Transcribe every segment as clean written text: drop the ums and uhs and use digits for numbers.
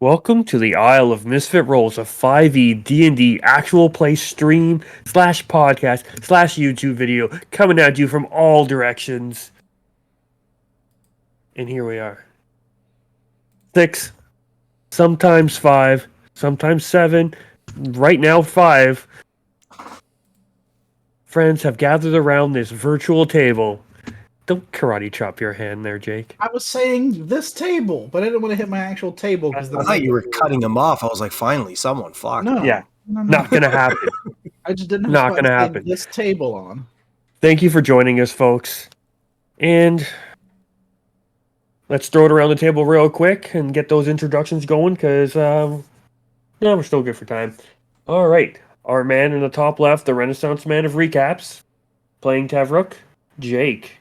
Welcome to the Isle of Misfit Rolls, a 5e D&D actual play stream / podcast / YouTube video coming at you from all directions. And here we are. 6, sometimes 5, sometimes 7, right now 5 friends have gathered around this virtual table. Don't karate chop your hand there, Jake. I was saying this table, but I didn't want to hit my actual table because I thought you were cutting him off. I was like, finally, someone. Fuck. No, Yeah, no. Not gonna happen. I just didn't have Not fun gonna saying happen. this table on. Thank you for joining us, folks. And let's throw it around the table real quick and get those introductions going, because we're still good for time. All right. Our man in the top left, the Renaissance man of recaps, playing Tavrook, Jake.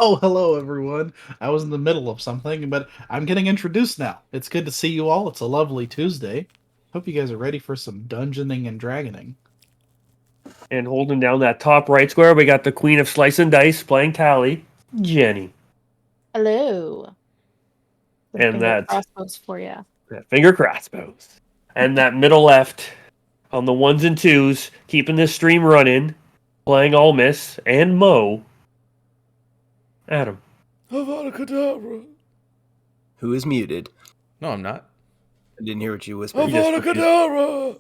Oh, hello everyone. I was in the middle of something, but I'm getting introduced now. It's good to see you all. It's a lovely Tuesday. Hope you guys are ready for some dungeoning and dragoning. And holding down that top right square, we got the Queen of Slice and Dice, playing Tally, Jenny. Hello. And that crossbows for you. Finger crossbows. And that middle left, on the ones and twos, keeping this stream running, playing All Miss and Mo, Adam. Avada Kedavra. Who is muted? No, I'm not. I didn't hear what you whispered. Avada Kedavra.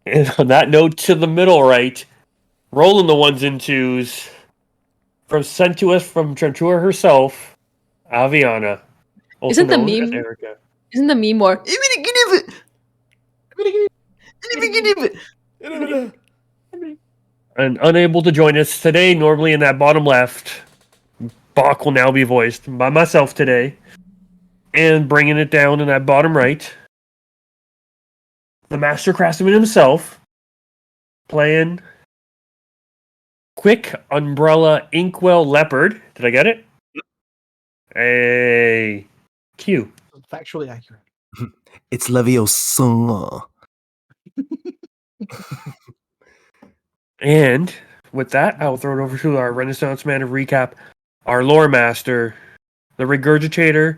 And on that note, to the middle right, rolling the ones and twos, sent to us from Trentura herself, Aviana. Also Isn't the known as meme- Erica. Isn't the meme more? And unable to join us today, normally in that bottom left, Bach will now be voiced by myself today. And bringing it down in that bottom right, the Master Craftsman himself, playing Quick Umbrella Inkwell Leopard. Did I get it? Hey, Q. Factually accurate. It's Leviosa. And with that, I'll throw it over to our Renaissance Man of Recap, our lore master, the regurgitator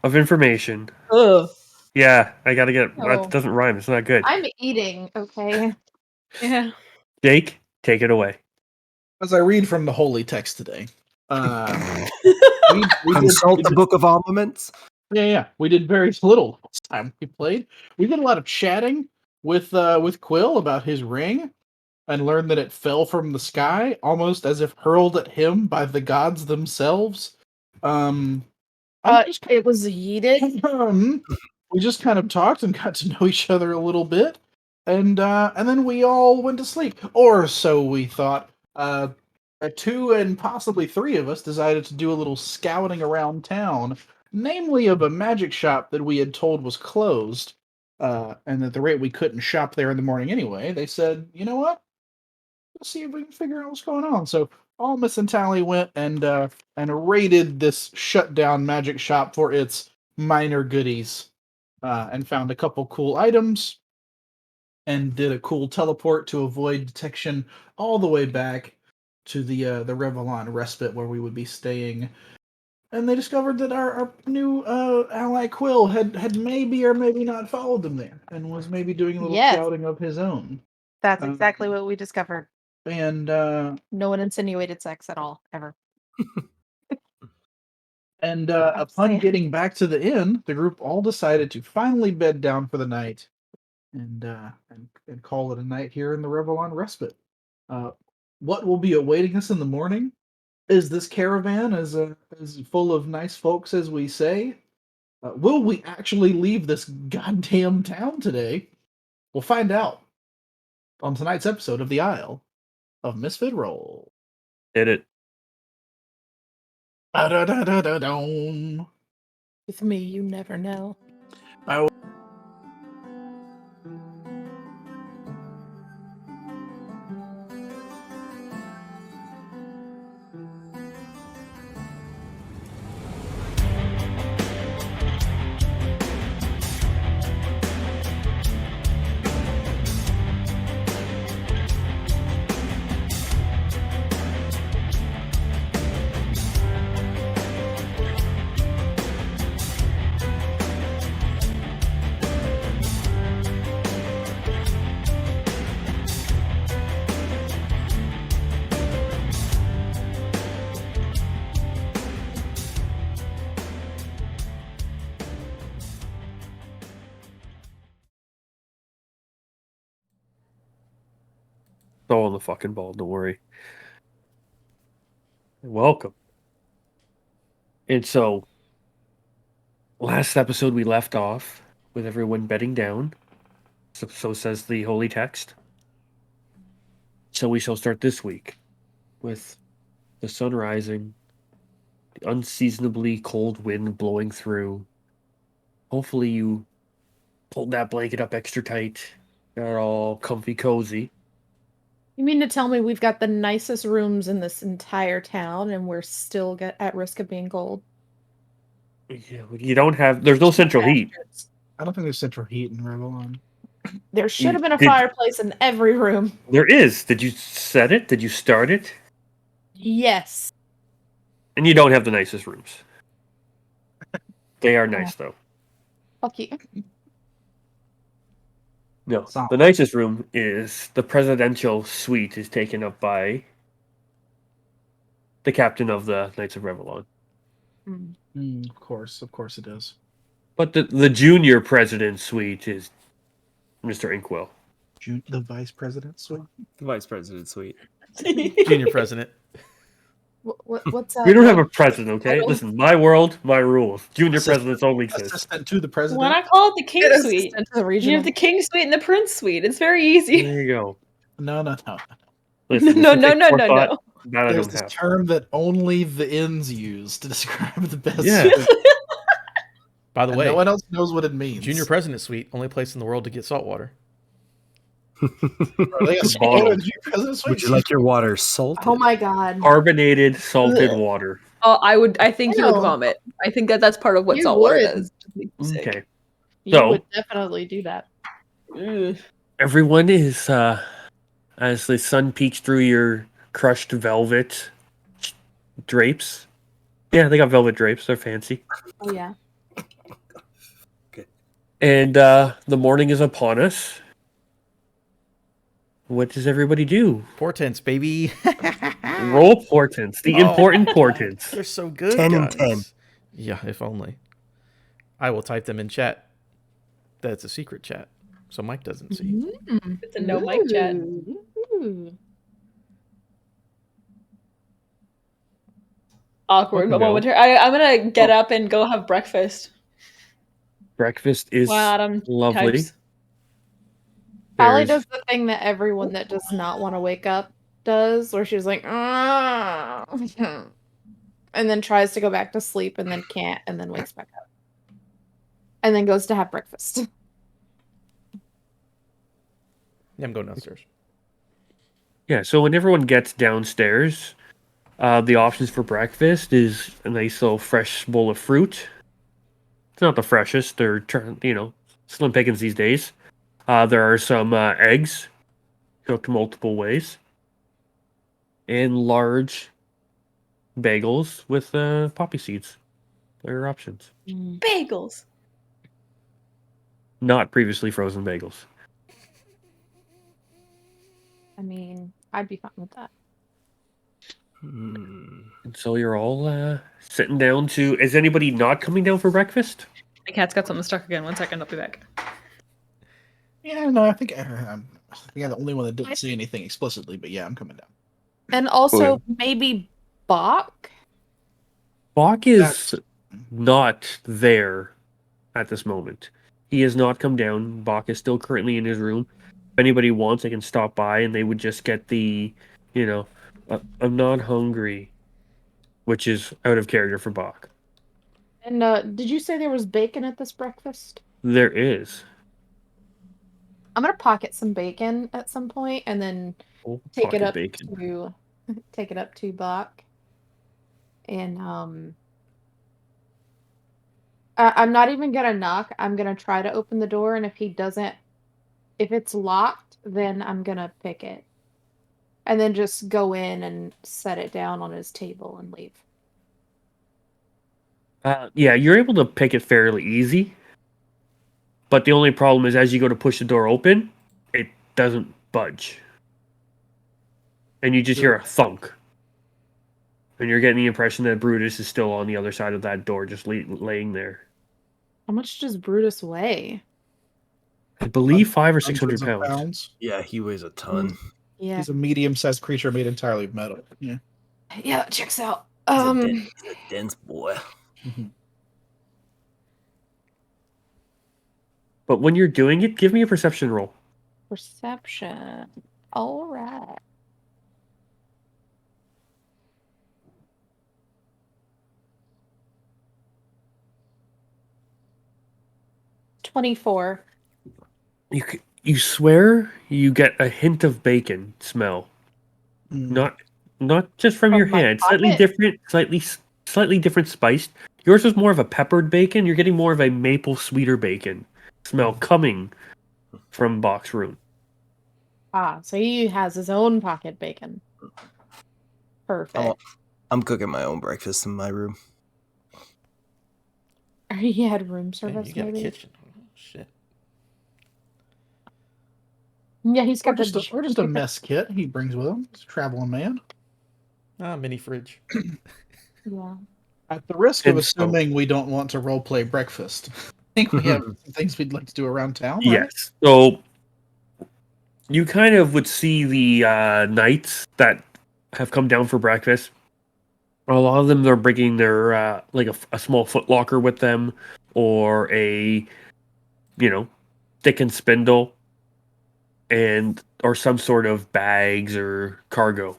of information. Ugh. Yeah, I gotta get it. Oh. That doesn't rhyme. It's not good. I'm eating, okay? Yeah. Jake, take it away. As I read from the holy text today, we Consult the Book of Armaments. Yeah. We did very little last time we played. We did a lot of chatting with Quill about his ring, and learned that it fell from the sky, almost as if hurled at him by the gods themselves. It was yeeted. We just kind of talked and got to know each other a little bit, and then we all went to sleep, or so we thought. 2 and possibly 3 of us decided to do a little scouting around town, namely of a magic shop that we had told was closed, and at the rate we couldn't shop there in the morning anyway. They said, you know what? Let's see if we can figure out what's going on. So all Miss and Tally went and raided this shut down magic shop for its minor goodies, and found a couple cool items, and did a cool teleport to avoid detection all the way back to the Revalon respite where we would be staying. And they discovered that our new ally Quill had maybe or maybe not followed them there, and was maybe doing a little Yes. scouting of his own. That's exactly what we discovered. And No one insinuated sex at all, ever. upon saying. getting back to the inn, the group all decided to finally bed down for the night, and call it a night here in the Revalon respite. What will be awaiting us in the morning? Is this caravan as full of nice folks as we say? Will we actually leave this goddamn town today? We'll find out on tonight's episode of The Isle of Misfit Roll. Did it. Da-da-da-da-da-dum. With me, you never know. all on the fucking ball. Don't worry. Welcome. And so, last episode we left off with everyone bedding down. So says the holy text. So we shall start this week with the sun rising, the unseasonably cold wind blowing through. Hopefully you pulled that blanket up extra tight, got it all comfy cozy. You mean to tell me we've got the nicest rooms in this entire town and we're still at risk of being cold? Yeah, you don't have. There's no central heat. Bastards. I don't think there's central heat in Revalon. There should have been a Did- fireplace in every room. There is. Did you set it? Did you start it? Yes. And you don't have the nicest rooms. They are nice though. Fuck you. No, Solid. the nicest room is the presidential suite is taken up by the captain of the Knights of Revalon. Mm. Of course it is. But the junior president suite is Mr. Inkwell. The vice president suite. The vice president suite. Junior president. What's We don't have a what- president, okay? title? Listen, my world, my rules. Junior Assistant- presidents only exist. Assistant to the president. Why not call it the King Get Suite? assistant to the You regional. have the King Suite and the Prince Suite. It's very easy. There you go. No. Listen, No, this no, is a no, core no, thought no. That I There's don't this have. term that only the Inns use to describe the best. Yeah. suite, By the and way, no one else knows what it means. Junior president suite, only place in the world to get salt water. Are they a The smaller bottle. than Junior president suite? Would you like your water salted? Oh my god. Carbonated, salted Ugh. water. Oh, I think you Ew. would vomit. I think that's part of what You salt water would. does. Just make you sick. Okay. You So- would definitely do that. Ugh. Everyone is, as the sun peeks through your crushed velvet drapes. Yeah, they got velvet drapes. They're fancy. Oh yeah. And the morning is upon us. What does everybody do? Portents, baby. Roll portents. The Oh. important portents. They're so good. 10 and guys. 10. Yeah, if only. I will type them in chat. That's a secret chat, so Mike doesn't see. It's a no mic chat. Ooh. Awkward, but No. momentary. I'm gonna get up and go have breakfast. Breakfast is While Adam lovely. types. Allie There's- does the thing that everyone that does not want to wake up does, where she's like, "Ah," and then tries to go back to sleep and then can't, and then wakes back up. And then goes to have breakfast. Yeah, I'm going downstairs. Yeah, so when everyone gets downstairs, the options for breakfast is a nice little fresh bowl of fruit. It's not the freshest. They're, slim pickings these days. There are some eggs, cooked multiple ways. And large bagels with poppy seeds. There are options. Bagels. Not previously frozen bagels. I mean, I'd be fine with that. Hmm. And so you're all sitting down to... Is anybody not coming down for breakfast? My cat's got something stuck again. 1 second, I'll be back. Yeah, no, I think I'm the only one that didn't say anything explicitly, but yeah, I'm coming down. And also, maybe Bach? Bach is not there at this moment. He has not come down. Bach is still currently in his room. If anybody wants, they can stop by and they would just get the, I'm not hungry, which is out of character for Bach. And did you say there was bacon at this breakfast? There is. I'm gonna pocket some bacon at some point and then Oh, take it pocket up bacon. to take it up to Bach. And I'm not even gonna knock. I'm gonna try to open the door, and if it's locked, then I'm gonna pick it. And then just go in and set it down on his table and leave. Yeah, you're able to pick it fairly easy. But the only problem is as you go to push the door open, it doesn't budge. And you just hear a thunk. And you're getting the impression that Brutus is still on the other side of that door, just laying there. How much does Brutus weigh? I believe 500 or 600 Hundreds of pounds. Yeah, he weighs a ton. Yeah. He's a medium-sized creature made entirely of metal. Yeah. Yeah, that checks out. He's a dense boy. Mhm. But when you're doing it, give me a perception roll. Perception. All right. $24. You swear you get a hint of bacon smell. Mm. Not just from your From my hand. Slightly pocket? different, slightly different spiced. Yours was more of a peppered bacon. You're getting more of a maple sweeter bacon smell coming from Box Room. Ah, so he has his own pocket bacon. Perfect. I'm cooking my own breakfast in my room. He had room Damn, service, you got maybe. a kitchen. Oh, shit. Yeah, he's Or got just a mess kit he brings with him. He's a traveling man. Mini fridge. Yeah. At the risk of And so- assuming we don't want to roleplay breakfast, I think we have some things we'd like to do around town, right? Yes. So you kind of would see the knights that have come down for breakfast. A lot of them are bringing their like a small footlocker with them, or a stick and spindle, and or some sort of bags or cargo.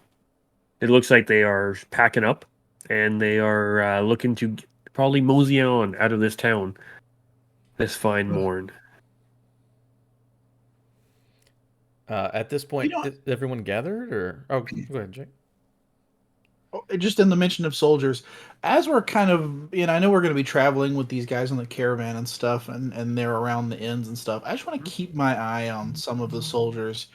It looks like they are packing up, and they are looking to probably mosey on out of this town this fine morn. At this point, know- is everyone gathered, or go ahead, Jake. Just in the mention of soldiers, as we're kind of, I know we're going to be traveling with these guys on the caravan and stuff, and they're around the inns and stuff. I just want to keep my eye on some of the soldiers.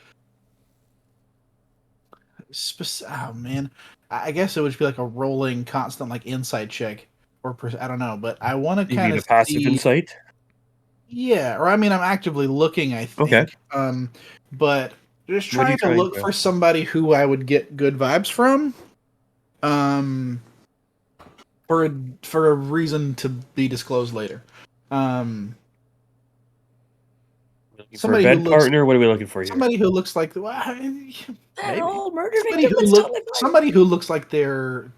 Oh man, I guess it would be like a rolling, constant, like insight check, or I don't know, but I want to You kind need of a passive see. insight. Yeah, or I mean, I'm actively looking. I think. Okay. But just What are you trying to trying look to- for somebody who I would get good vibes from. For a reason to be disclosed later. Looking for a Somebody who bed looks partner. What are we looking for here? somebody who looks like That Maybe. old murder somebody victim. who That's look totally fine. somebody who looks like they're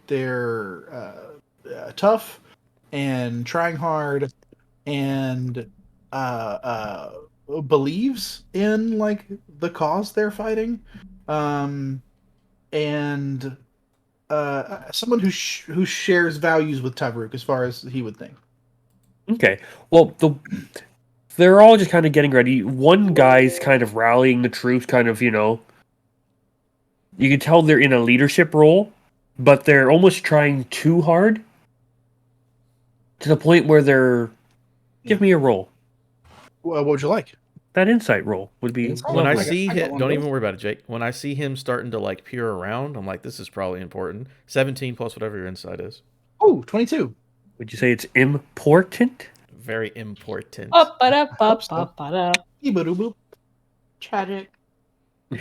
tough and trying hard and believes in like the cause they're fighting, and someone who shares values with Tavruk as far as he would think. Okay. Well, they're all just kind of getting ready. One guy's kind of rallying the troops, kind of, you can tell they're in a leadership role, but they're almost trying too hard to the point where they're. Give me a roll. What would you like? That insight roll would be When I lovely. see I got him, one don't of even those. worry about it, Jake. When I see him starting to like peer around, I'm like, this is probably important. 17 plus whatever your insight is. Oh, 22. Would you say it's important? Very important. Ba-ba-da-ba-ba-ba-da. Boop. Tragic. Yeah.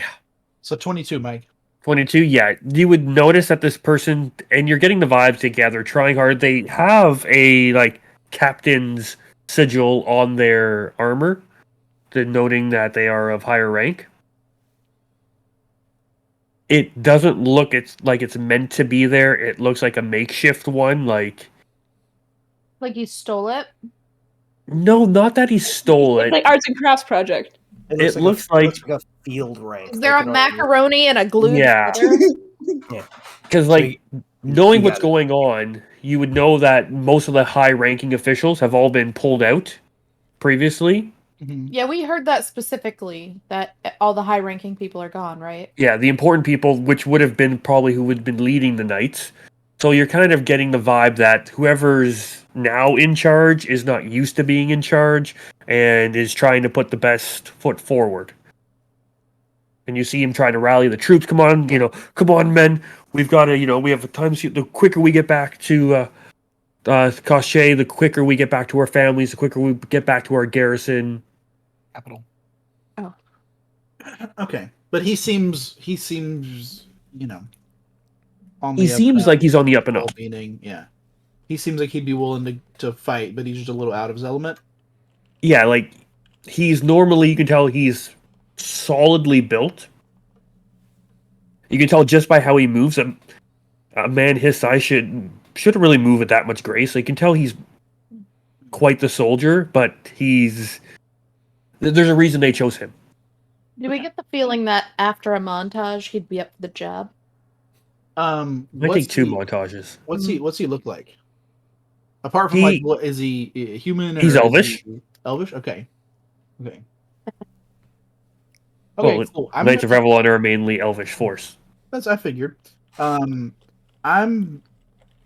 So 22, Mike. 22, yeah. You would notice that this person, and you're getting the vibes together, trying hard. They have a, like, captain's sigil on their armor, denoting that they are of higher rank. It doesn't look like it's meant to be there. It looks like a makeshift one, like... Like you stole it? No, not that he stole It's it. like arts and crafts project. It looks like... a field rank. Is there a macaroni and a glue Yeah. together? Because, like, you knowing what's got it. going on, you would know that most of the high-ranking officials have all been pulled out previously. Mhm. Yeah, we heard that specifically, that all the high-ranking people are gone, right? Yeah, the important people, which would have been probably who would have been leading the knights. So you're kind of getting the vibe that whoever's now in charge is not used to being in charge and is trying to put the best foot forward. And you see him trying to rally the troops. Come on, come on, men. We've got to, we have a time. The quicker we get back to Cochet, the quicker we get back to our families, the quicker we get back to our garrison. Capital. Oh. Okay. But he seems, on He the up seems and up. like he's on the up and up. Meaning, yeah. He seems like he'd be willing to fight, but he's just a little out of his element. Yeah, like, he's normally, you can tell he's solidly built. You can tell just by how he moves. A man his size shouldn't really move at that much grace. So you can tell he's quite the soldier, but there's a reason they chose him. Do we get the feeling that after a montage, he'd be up for the job? I What's think 2 he, montages. what's he look like? Apart from He- like, what is he human? He's or is elvish. he elvish? Okay. Okay. Well, Okay, cool. Knights of Revalon are a mainly elvish force. That's I figured. I'm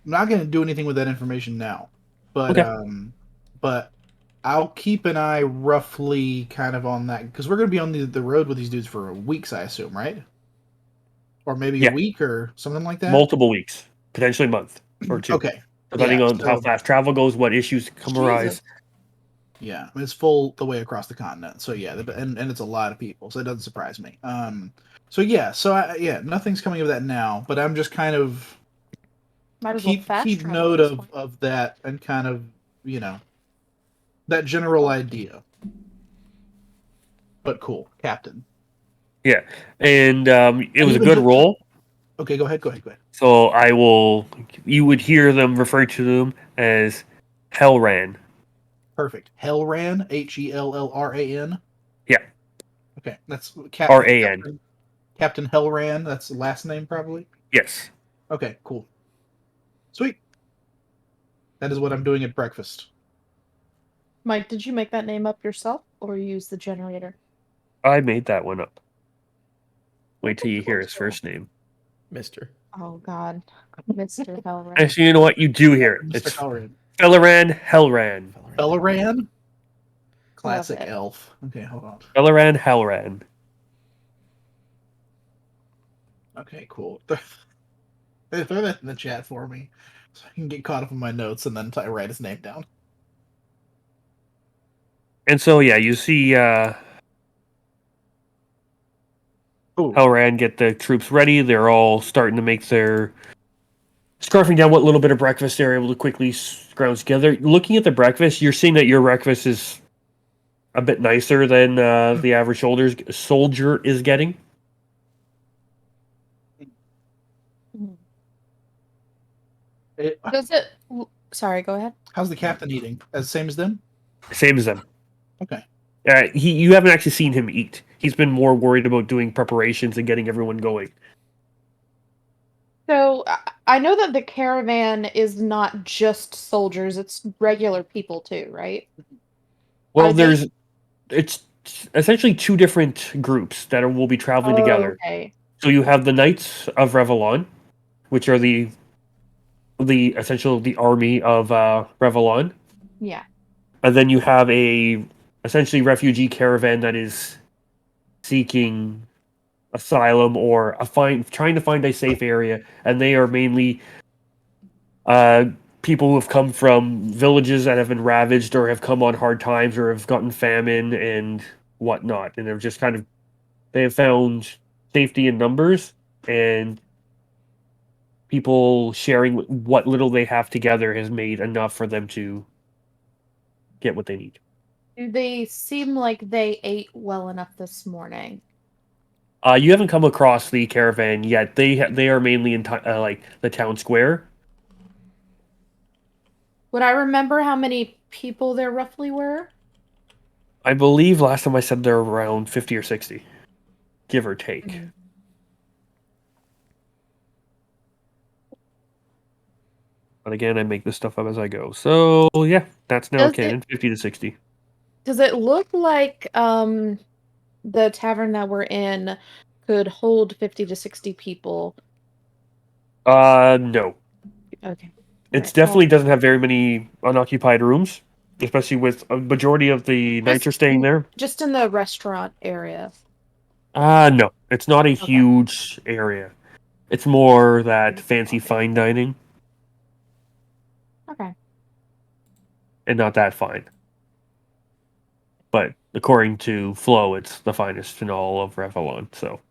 not going to do anything with that information now, but Okay. but I'll keep an eye roughly kind of on that because we're going to be on the road with these dudes for weeks, I assume, right? Or maybe a Yeah. week or something like that. Multiple weeks, potentially a month or 2. Okay. Depending Yeah, on how so- fast travel goes, what issues come arise. Yeah, I mean, it's full the way across the continent. So yeah, and it's a lot of people, so it doesn't surprise me. So yeah, nothing's coming of that now, but I'm just kind of Might as well fast keep travel note at this point. of that and kind of that general idea. But cool, Captain. Yeah, and it was a even good just- roll. Okay, go ahead. So you would hear them refer to them as Hellran. Perfect. Hellran, Hellran. Yeah. Okay, that's R-A-N. Captain Hellran. That's the last name, probably. Yes. Okay, cool. Sweet. That is what I'm doing at breakfast. Mike, did you make that name up yourself or use the generator? I made that one up. Wait till you hear his first name. Mister. Oh God, Mr. Hellran. Actually, you know what? You do hear it. Mr. It's Hellran. Hellran. Hellran? Classic it. elf. Okay, hold on. Hellran. Okay, cool. Throw that in the chat for me so I can get caught up in my notes and then write his name down. And so, yeah, you see Hellran get the troops ready. They're all starting to make their scarfing down what little bit of breakfast they're able to quickly scrounge together. Looking at the breakfast, you're seeing that your breakfast is a bit nicer than the average soldier is getting. Does it? Sorry, go ahead. How's the captain eating? As the same as them? Same as them. Okay. You haven't actually seen him eat. He's been more worried about doing preparations and getting everyone going. So I know that the caravan is not just soldiers; it's regular people too, right? Well, Are they- it's essentially 2 different groups that will be traveling together. Okay. So you have the Knights of Revalon, which are the army of Revalon, Yeah. and then you have a essentially refugee caravan that is seeking asylum or trying to find a safe area, and they are mainly people who have come from villages that have been ravaged or have come on hard times or have gotten famine and whatnot, and they have found safety in numbers, and people sharing what little they have together has made enough for them to get what they need. Do they seem like they ate well enough this morning? You haven't come across the caravan yet. They are mainly in like the town square. Would I remember how many people there roughly were? I believe last time I said they're around 50 or 60, give or take. Mhm. But again, I make this stuff up as I go. So yeah, that's now Does canon, 50 to 60. Does it look like the tavern that we're in could hold 50 to 60 people? No. Okay. It's definitely doesn't have very many unoccupied rooms, especially with a majority of the knights are staying there. Just in the restaurant area. No, it's not a Okay. huge area. It's more that fancy fine dining Okay. and not that fine. But according to Flo, it's the finest in all of Revalon. So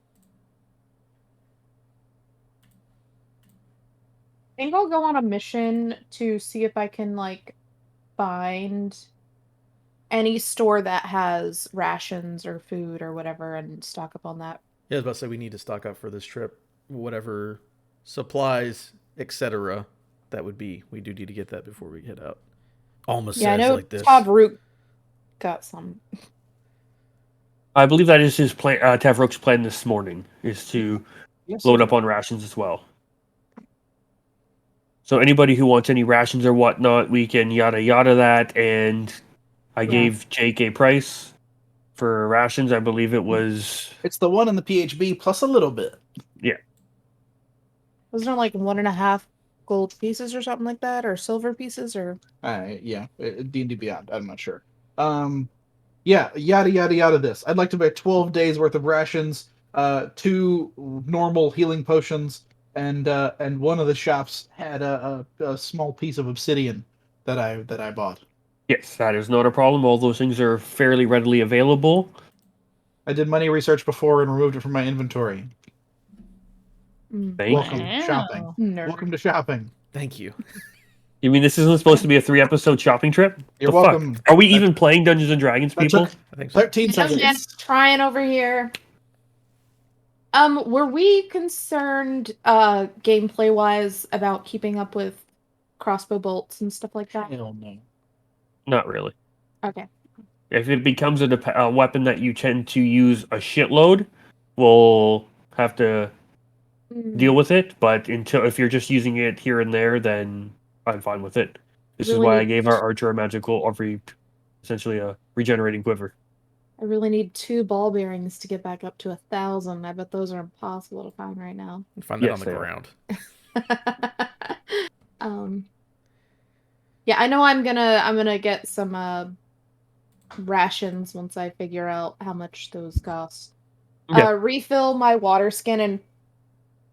I think I'll go on a mission to see if I can find any store that has rations or food or whatever and stock up on that. Yeah, I was about to say we need to stock up for this trip. whatever supplies, etc. That would be. We do need to get that before we head out. Almost Yeah, I says know like this. Tavrook got some. I believe that is his plan. Tavrook's plan this morning is to Yes, load sir. up on rations as well. So anybody who wants any rations or whatnot, we can yada yada that. And I gave Jake a price for rations. I believe it was It's the one in the PHB plus a little bit. Wasn't it like 1.5 gold pieces or something like that, or silver pieces, or? Yeah, D&D Beyond. I'm not sure. Yeah, yada yada yada. This I'd like to buy 12 days worth of rations, 2 normal healing potions, and one of the shops had a small piece of obsidian that I bought. yes, that is not a problem. All those things are fairly readily available. I did money research before and removed it from my inventory. Thank Welcome you. shopping. Nerd. Welcome to shopping. Thank you. You mean this isn't supposed to be a 3-episode shopping trip? You're the welcome. Fuck? Are we That- even playing Dungeons and Dragons, That people? took I think so. 13 Young man seconds. trying over here. Were we concerned, gameplay wise, about keeping up with crossbow bolts and stuff like that? Hell no. Not really. Okay. If it becomes a weapon that you tend to use a shitload, we'll have to deal with it. But if you're just using it here and there, then I'm fine with it. This is Really why I need- gave our archer essentially a regenerating quiver. I really need 2 ball bearings to get back up to 1,000. I bet those are impossible to find right now. Find that Yes, on the they are. ground. Yeah, I know I'm gonna get some rations once I figure out how much those cost. Yeah. Refill my water skin and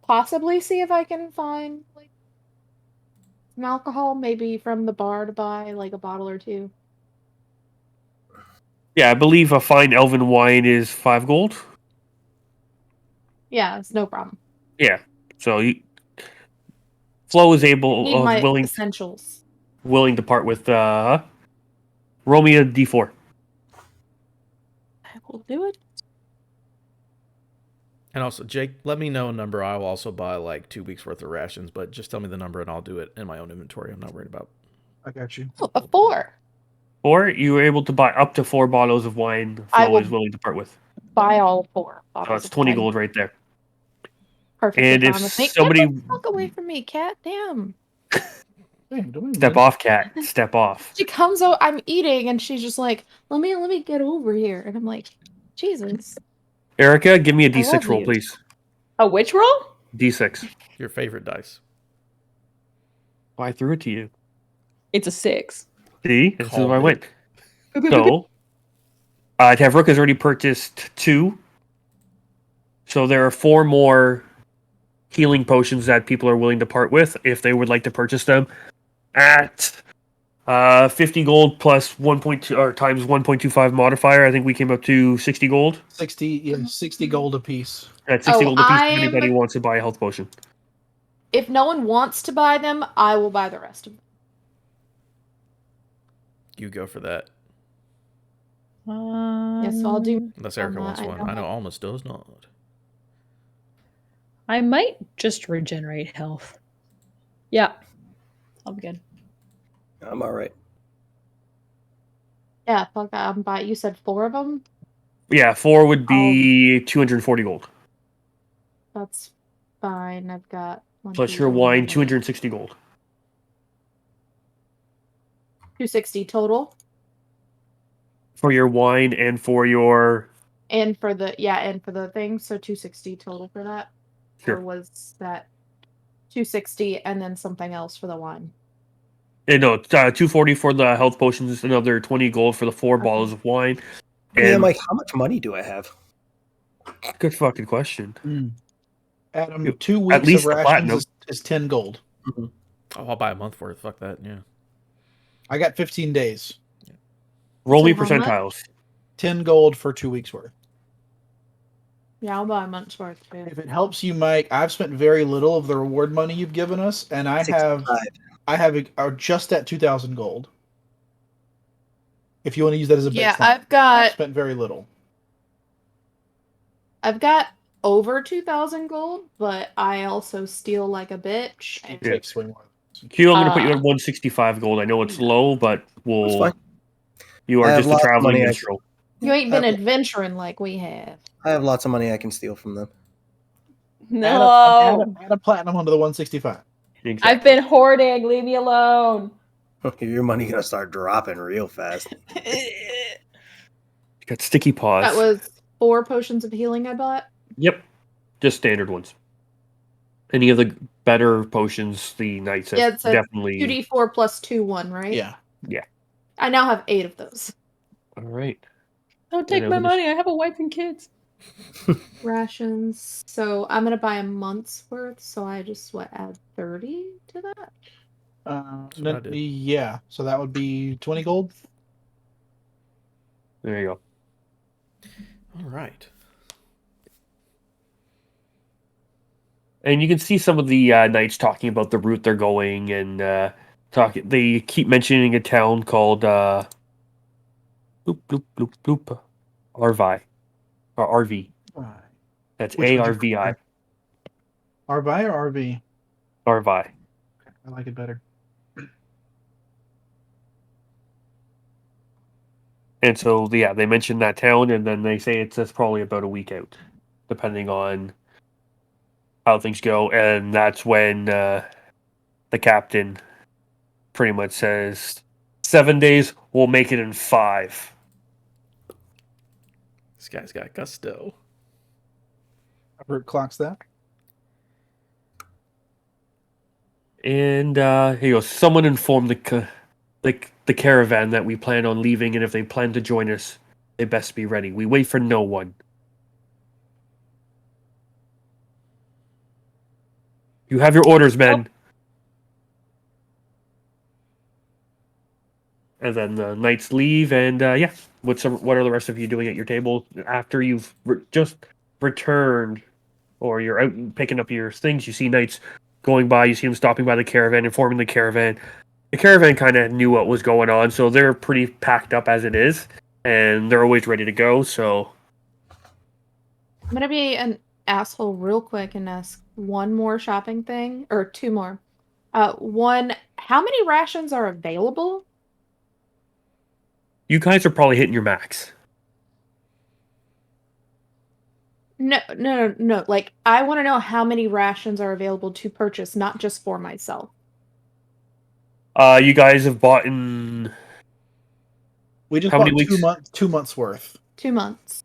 possibly see if I can find like some alcohol, maybe from the bar, to buy like a bottle or 2. Yeah, I believe a fine elven wine is 5 gold. Yeah, it's no problem. Yeah. So Flo is I need my willing essentials. to part with roll me a d4. I will do it. And also, Jake, let me know a number. I will also buy like 2 weeks worth of rations, but just tell me the number and I'll do it in my own inventory. I'm not worried about. I got you. Oh, a 4. Or you were able to buy up to 4 bottles of wine I Flo will is willing to part with. Buy all 4 So bottles. that's of 20 wine. gold right there. Perfectly And if fine with me. somebody- Get the fuck away from me, cat! Damn. Damn, don't we Step win? off, cat. Step off. She comes out. I'm eating, and she's just like, "Let me get over here." And I'm like, "Jesus." Erica, give me a I love d6 roll, you. please. A which roll? D6. Your favorite dice. I threw it to you. It's a 6. See? This is Called where I it. went. So, Tavrook has already purchased 2. So there are 4 more healing potions that people are willing to part with if they would like to purchase them at 50 gold plus 1.2 or times 1.25 modifier. I think we came up to 60 gold. 60 gold apiece. At 60 Oh, gold a piece, if I'm- anybody wants to buy a health potion. If no one wants to buy them, I will buy the rest of them. You go for that. Yes, so I'll do. Unless Erica that, wants I one. know. I know almost does not. I might just regenerate health. Yeah. I'll be good. I'm all right. Yeah, fuck that. I'm buy. You said 4 of them. Yeah, 4 would be 240 gold. That's fine. I've got. Plus your wine, 260 gold. 260 total. For your wine and for your... And for the thing, so 260 total for that. Sure. Or was that 260 and then something else for the wine? No, 240 for the health potions, another 20 gold for the 4 Okay. bottles of wine. Yeah, And Mike, how much money do I have? good fucking question. Adam, At 2 weeks least of the rations platinum. is 10 gold. Oh, I'll buy a month worth. Fuck that. Yeah. I got 15 days. Roll me So how much? percentiles. 10 gold for 2 weeks worth. Yeah, I'll buy a month's worth too. If it helps you, Mike, I've spent very little of the reward money you've given us, and I have 65. just at 2,000 gold. If you want to use that as a baseline, Yeah, I've got spent very little. over 2,000 gold, but I also steal like a bitch. It And takes way more. Q, I'm going to put you Uh, at 165 gold. I know it's low, but That's fine. you I are have just a lots of traveling money. minstrel. you ain't been I have- adventuring like we have. I have lots of money I can steal from them. No. Add a platinum onto the 165. Exactly. I've been hoarding. Leave me alone. Your money gonna start dropping real fast. You got sticky paws. That was 4 potions of healing I bought. Yep. Just standard ones. Any of the better potions, the knights have Yeah, it's a definitely. 2d4 plus 2, 1, right? Yeah. I now have 8 of those. All right. Don't take I my know money. I have a wife and kids. Rations. So I'm gonna buy a month's worth. So I just add 30 to that. That's what I did. Yeah. So that would be 20 gold. There you go. All right. And you can see some of the knights talking about the route they're going, and talking. They keep mentioning a town called bloop bloop bloop bloop, Arvi, or RV. Right. That's Which would you ARVI. RV or RV? Arvi. I like it better. And so, yeah, they mention that town, and then they say it's probably about a week out, depending on how things go. And that's when the captain pretty much says, 7 days, we'll make it in 5. This guy's got gusto. Robert clocks that. And he goes, someone informed the caravan that we plan on leaving, and if they plan to join us, they best be ready. We wait for no one. You have your orders, men. And then the knights leave, and yeah, what are the rest of you doing at your table after you've just returned, or you're out and picking up your things? You see knights going by. You see them stopping by the caravan, informing the caravan. The caravan kind of knew what was going on, so they're pretty packed up as it is, and they're always ready to go. So I'm gonna be an asshole real quick and ask one more shopping thing, or 2 more. One, how many rations are available? you guys are probably hitting your max. No. Like, I want to know how many rations are available to purchase, not just for myself. You guys have bought in. We just How many bought weeks? 2 months worth 2 months.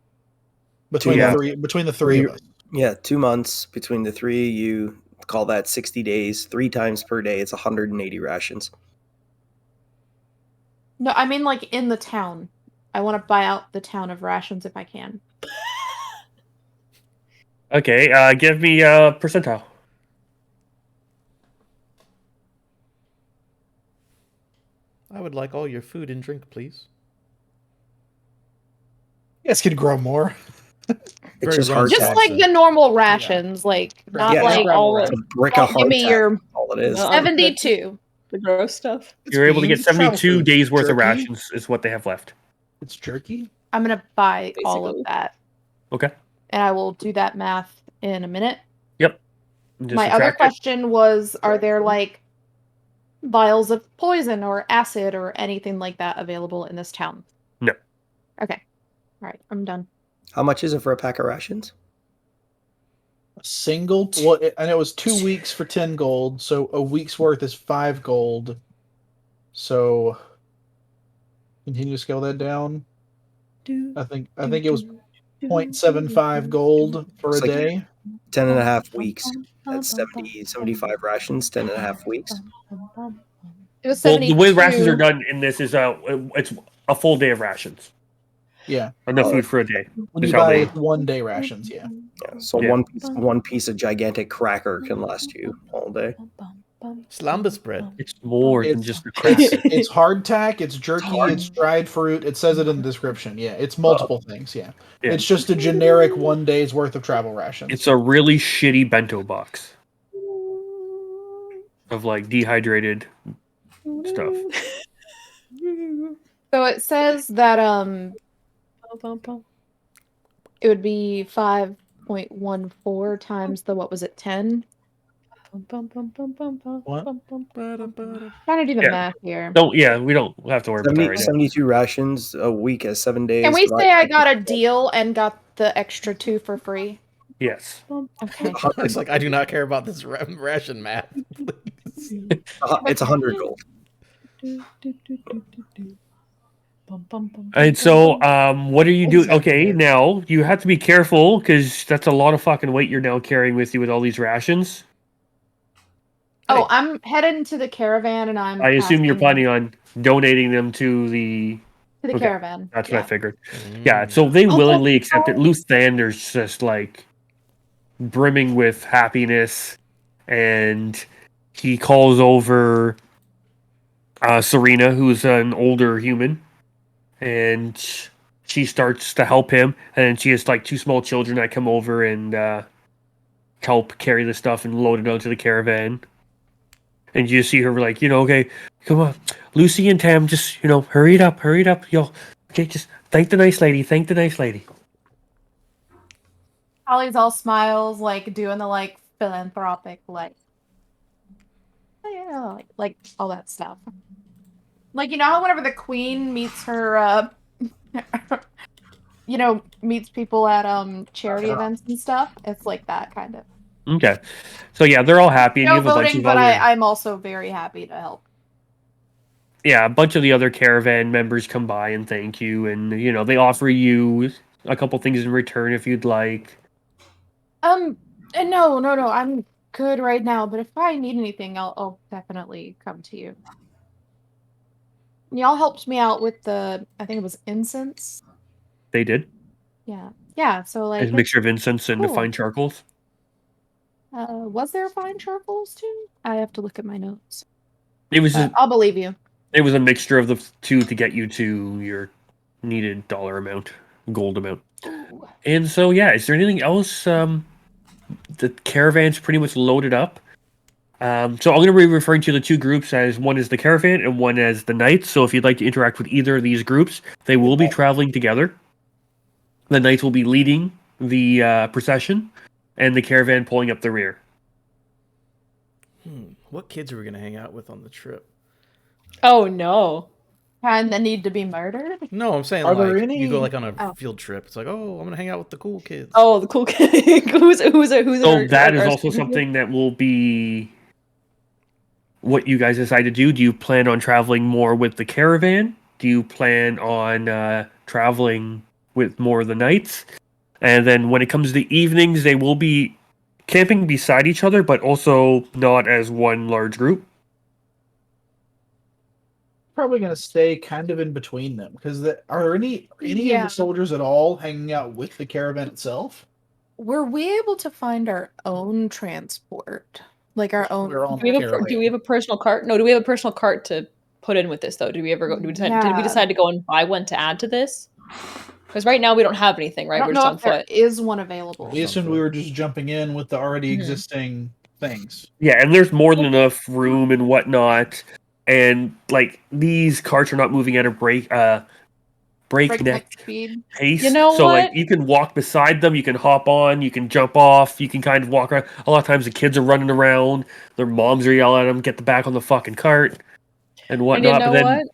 between Yeah. the three of us. Yeah, 2 months between the three. You call that 60 days. 3 times per day. It's 180 rations. No, I mean like in the town. I want to buy out the town of rations if I can. Okay, give me a percentile. I would like all your food and drink, please. You guys could grow more. It's Very just run hard Just tack. tax. like the normal rations, like not Yeah, like grab all more. It's of. a brick Don't of give hard me tack. your That's all it is. No. 72. The gross stuff. It's You're able to get beans, travel 72 food. days worth of Jerky. rations is what they have left. It's jerky. I'm gonna buy all of Basically. that, Okay. and I will do that math in a minute. Yep. Just My other subtract it. question was, are there like vials of poison or acid or anything like that available in this town? No. Okay. All right, I'm done. How much is it for a pack of rations? A single. Well, and it was 2 weeks for 10 gold, so a week's worth is 5 gold. So continue to scale that down. I think it was 0.75 gold for It's a like day. 10 and a half weeks. That's 70, 75 rations, 10 and a half weeks. It was Well, 72. the way rations are done in this is it's a full day of rations. Yeah. Enough Oh. food for a day. When Is you how buy they- 1 day rations, yeah. Yeah, so Yeah. one piece of gigantic cracker can last you all day. Slamba spread. It's more than It's- just a cracker. It's hardtack, it's jerky, hard- it's dried fruit. It says it in the description. Yeah, it's multiple things. Yeah. Yeah. It's just a generic 1 day's worth of travel rations. It's a really shitty bento box of like dehydrated stuff. So it says that it would be 5 0.14 times the, what was it, 10? What? Trying to do the Yeah. math here. We don't have to worry about that right now. 72 rations a week as 7 days. Can we divide say I by got a 12. deal and got the extra 2 for free? Yes. Okay. It's like I do not care about this ration math. Please. It's 100 gold. And so, what are you doing? Okay, now you have to be careful because that's a lot of fucking weight you're now carrying with you with all these rations. Oh, Hey. I'm heading to the caravan and I'm I assume you're passing them planning on donating them to the. to the okay. caravan. That's Yeah. what I figured. Yeah, so they I'll willingly go- accept it. Luthander's just like brimming with happiness, and he calls over Serena, who's an older human, and she starts to help him. And she has like 2 small children that come over and help carry the stuff and load it onto the caravan. And you see her like, okay, come on, Lucy and Tam, just hurry it up, yo. Okay, just thank the nice lady. Holly's all smiles, like doing the like philanthropic, like, yeah, like all that stuff. Like, how whenever the queen meets her, meets people at charity events and stuff, it's like that kind of. Okay, so yeah, they're all happy, and you No have a bunch voting, of but other. I'm also very happy to help. Yeah, a bunch of the other caravan members come by and thank you, and they offer you a couple things in return if you'd like. No, I'm good right now, but if I need anything, I'll definitely come to you. Y'all helped me out with I think it was incense. They did. Yeah, so like It's a mixture of incense and cool. fine charcoals. Was there fine charcoals too? I have to look at my notes. It was I'll believe you. It was a mixture of the two to get you to your needed dollar amount, gold amount. Ooh. And so, yeah, is there anything else? The caravan's pretty much loaded up. So I'm going to be referring to the 2 groups as one is the caravan and one as the knights. So if you'd like to interact with either of these groups, they will be traveling together. The knights will be leading the procession, and the caravan pulling up the rear. What kids are we gonna hang out with on the trip? Oh no. Kind that need to be murdered? No, I'm saying Are there like any- you go like on a Oh. field trip. It's like, oh, I'm gonna hang out with the cool kids. Oh, the cool kid. who's So that is also something that will be what you guys decide to do. Do you plan on traveling more with the caravan? Do you plan on traveling with more of the knights? And then when it comes to the evenings, they will be camping beside each other, but also not as one large group. Probably going to stay kind of in between them because are any of Yeah. the soldiers at all hanging out with the caravan itself? Were we able to find our own transport? Like our own. We're on Do we, the have a, caravan. do we have a personal cart? No, do we have a personal cart to put in with this though? Did we ever go? Did we decide to go and buy one to add to this? Because right now we don't have anything, right? I don't We're know just on if there foot. is one available. We assumed we were just jumping in with the already Mhm. existing things. Yeah, and there's more than enough room and whatnot. And like these carts are not moving at a breakneck Breakneck speed. pace. You know so like what? you can walk beside them, you can hop on, you can jump off, you can kind of walk around. A lot of times the kids are running around, their moms are yelling at them, get the back on the fucking cart and And whatnot. you know but then what?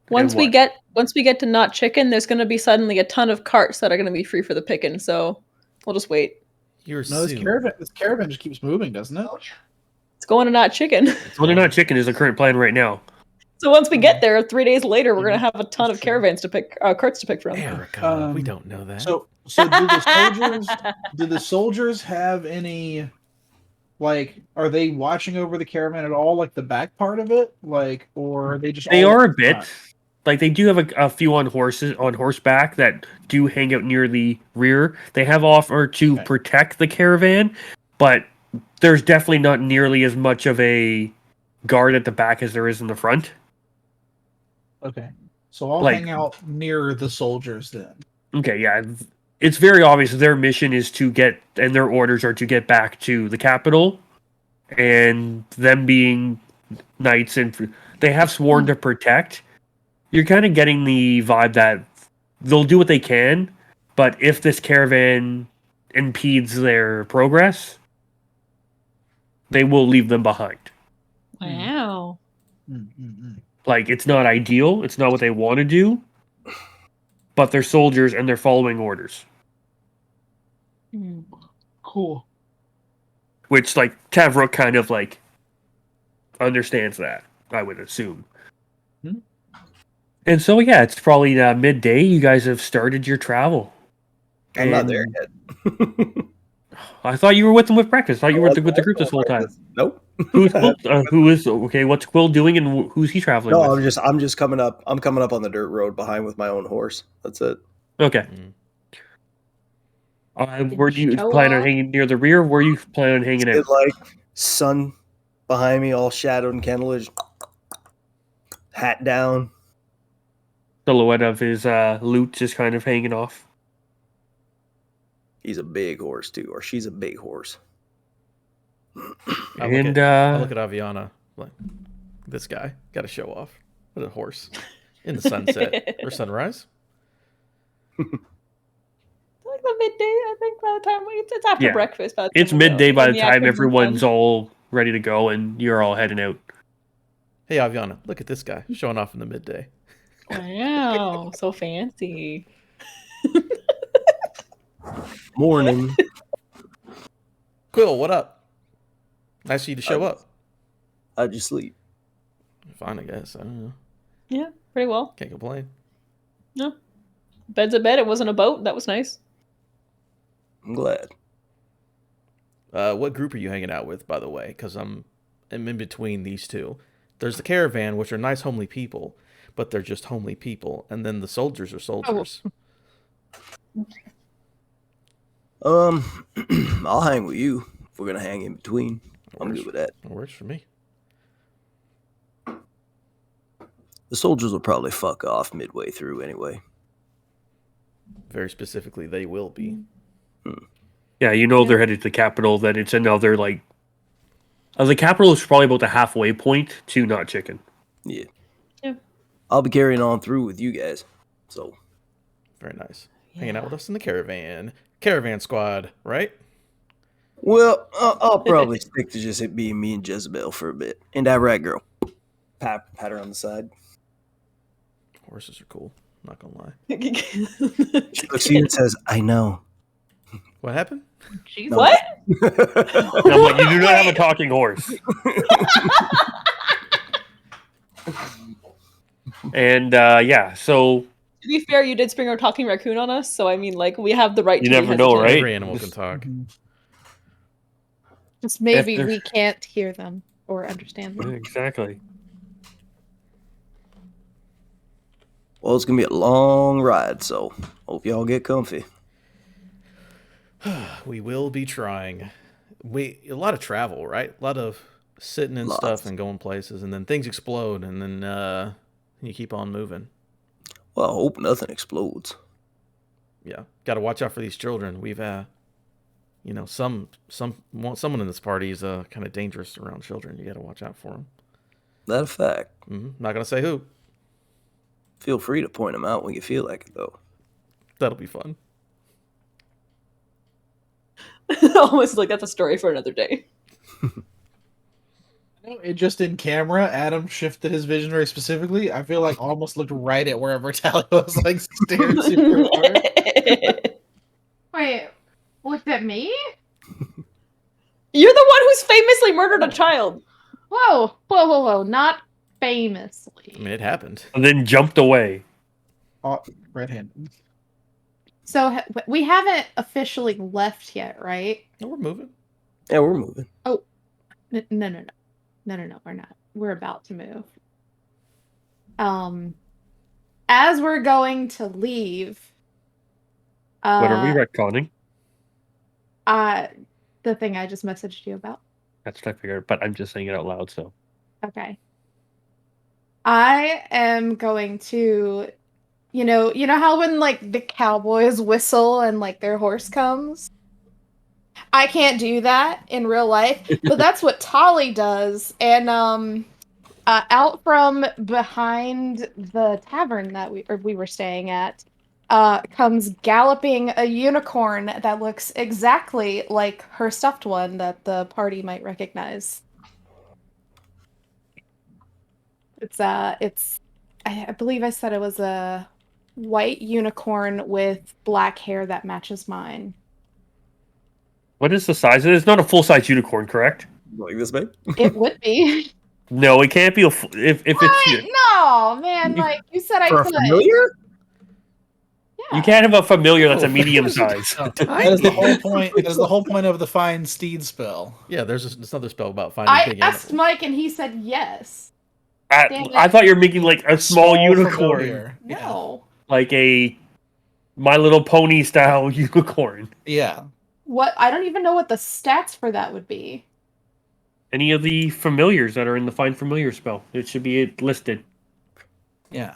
Once we what? get to not chicken, there's going to be suddenly a ton of carts that are going to be free for the picking. So we'll just wait. You're No, this caravan just keeps moving, doesn't it? It's going to not chicken. Well, they're not chicken is the current plan right now. So once we get there, 3 days later, we're going to have a ton of caravans to pick, carts to pick from. Erica, we don't know that. So do the soldiers have any, like, are they watching over the caravan at all, like the back part of it, like, or are they just? They all are a at the bit. front? Like they do have a few on horseback that do hang out near the rear. They have offered to Okay. protect the caravan, but there's definitely not nearly as much of a guard at the back as there is in the front. Okay, so I'll Like- hang out near the soldiers then. Okay, yeah. It's very obvious their mission is to get, and their orders are to get back to the capital, and them being knights, and they have sworn to protect. You're kind of getting the vibe that they'll do what they can, but if this caravan impedes their progress, they will leave them behind. Wow. Like, it's not ideal. It's not what they want to do. But they're soldiers and they're following orders. Cool. Which, like, Tavrook kind of, like, understands that, I would assume. And so, yeah, it's probably midday. You guys have started your travel. I'm not there yet. I thought you were with them with breakfast. I thought you were with the group this whole time. Nope. Who's Quill, who is okay? What's Quill doing, and who's he traveling No, with? I'm just coming up. I'm coming up on the dirt road behind with my own horse. That's it. Okay. Where do you Show plan on off? hanging near the rear? Where you plan on hanging out? It's like sun behind me, all shadowed and candlelit. Hat down. Silhouette of his loot just kind of hanging off. He's a big horse too, or she's a big horse. I And look at Aviana. Like, this guy got to show off. What a horse. In the sunset or sunrise. Like the midday, I think by the time it's after Yeah. breakfast. By the time it's we go. midday by In the time afternoon everyone's time. all ready to go and you're all heading out. Hey, Aviana, look at this guy showing off in the midday. Wow, so fancy. Morning. Quill, what up? Nice of you to show up. How'd you sleep? Fine, I guess. I don't know. Yeah, pretty well. Can't complain. No, bed's a bed. It wasn't a boat. That was nice. I'm glad. What group are you hanging out with, by the way? Because I'm in between these two. There's the Caravan, which are nice, homely people, but they're just homely people. And then the soldiers are soldiers. I'll hang with you if we're gonna hang in between. I'm good with that. It works for me. The soldiers will probably fuck off midway through anyway. Very specifically, they will be. Yeah, you know they're headed to the capital. That it's another like. The capital is probably about the halfway point to Not Chicken. Yeah. Yeah. I'll be carrying on through with you guys. So Very nice. Hanging out with us in the Caravan. Caravan squad, right? well, I'll probably stick to just it being me and Jezebel for a bit. And that rat girl. Pat her on the side. Horses are cool. Not gonna lie. She looks at you and says, I know. What happened? Jesus. What? And I'm like, you do not have a talking horse. And yeah, so To be fair, you did spring a talking raccoon on us, so I mean, like, we have the right You to be never know, hesitant. right? Every animal can talk. Just maybe After- we can't hear them or understand them. exactly. Well, it's gonna be a long ride, so hope y'all get comfy. We will be trying. A lot of travel, right? A lot of sitting and Lots. stuff and going places, and then things explode, and then you keep on moving. Well, I hope nothing explodes. Yeah, got to watch out for these children. We've, someone in this party is kind of dangerous around children. You got to watch out for them. That a fact. Not gonna say who. Feel free to point them out when you feel like it, though. That'll be fun. Almost like that's a story for another day. It just in camera, Adam shifted his vision very specifically. I feel like almost looked right at wherever Tally was, like staring super hard. Wait, looked at me? You're the one who's famously murdered a child. Whoa. Not famously. I mean, it happened. And then jumped away. Oh, red-handed. So we haven't officially left yet, right? No, we're moving. Yeah, we're moving. No, we're not. We're about to move. As we're going to leave, What are we retconning? the thing I just messaged you about. That's what I figured, but I'm just saying it out loud, so. Okay. I am going to, you know how when like the cowboys whistle and like their horse comes? I can't do that in real life, but that's what Tolly does. And out from behind the tavern that we were staying at, comes galloping a unicorn that looks exactly like her stuffed one that the party might recognize. It's I believe I said it was a white unicorn with black hair that matches mine. What is the size? It's not a full-size unicorn, correct? Like this big? It would be. No, it can't be if it's What? No, man, like you said I For a could. familiar? you Yeah. can't have a familiar that's a No. medium size. No, that is the whole point. That is the whole point of the find steed spell. Yeah, there's another spell about finding I big asked animals. Mike and he said yes. I thought you were making like a small unicorn, familiar. No. like a My Little Pony style unicorn. Yeah. What? I don't even know what the stats for that would be. Any of the familiars that are in the Find Familiar spell, it should be listed. Yeah.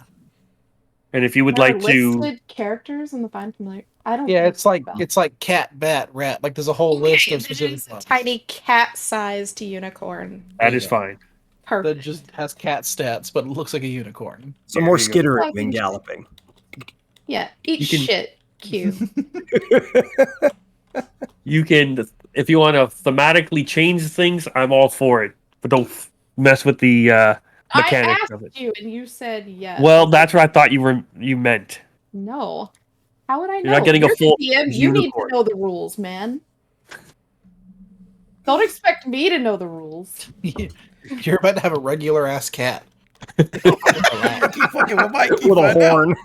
And if you would There are like to, listed characters in the Find Familiar. I don't. Yeah, know it's like spell. cat, bat, rat. Like there's a whole list Okay, of it specific is a ones. tiny cat-sized unicorn. that is Yeah. fine. That Perfect. just has cat stats, but it looks like a unicorn. So more There you go. skittering Fucking than shit. galloping. Yeah, eat You can- shit. Cute. You can, if you want to thematically change things, I'm all for it. But don't mess with the I mechanics asked of it. you and you said yes. Well, that's what I thought you meant. No. How would I know? You're not getting a You're full the DM. You need to unicorn. know the rules, man. Don't expect me to know the rules. You're about to have a regular ass cat. Keep fucking with Mike. With a horn.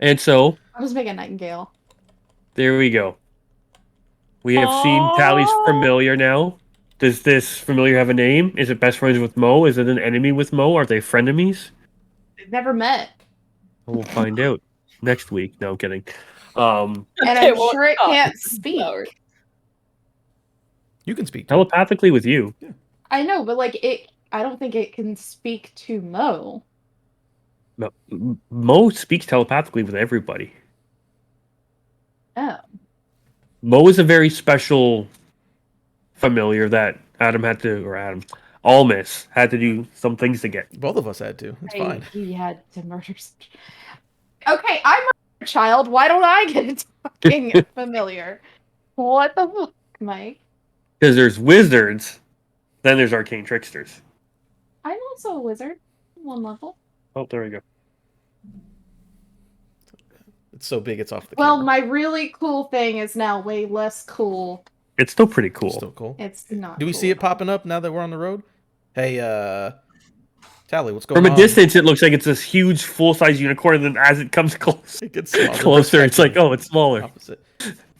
And so I'll just make a nightingale. there we go. We have seen Tally's familiar now. Does this familiar have a name? Is it best friends with Mo? Is it an enemy with Mo? Are they frenemies? They've never met. We'll find out next week. No, I'm kidding. And It I'm won't sure it stop. can't speak. Flower. You can speak to it. Telepathically with you. I know, but like I don't think it can speak to Mo. No, Mo speaks telepathically with everybody. Oh. Mo is a very special familiar that Almus had to do some things to get. Both of us had to. It's fine. He had to murder. Okay, I'm a child. Why don't I get a fucking familiar? What the fuck, Mike? Because there's wizards, then there's arcane tricksters. I'm also a wizard. 1 level. Oh, there we go. It's so big, it's off the Well, camera. my really cool thing is now way less cool. It's still pretty cool. It's still cool. It's not. Do we cool see it at all. popping up now that we're on the road? Hey, Tally, what's going From on? a distance, it looks like it's this huge, full-size unicorn, and then as it comes close, It gets smaller. closer, it's like, oh, it's smaller. Opposite.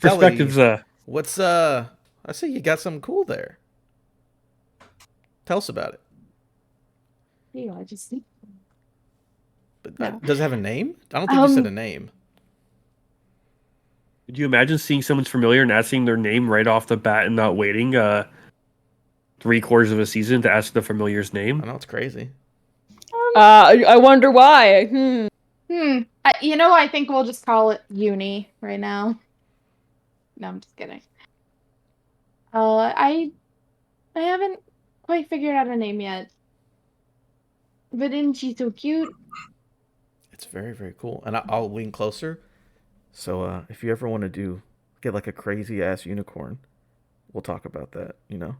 Perspective's What's I see you got something cool there. Tell us about it. Ew, I just But No. does it have a name? I don't think you said a name. Could you imagine seeing someone's familiar and asking their name right off the bat and not waiting 3/4 of a season to ask the familiar's I name? know it's crazy. I wonder why. I think we'll just call it Uni right now. No, I'm just kidding. I haven't quite figured out a name yet. But isn't she so cute? It's very, very cool. And I'll lean closer. So if you ever want to get like a crazy ass unicorn, we'll talk about that, you know?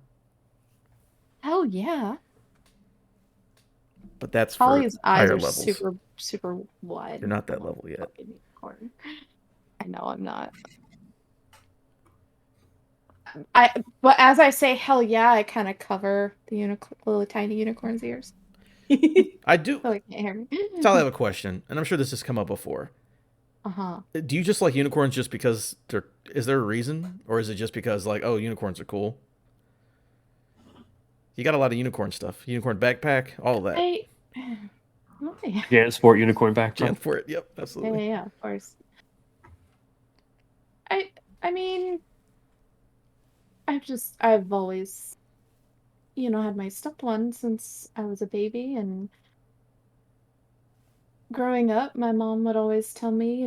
Hell yeah. But that's Holly's for eyes higher are levels. super, super wide. You're not that level yet. Fucking unicorn. I know I'm not. But as I say hell yeah, I kind of cover the little tiny unicorn's ears. I do. So it can't hear me. Tally, I have a question, and I'm sure this has come up before. Uh-huh. Do you just like unicorns just because is there a reason? Or is it just because, like, oh, unicorns are cool? You got a lot of unicorn stuff. Unicorn backpack, all of that. Why? Yeah, sport unicorn back. Jan for it. Yep, Yeah, absolutely. yeah, of course. I mean, I've always, had my stuffed one since I was a baby, and growing up, my mom would always tell me,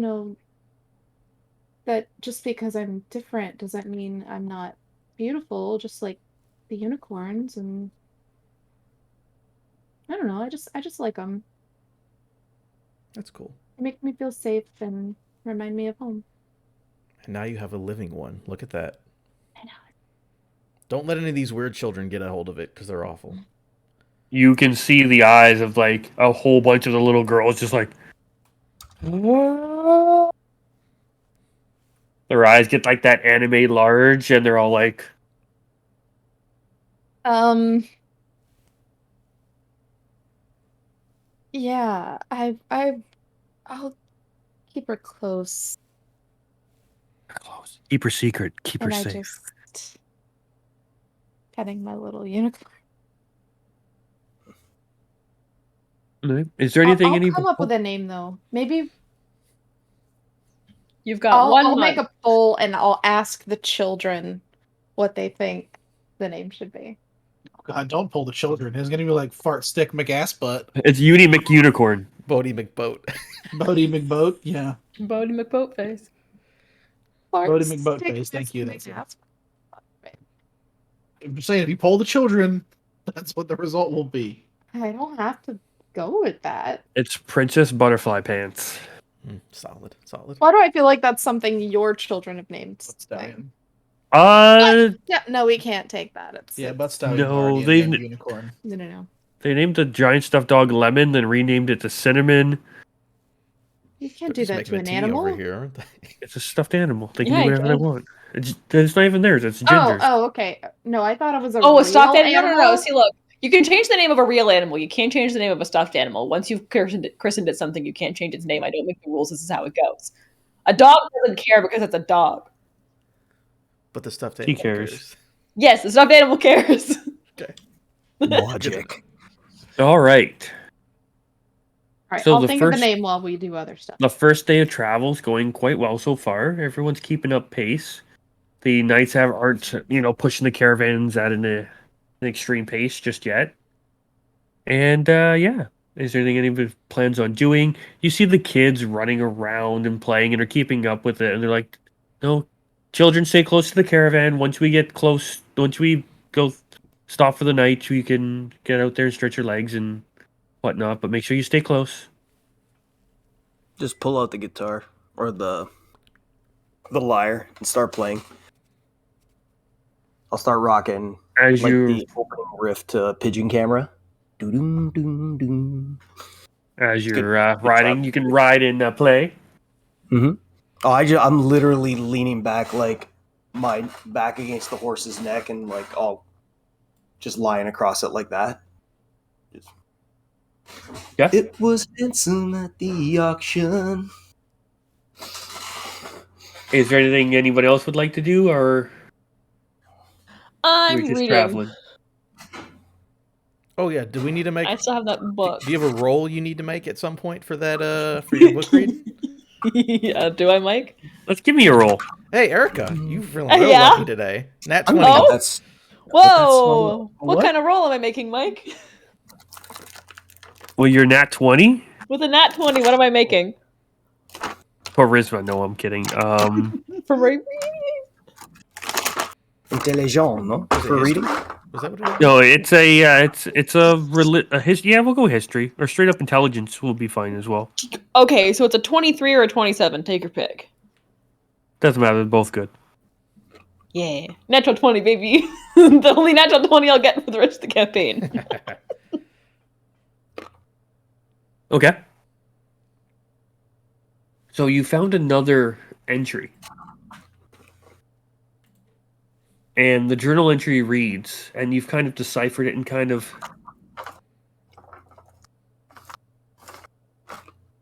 that just because I'm different doesn't mean I'm not beautiful, just like the unicorns, and I don't know, I just like them. That's cool. Make me feel safe and remind me of home. And now you have a living one. Look at that. I know. Don't let any of these weird children get a hold of it because they're awful. You can see the eyes of like a whole bunch of the little girls just like, what? Their eyes get like that anime large, and they're all like, Yeah, I'll keep her close, close. Keep her secret. Keep her and I safe. just petting my little unicorn. Is there anything I'll any? come up with a name though. Maybe You've got one I'll month. make a poll and I'll ask the children what they think the name should be. God, don't pull the children. It's gonna be like fart stick McAss butt. It's Uni McUnicorn. Bodie McBoat. Bodie McBoat. Yeah. Bodie McBoatface. Bodie Farts, McBoatface, stick, thank you, biscuit, that's it. ass. I'm saying if you poll the children, that's what the result will be. I don't have to go with that. It's Princess Butterfly Pants. Solid. Solid. Why do I feel like that's something your children have named? Butt Stallion. Yeah, no, we can't take that. Yeah, It's Butt Stallion No, already a they've- named unicorn. no. They named the giant stuffed dog Lemon, then renamed it to Cinnamon. You can't They're do just that making to a an tea animal. over here, aren't they? It's a stuffed animal. They can Yeah, do you whatever they can. want. It's not even theirs. It's Ginger's. Okay. No, I thought it was a Oh, real a stuffed animal? animal. No. See, look, you can change the name of a real animal. You can't change the name of a stuffed animal. Once you've christened it something, you can't change its name. I don't make the rules. This is how it goes. A dog doesn't care because it's a dog. But the stuffed He animal cares. Yes, the stuffed animal cares. Okay. Logic. All right. All right, So I'll the think of the first- name while we do other stuff. The first day of travel is going quite well so far. Everyone's keeping up pace. The knights aren't pushing the caravans at an extreme pace just yet. And yeah, is there anything anybody plans on doing? You see the kids running around and playing and are keeping up with it, and they're like, "No, children, stay close to the caravan. Once we go stop for the night, you can get out there and stretch your legs and whatnot. But make sure you stay close." Just pull out the guitar or the lyre and start playing. I'll start rocking As like you the opening riff to Pigeon Camera. Doo-doo, doo, doo. as you're good riding, job. you can ride and play. Mm-hmm. Oh, I'm literally leaning back, like my back against the horse's neck, and like all just lying across it like that. Yeah. It was handsome at the auction. Is there anything anyone else would like to do, or I'm we're just reading. traveling? Oh yeah. Do we need to make? I still have that book. Do you have a roll you need to make at some point for that? For your book reading? Yeah, do I, Mike? Let's give me a roll. Hey, Erica, you're feeling real Yeah? lucky today. Nat 20. Oh? That's Whoa! What what? kind of roll am I making, Mike? Well, you're nat 20. With a nat 20, what am I making? Charisma. No, I'm kidding. For my intelligent, no? Was it For history? reading? Was that what it was? No, it's a history. Yeah, we'll go history or straight up intelligence will be fine as well. Okay, so it's a 23 or a 27. Take your pick. Doesn't matter. They're both good. Yeah. Natural 20, baby. The only natural 20 I'll get for the rest of the campaign. Okay. So you found another entry. And the journal entry reads, and you've kind of deciphered it and kind of...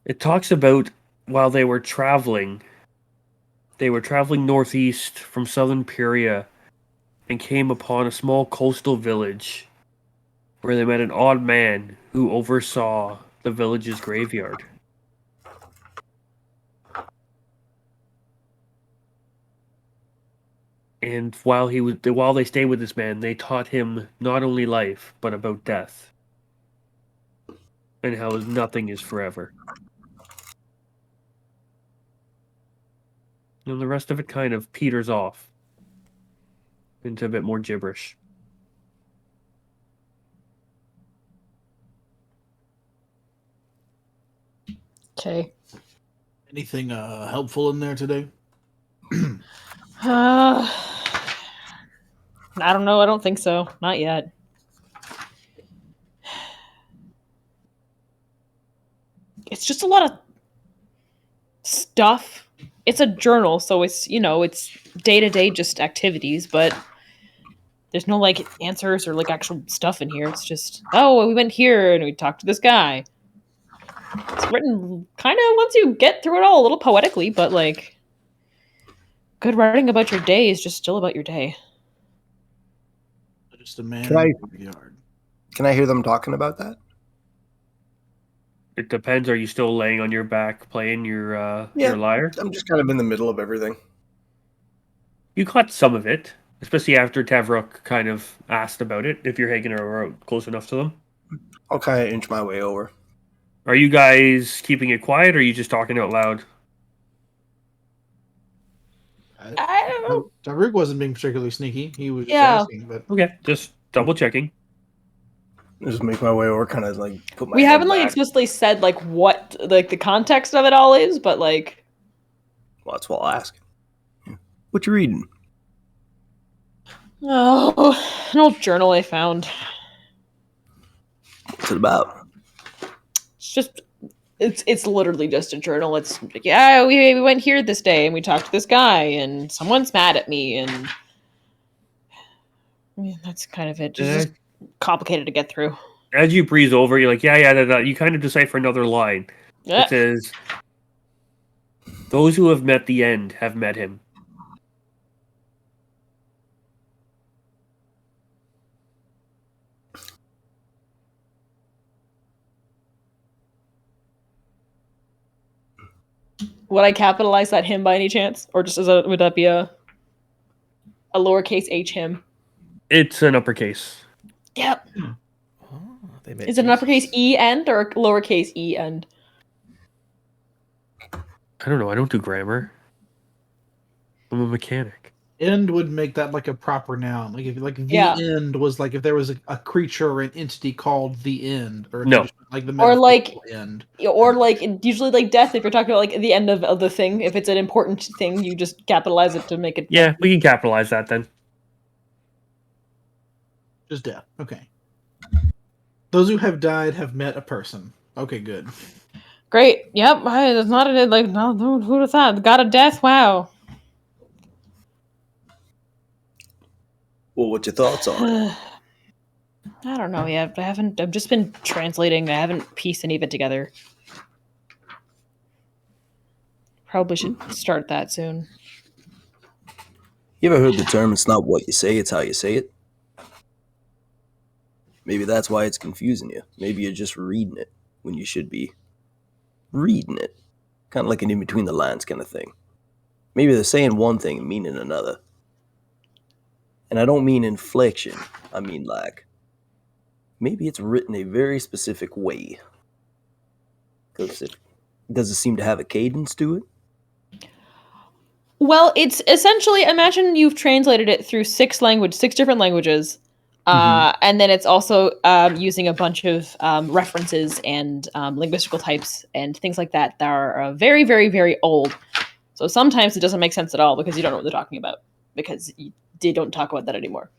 It talks about while they were traveling northeast from southern Pyria and came upon a small coastal village where they met an odd man who oversaw the village's graveyard. And while they stayed with this man, they taught him not only life, but about death. And how nothing is forever. And the rest of it kind of peters off into a bit more gibberish. Okay. Anything helpful in there today? I don't know. I don't think so. Not yet. It's just a lot of stuff. It's a journal, so it's it's day-to-day just activities, but there's no like answers or like actual stuff in here. It's just, oh, we went here and we talked to this guy. It's written kind of, once you get through it all, a little poetically, but like good writing about your day is just still about your day. Just a man Can I- in the yard. Can I hear them talking about that? It depends. Are you still laying on your back playing your lyre? I'm just kind of in the middle of everything. You caught some of it, especially after Tavrok kind of asked about it, if you're hanging around close enough to them. I'll kind of inch my way over. Are you guys keeping it quiet, or are you just talking out loud? I don't know. Tariq wasn't being particularly sneaky. He was just Yeah. asking, but Okay, just double checking. Just make my way over, kind of like put my We head haven't like back. explicitly said like what like the context of it all is, but like Well, that's what I'll ask. What you reading? oh, an old journal I found. What's it about? It's literally just a journal. It's like, yeah, we went here this day and we talked to this guy and someone's mad at me and yeah, that's kind of it. Just complicated to get through. As you breeze over, you're like, yeah. You kind of decipher another line. Yeah. It says, "Those who have met the end have met him." Would I capitalize that him by any chance, or just would that be a lowercase h him? It's an uppercase. Yep. Oh, they made Is it an use- uppercase e end or a lowercase e end? I don't know. I don't do grammar. I'm a mechanic. end would make that like a proper noun. Like if like the Yeah. end was like if there was a creature or an entity called the end, or if No. you just, like the Or, like- metaphorical end. Or like usually like death. If you're talking about like the end of the thing, if it's an important thing, you just capitalize it to make it. Yeah, we can capitalize that then. Just death. Okay. Those who have died have met a person. Okay, good. Great. Yep. It's not a like no. Who would have thought? Got a death. Wow. Well, what's your thoughts on it? I don't know yet. I've just been translating. I haven't pieced any of it together. Probably should start that soon. You ever heard the term, it's not what you say, it's how you say it? Maybe that's why it's confusing you. Maybe you're just reading it when you should be reading it. Kind of like an in between the lines kind of thing. Maybe they're saying one thing and meaning another. And I don't mean inflection, I mean like, maybe it's written a very specific way. Does it seem to have a cadence to it? Well, it's essentially, imagine you've translated it through six different languages, and then it's also using a bunch of references and linguistical types and things like that are very, very, very old. So sometimes it doesn't make sense at all because you don't know what they're talking about because they don't talk about that anymore.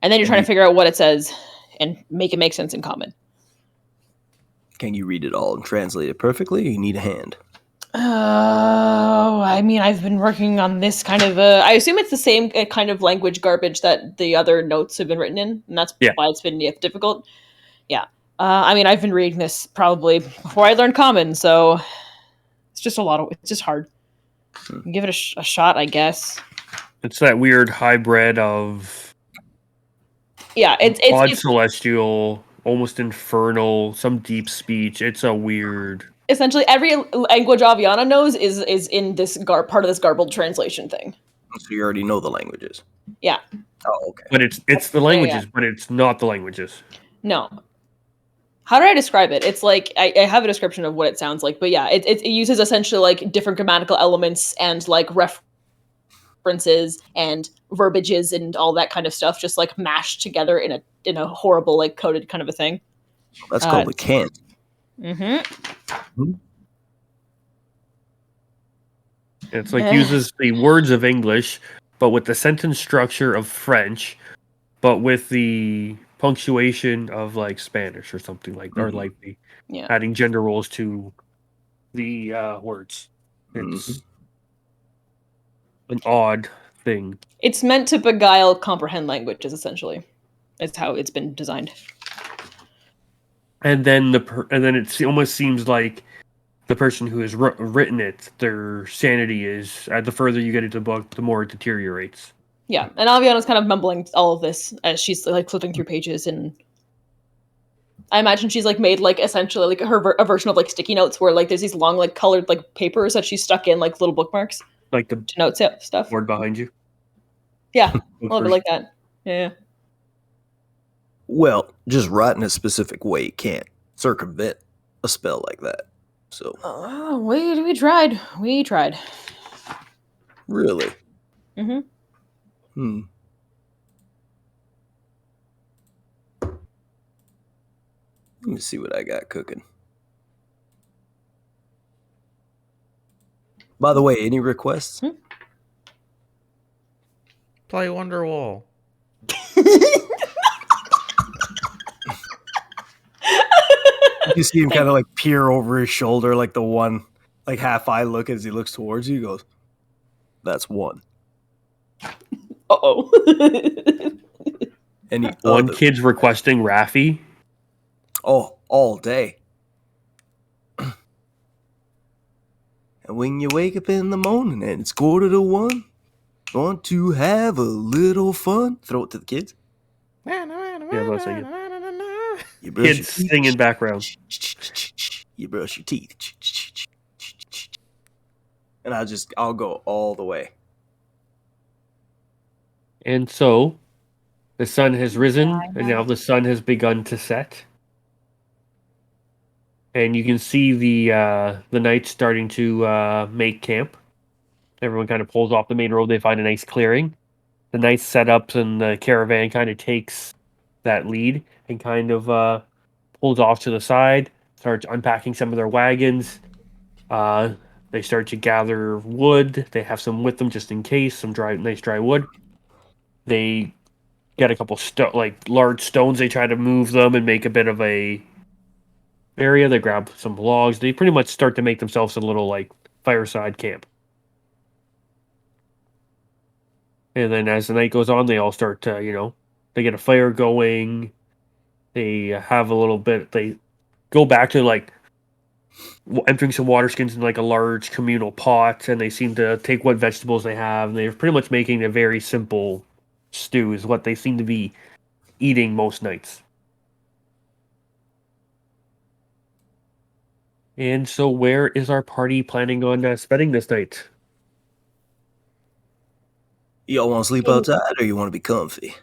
And then you're trying to figure out what it says and make it make sense in common. Can you read it all and translate it perfectly, or you need a hand? Oh, I mean, I've been working on this kind of I assume it's the same kind of language garbage that the other notes have been written in, and that's why it's been difficult. Yeah. I mean, I've been reading this probably before I learned Common, so it's just it's just hard. Give it a shot, I guess. It's that weird hybrid of it's celestial, almost infernal, some deep speech. It's a weird. Essentially every language Aviana knows is in this part of this garbled translation thing. So you already know the languages. Yeah. Oh, okay. But it's the languages, but it's not the languages. No. How do I describe it? It's like I have a description of what it sounds like, but yeah, it uses essentially like different grammatical elements and like references and verbiages and all that kind of stuff, just like mashed together in a horrible like coded kind of a thing. That's called a cant. Mm-hmm. It's like uses the words of English, but with the sentence structure of French, but with the punctuation of like Spanish or something like, or like the Yeah. adding gender roles to the words. It's an odd thing. It's meant to beguile comprehend languages, essentially. It's how it's been designed. And then it almost seems like the person who has written it, their sanity is, the further you get into the book, the more it deteriorates. Yeah, and Aviana's kind of mumbling all of this as she's like flipping through pages, and I imagine she's like made like essentially like a version of like sticky notes where like there's these long like colored like papers that she's stuck in like little bookmarks Like the to note stuff. board behind you. Yeah, a little bit like that. Yeah. Well, just writing a specific way can't circumvent a spell like that. So We tried. We tried. really, Mm-hmm. Let me see what I got cooking. By the way, any requests? Play Wonderwall. You see him kind of like peer over his shoulder, like the one, like half eye look as he looks towards you. He goes, "That's one." Uh-oh. Any One other? kid's requesting Raffi. Oh, all day. And when you wake up in the morning and it's 1:45, want to have a little fun? Throw it to the kids. Yeah, let's sing it. You brush your Kids teeth. sing in background. You brush your teeth. And I'll go all the way. And so, the sun has risen, and now the sun has begun to set. And you can see the knights starting to make camp. Everyone kind of pulls off the main road. They find a nice clearing. The knights set up, and the caravan kind of takes that lead and kind of pulls off to the side, starts unpacking some of their wagons. They start to gather wood. They have some with them just in case, some nice dry wood. They get a couple large stones. They try to move them and make a bit of a area. They grab some logs. They pretty much start to make themselves a little like fireside camp. And then as the night goes on, they all start to, they get a fire going. They have a little bit. They go back to like emptying some water skins in like a large communal pot, and they seem to take what vegetables they have. And they're pretty much making a very simple stew is what they seem to be eating most nights. And so where is our party planning on spending this night? Y'all want to sleep outside or you want to be comfy?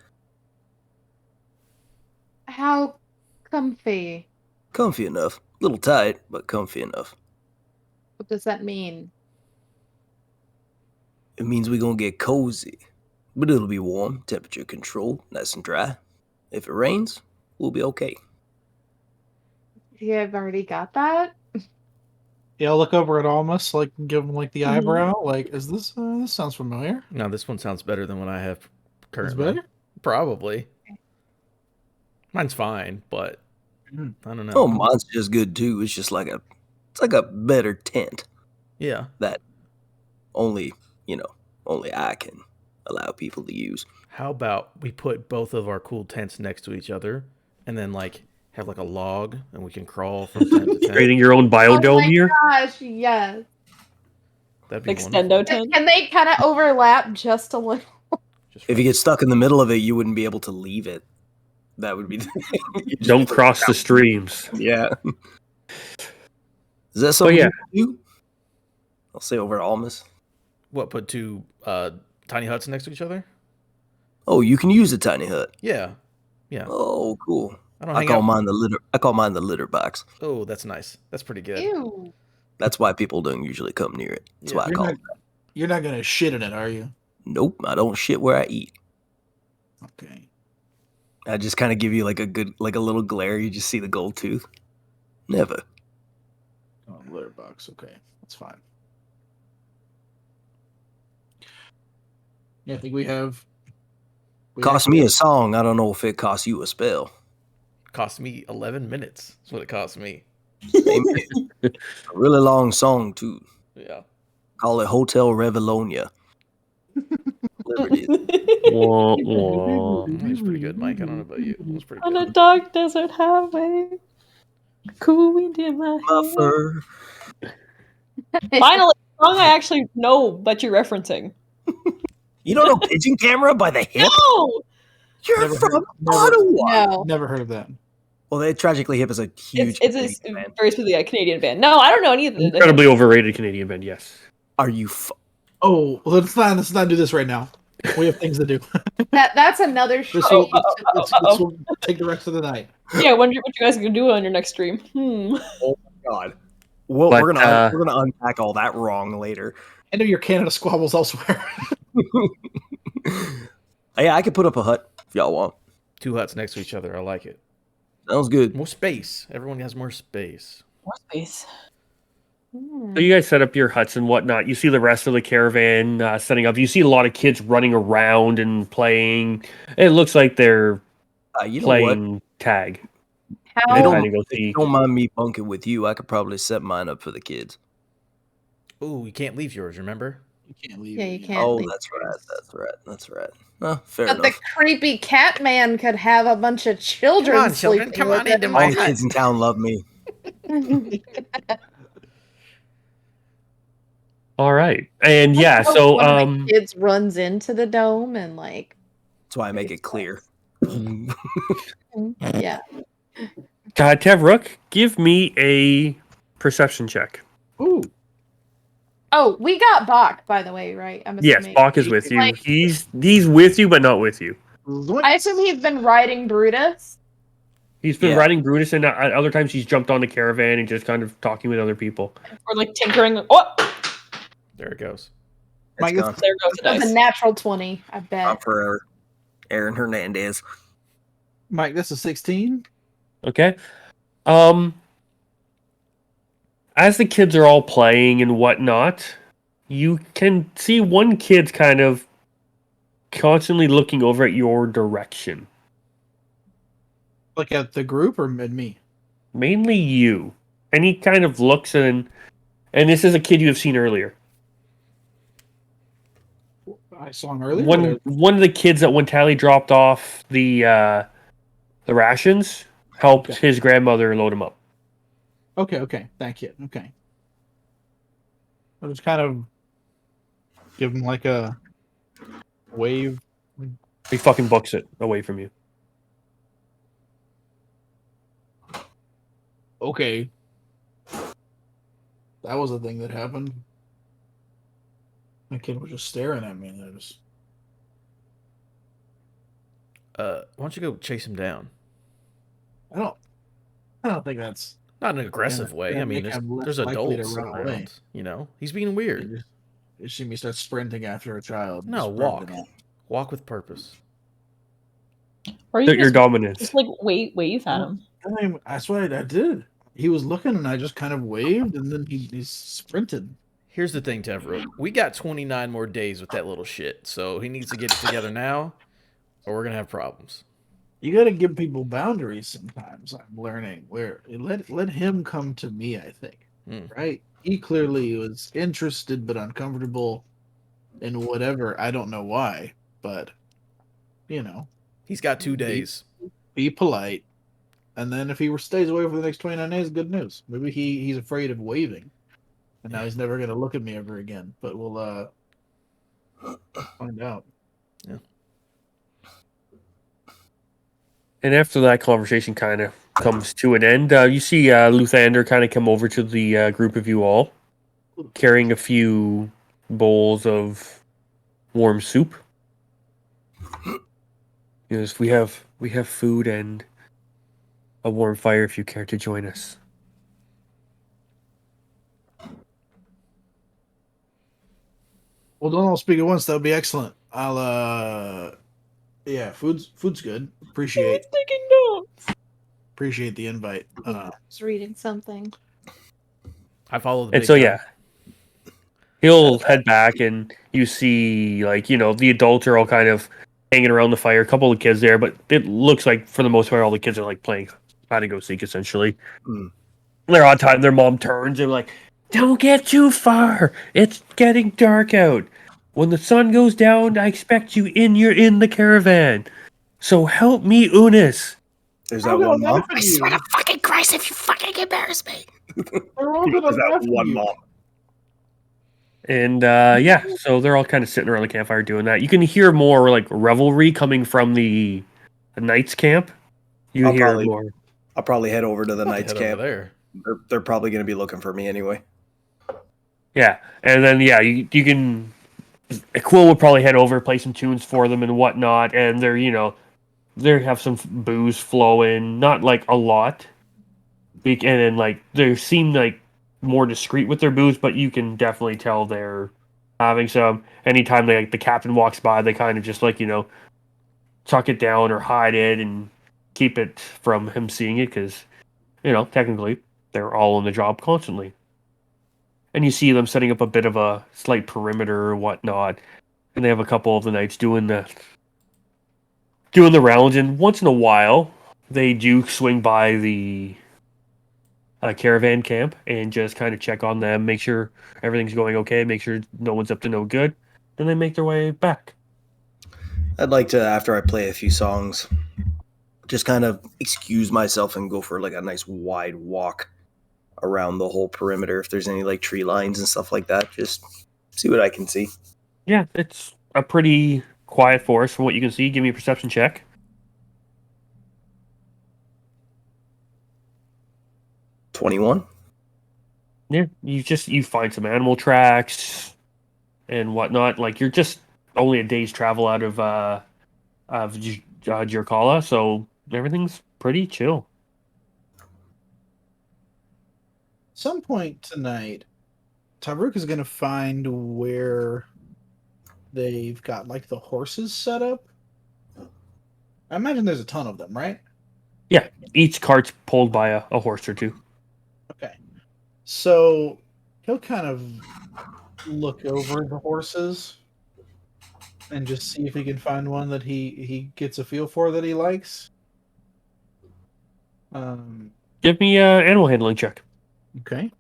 How comfy? Comfy enough. A little tight, but comfy enough. What does that mean? It means we're going to get cozy. But it'll be warm, temperature controlled, nice and dry. If it rains, we'll be okay. You have already got that? Yeah, I'll look over at Almas, like give him like the Mhm. eyebrow. Like, is this this sounds familiar? No, this one sounds better than what I have Is currently. better? Probably. Mine's fine, but Mhm. I don't know. Oh, mine's just good too. It's just like a better tent Yeah. that only I can allow people to use. How about we put both of our cool tents next to each other and then like have like a log and we can crawl from tent to tent? Creating your own biodome here? Gosh, yes. That'd be Extendo wonderful. tent. Can they kind of overlap just a little? Just If you get stuck in the middle of it, you wouldn't be able to leave it. That would be the thing. You just- Don't cross the streams. Yeah. Is that something yeah. you do? I'll say over at Almas. What, put two tiny huts next to each other? Oh, you can use a tiny hut. Yeah. Yeah. Oh, cool. I don't I hang call out. mine the litter. I call mine the litter box. Oh, that's nice. That's pretty good. Ew. That's why people don't usually come near it. That's Yeah. why I call it. You're not gonna shit in it, are you? Nope, I don't shit where I eat. Okay. I just kind of give you like a little glare. You just see the gold tooth. Never. Oh, litter box. Okay, that's fine. Yeah, I think we have. Cost me a song. I don't know if it costs you a spell. Cost me 11 minutes. That's what it cost me. Amen. A really long song too. Yeah. Call it Hotel Revalonia. Whatever it is. Wah, wah. That was pretty good, Mike. I don't know about you. It was pretty On a good. dark desert highway, cool wind in my My hair. fur. Finally, a song I actually know that you're referencing. You don't know Pigeon Camera by the Hip? No, You're Never from heard- never- Ottawa. No. Never heard of that. Well, they Tragically Hip is a huge it's Canadian band. very specifically a Canadian band. No, I don't know any of the Incredibly overrated Canadian band, yes. Are you Oh, well, let's not do this right now. We have things to do. That's another show. This will, Uh-oh. this will take the rest of the night. Yeah, I wonder what you guys are gonna do on your next stream. Oh my god. Well, But, we're gonna unpack all that wrong later. I know your Canada squabbles elsewhere. Yeah, I could put up a hut if y'all want. 2 huts next to each other. I like it. Sounds good. More space. Everyone has more space. More space. Hmm. So you guys set up your huts and whatnot. You see the rest of the caravan setting up. You see a lot of kids running around and playing. It looks like they're You know what? playing tag. How? They Trying don't, to go if see. you don't mind me bunking with you. I could probably set mine up for the kids. Ooh, you can't leave yours, remember? You can't leave. Yeah, you can't. Oh, leave. that's right. Fair But the enough. creepy cat man could have a bunch of children. Come on, children, sleeping come with on into him. my All the kids in town love me. All right. And yeah, One so of the kids runs into the dome and like, That's why I make it clear. yeah. Tevrook, give me a perception check. Ooh. Oh, we got Bach, by the way, right? I'm Yes, assuming. Bach is with you. Like- He's with you, but not with you. I assume he's been riding Brutus. He's been Yeah. riding Brutus, and at other times he's jumped on the caravan and just kind of talking with other people. Or like tinkering. Oh, There it goes. It's Mike, gone. there goes the That was a dice. natural 20, I bet. Gone forever. Aaron Hernandez. Mike, this is 16. Okay. As the kids are all playing and whatnot, you can see one kid's kind of constantly looking over at your direction. Like at the group or at me? Mainly you. And he kind of looks and this is a kid you have seen earlier. I saw him earlier. One of the kids that when Tally dropped off the rations helped Okay. his grandmother load him up. Okay. Thank you. Okay. I just kind of give him like a wave. He fucking books it away from you. Okay. That was a thing that happened. My kid was just staring at me, and I just. Why don't you go chase him down? I don't think that's. Not in an aggressive way. I mean, make him less there's likely to adults run away. around. You know, he's being weird. You see me start sprinting after a child. No, sprinting walk. at- Walk with purpose. Or you Your just, dominance. just like wave at him. That's what I did. He was looking, and I just kind of waved, and then he sprinted. Here's the thing, Tevro. We got 29 more days with that little shit, so he needs to get it together now, or we're gonna have problems. You got to give people boundaries sometimes. I'm learning where let him come to me. I think right. He clearly was interested but uncomfortable in whatever. I don't know why, but you know, He's got 2 days. be polite. And then if he stays away for the next 29 days, good news. Maybe he's afraid of waving, and now he's never going to look at me ever again. But we'll find out. Yeah. And after that conversation kind of comes to an end, you see Luthander kind of come over to the group of you all, carrying a few bowls of warm soup. Yes, we have food and a warm fire if you care to join us. Well, don't all speak at once. That would be excellent. I'll yeah, food's good. Appreciate Taking notes. the invite. I was reading something. I follow the And big so guy. yeah, He'll head back, and you see, like, the adults are all kind of hanging around the fire. A couple of kids there, but it looks like, for the most part, all the kids are, like, playing hide and go seek, essentially. Mm. They're on time. Their mom turns and like, "Don't get too far. It's getting dark out. When the sun goes down, I expect you in the caravan. So help me, Unis." There's They're that all one gonna mom. laugh at you. Fucking Christ, if you fucking embarrass me. They're all gonna There's that laugh at one you. mom. And yeah, so they're all kind of sitting around the campfire doing that. You can hear more like revelry coming from the Knights camp. You I'll hear probably- more. I'll probably head over to the I'll Knights head over camp. there. They're probably going to be looking for me anyway. Yeah, and then yeah, you can. Quill would probably head over, play some tunes for them and whatnot, and they have some booze flowing, not like a lot, and then like they seem like more discreet with their booze, but you can definitely tell they're having some. Anytime the captain walks by, they kind of just like tuck it down or hide it and keep it from him seeing it because technically they're all on the job constantly. And you see them setting up a bit of a slight perimeter or whatnot, and they have a couple of the knights doing the rounds, and once in a while they do swing by the caravan camp and just kind of check on them, make sure everything's going okay, make sure no one's up to no good. Then they make their way back. I'd like to, after I play a few songs, just kind of excuse myself and go for like a nice wide walk around the whole perimeter. If there's any like tree lines and stuff like that, just see what I can see. Yeah, it's a pretty quiet forest from what you can see. Give me a perception check. 21. Yeah, you find some animal tracks and whatnot. Like, you're just only a day's travel out of Jirkala, so everything's pretty chill. Some point tonight, Tabruk is gonna find where they've got like the horses set up. I imagine there's a ton of them, right? Yeah, each cart's pulled by a horse or two. Okay. So he'll kind of look over the horses and just see if he can find one that he gets a feel for that he likes. Give me a animal handling check. Okay.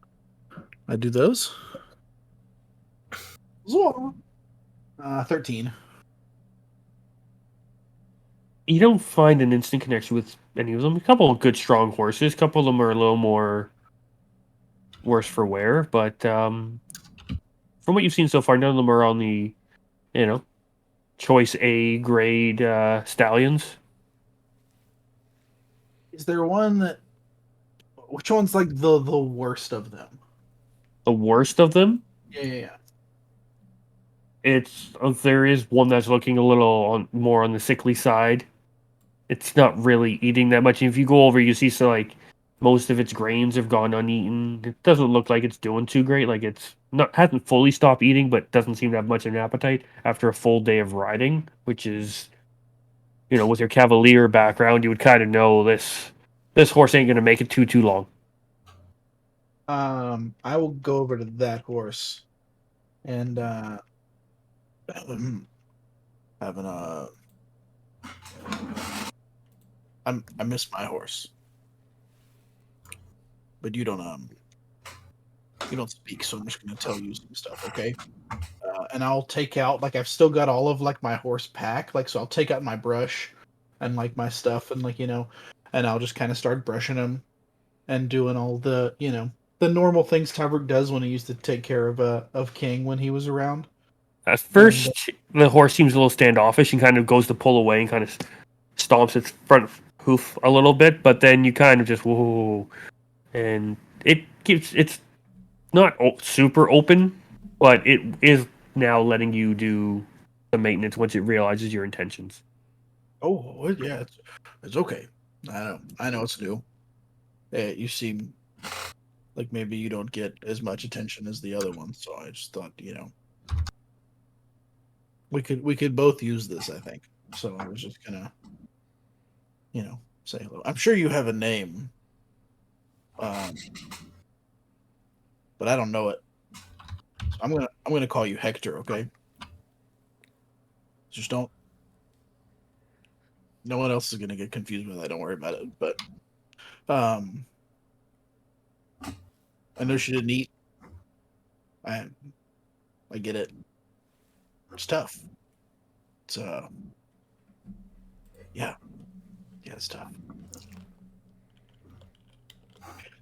I do those. 13. You don't find an instant connection with any of them. A couple of good, strong horses. A couple of them are a little more worse for wear, but from what you've seen so far, none of them are on the, choice A grade stallions. Is there one that? Which one's like the worst of them? The worst of them, Yeah. there is one that's looking a little more on the sickly side. It's not really eating that much. If you go over, you see most of its grains have gone uneaten. It doesn't look like it's doing too great. Like, it's not hasn't fully stopped eating, but doesn't seem to have much of an appetite after a full day of riding, which is, with your cavalier background, you would kind of know this horse ain't gonna make it too long. I will go over to that horse and having a. I miss my horse, but you don't speak, so I'm just gonna tell you some stuff, okay? And I'll take out like I've still got all of like my horse pack, like so I'll take out my brush and like my stuff and and I'll just kind of start brushing him and doing all the the normal things Tavrik does when he used to take care of King when he was around. At first, the horse seems a little standoffish and kind of goes to pull away and kind of stomps its front hoof a little bit, but then you kind of just whoa, and it's not super open, but it is now letting you do the maintenance once it realizes your intentions. Oh yeah, it's okay. I know it's new. You seem like maybe you don't get as much attention as the other ones, so I just thought we could both use this. I think so. I was just gonna say hello. I'm sure you have a name, but I don't know it. So I'm gonna call you Hector, okay? Just don't. No one else is gonna get confused with that. Don't worry about it. But I know she didn't eat. I get it. It's tough. It's yeah, it's tough.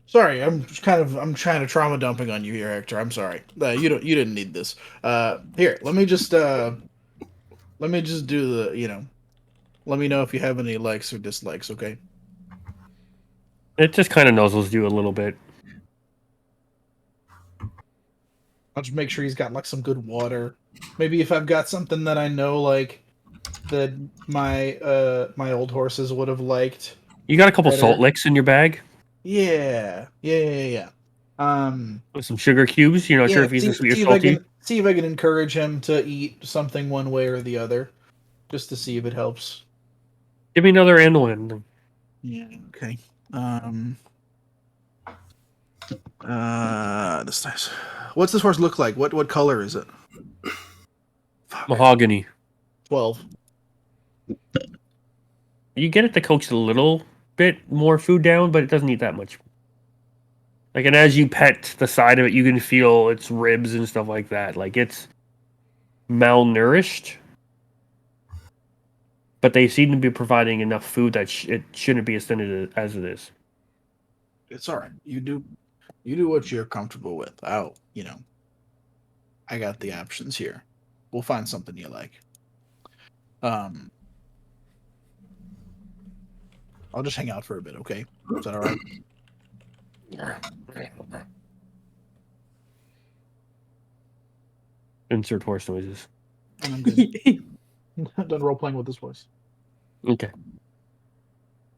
Sorry, I'm trying to trauma dumping on you here, Hector. I'm sorry. You didn't need this. Here, let me just do the. Let me know if you have any likes or dislikes, okay? It just kind of nuzzles you a little bit. I'll just make sure he's got like some good water. Maybe if I've got something that I know like that my old horses would have liked. You got a couple Better. salt licks in your bag Yeah. with some sugar cubes. You're not sure if he's a sweet or salty. See if I can encourage him to eat something one way or the other, just to see if it helps. Give me another Anduin. Yeah. Okay. This nice. What's this horse look like? What color is it? Mahogany. 12. You get it to coax a little bit more food down, but it doesn't eat that much. Like, and as you pet the side of it, you can feel its ribs and stuff like that. Like, it's malnourished, but they seem to be providing enough food that it shouldn't be extended as it is. It's all right. You do what you're comfortable with. I got the options here. We'll find something you like. I'll just hang out for a bit, okay? Is that all right? Insert horse noises. And I'm good. I'm done role playing with this voice. Okay.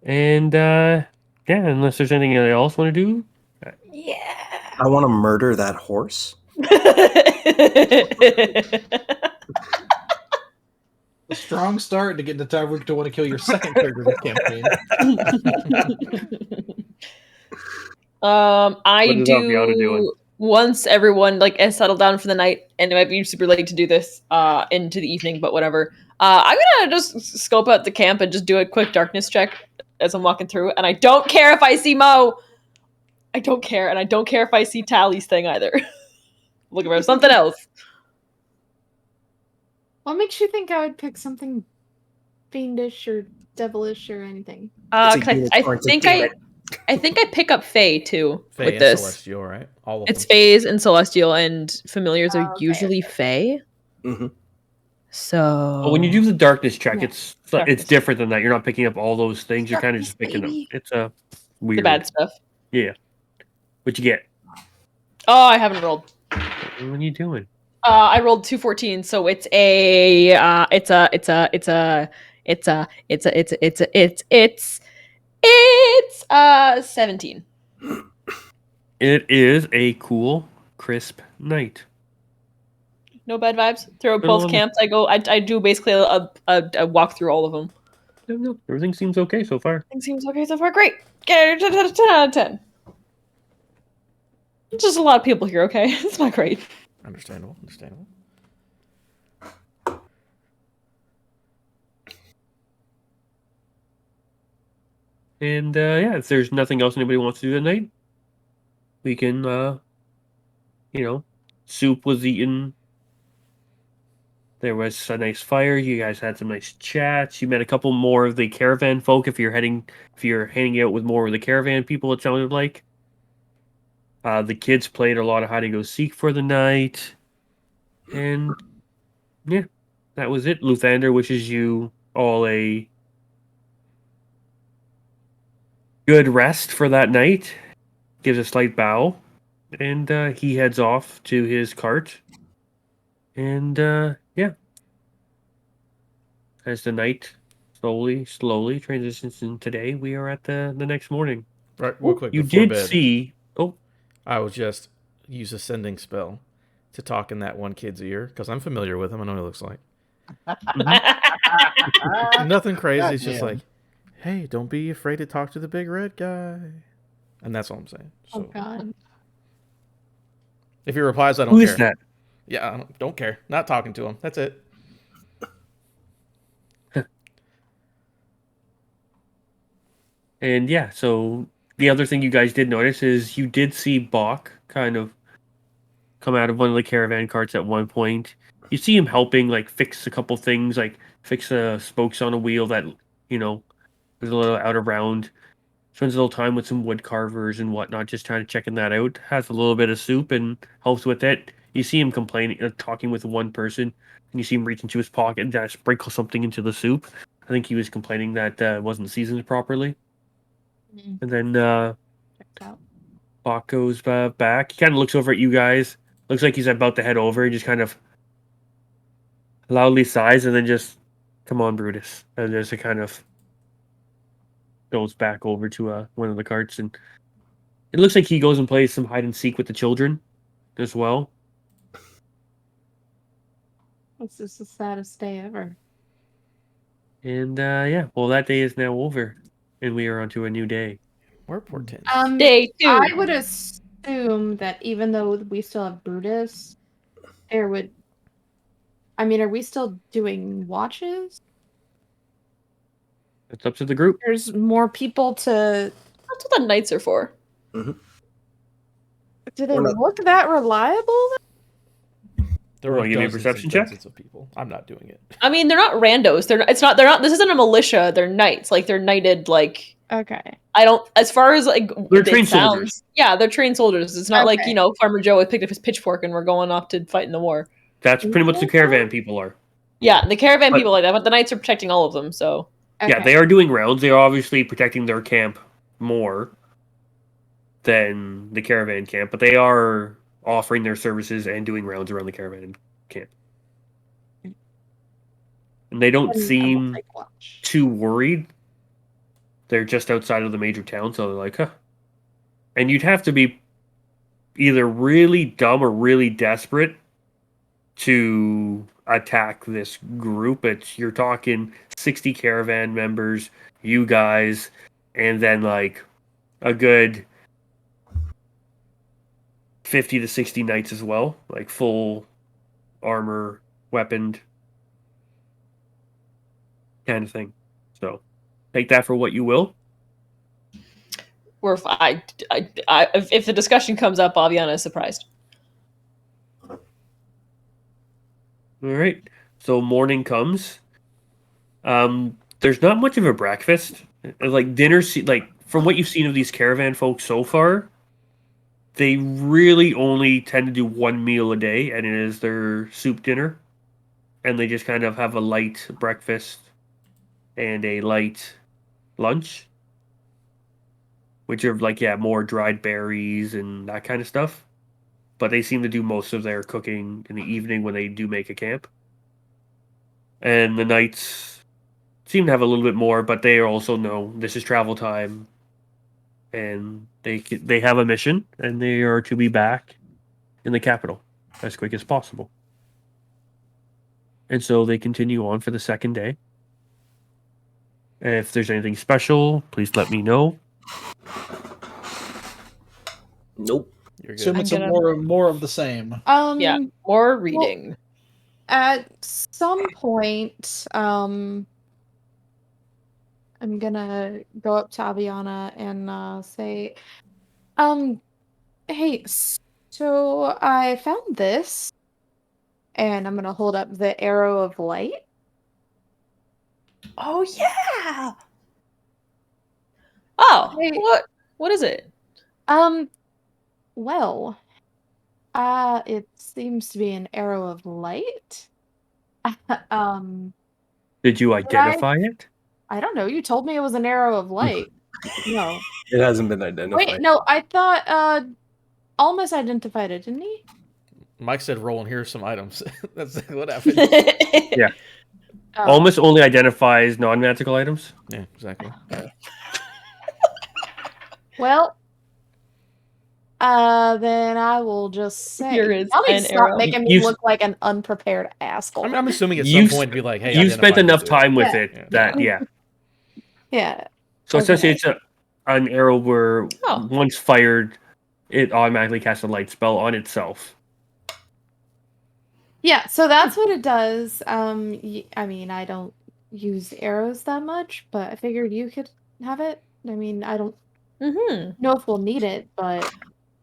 And yeah, unless there's anything else want to do. Yeah. I want to murder that horse. A strong start to get the Taverick to want to kill your second character in the campaign. I What is Alviana doing? do once everyone has settled down for the night, and it might be super late to do this into the evening, but whatever. I'm gonna just scope out the camp and just do a quick darkness check as I'm walking through, and I don't care if I see Mo. I don't care, and I don't care if I see Tally's thing either. Looking for something else. What makes you think I would pick something fiendish or devilish or anything? I think I pick up Fae too Fae with and this. Celestial, right? All of It's them. Faes and Celestial, and familiars are Okay, usually Fae. Mm-hmm. So Well, when you do the darkness check, Yeah. it's Darkness. different than that. You're not picking up all those things. You're kind of just picking baby. them. It's weird. the bad stuff. Yeah. What you get? Oh, I haven't rolled. What are you doing? I rolled 214, so it's 17. It is a cool, crisp night. No bad vibes. Through Good both one. camps, I do basically a walk through all of them. No, everything seems okay so far. Everything seems okay so far. Great. Get it 10 out of 10. Just a lot of people here. Okay, it's not great. Understandable. And yeah, if there's nothing else anybody wants to do tonight, we can, soup was eaten. There was a nice fire. You guys had some nice chats. You met a couple more of the Caravan folk. If you're hanging out with more of the Caravan people, it sounded like. The kids played a lot of hide and go seek for the night, and yeah, that was it. Luthander wishes you all a good rest for that night. Gives a slight bow, and he heads off to his cart. And yeah, as the night slowly transitions in today, we are at the next morning. Right, real quick. You before did bed, see. Oh, I will just use a sending spell to talk in that one kid's ear because I'm familiar with him. I know what he looks like. Nothing crazy. It's just Goddamn. like, hey, don't be afraid to talk to the big red guy. And that's all I'm saying. Oh So god. if he replies, I don't who care. is that? Yeah, I don't care. Not talking to him. That's it. And yeah, so the other thing you guys did notice is you did see Bach kind of come out of one of the caravan carts at one point. You see him helping, like, fix a couple things, like fix the spokes on a wheel that, you know, is a little out of round. Spends a little time with some wood carvers and whatnot, just trying to checking that out. Has a little bit of soup and helps with it. You see him complaining, talking with one person, and you see him reach into his pocket and sprinkle something into the soup. I think he was complaining that it wasn't seasoned properly. Mm, And then checked out. Bach goes back. He kind of looks over at you guys. Looks like he's about to head over. He just kind of loudly sighs and then just, come on, Brutus. And just kind of goes back over to one of the carts. And it looks like he goes and plays some hide and seek with the children as well. This is the saddest day ever. And yeah, well, that day is now over. And we are onto a new day. More portents. Day 2. I would assume that even though we still have Brutus, there would. I mean, are we still doing watches? It's up to the group. There's more people to. That's what the knights are for. Do they We're not- look that reliable? There Wanna are give me a dozens perception and check? dozens of people. I'm not doing it. I mean, they're not randos. They're not, it's not. They're not. This isn't a militia. They're knights. Like they're knighted. Like Okay. I don't. As far as like They're it trained sounds- soldiers. Yeah, they're trained soldiers. It's not like Okay. Farmer Joe had picked up his pitchfork and we're going off to fight in the war. That's pretty much the caravan people are. Yeah, the caravan But- people like that, but the knights are protecting all of them. So Yeah, Okay. they are doing rounds. They are obviously protecting their camp more than the caravan camp, but they are offering their services and doing rounds around the caravan camp. And they don't And I will seem take watch. too worried. They're just outside of the major town, so they're like, huh. And you'd have to be either really dumb or really desperate to attack this group. You're talking 60 caravan members, you guys, and then like a good 50 to 60 knights as well, like full armor, weaponed kind of thing. So take that for what you will. we're. If the discussion comes up, I'll be unsurprised. All right. So morning comes. There's not much of a breakfast. Like dinner, like from what you've seen of these caravan folks so far, they really only tend to do one meal a day, and it is their soup dinner. And they just kind of have a light breakfast and a light lunch, which are like, yeah, more dried berries and that kind of stuff. But they seem to do most of their cooking in the evening when they do make a camp. And the knights seem to have a little bit more, but they also know this is travel time, and they have a mission, and they are to be back in the capital as quick as possible. And so they continue on for the second day. If there's anything special, please let me know. Nope. You're good. Assume it's I'm a gonna- more of the same. Yeah, more reading. At some point, I'm gonna go up to Aviana and say, hey, so I found this, and I'm gonna hold up the arrow of light. Oh yeah. Oh, Hey. what is it? Well, it seems to be an arrow of light. Did you identify it? I don't know. You told me it was an arrow of light. No. It hasn't been identified. Wait, no, I thought Almas identified it, didn't he? Mike said, "Roll and here are some items." That's what happened. Yeah. Oh. Almost only identifies non-magical items. Yeah, exactly. Well, then I will just say, Here is y'all need to an stop arrow. making me You- some like an unprepared asshole. I'm assuming at You've some point be like, "Hey, You've spent identify enough this, time with Yeah. it that, yeah. Yeah. So essentially, Okay. it's an arrow where Oh. once fired, it automatically casts a light spell on itself. Yeah, so that's what it does. I mean, I don't use arrows that much, but I figured you could have it. I mean, I don't Mm-hmm. know if we'll need it, but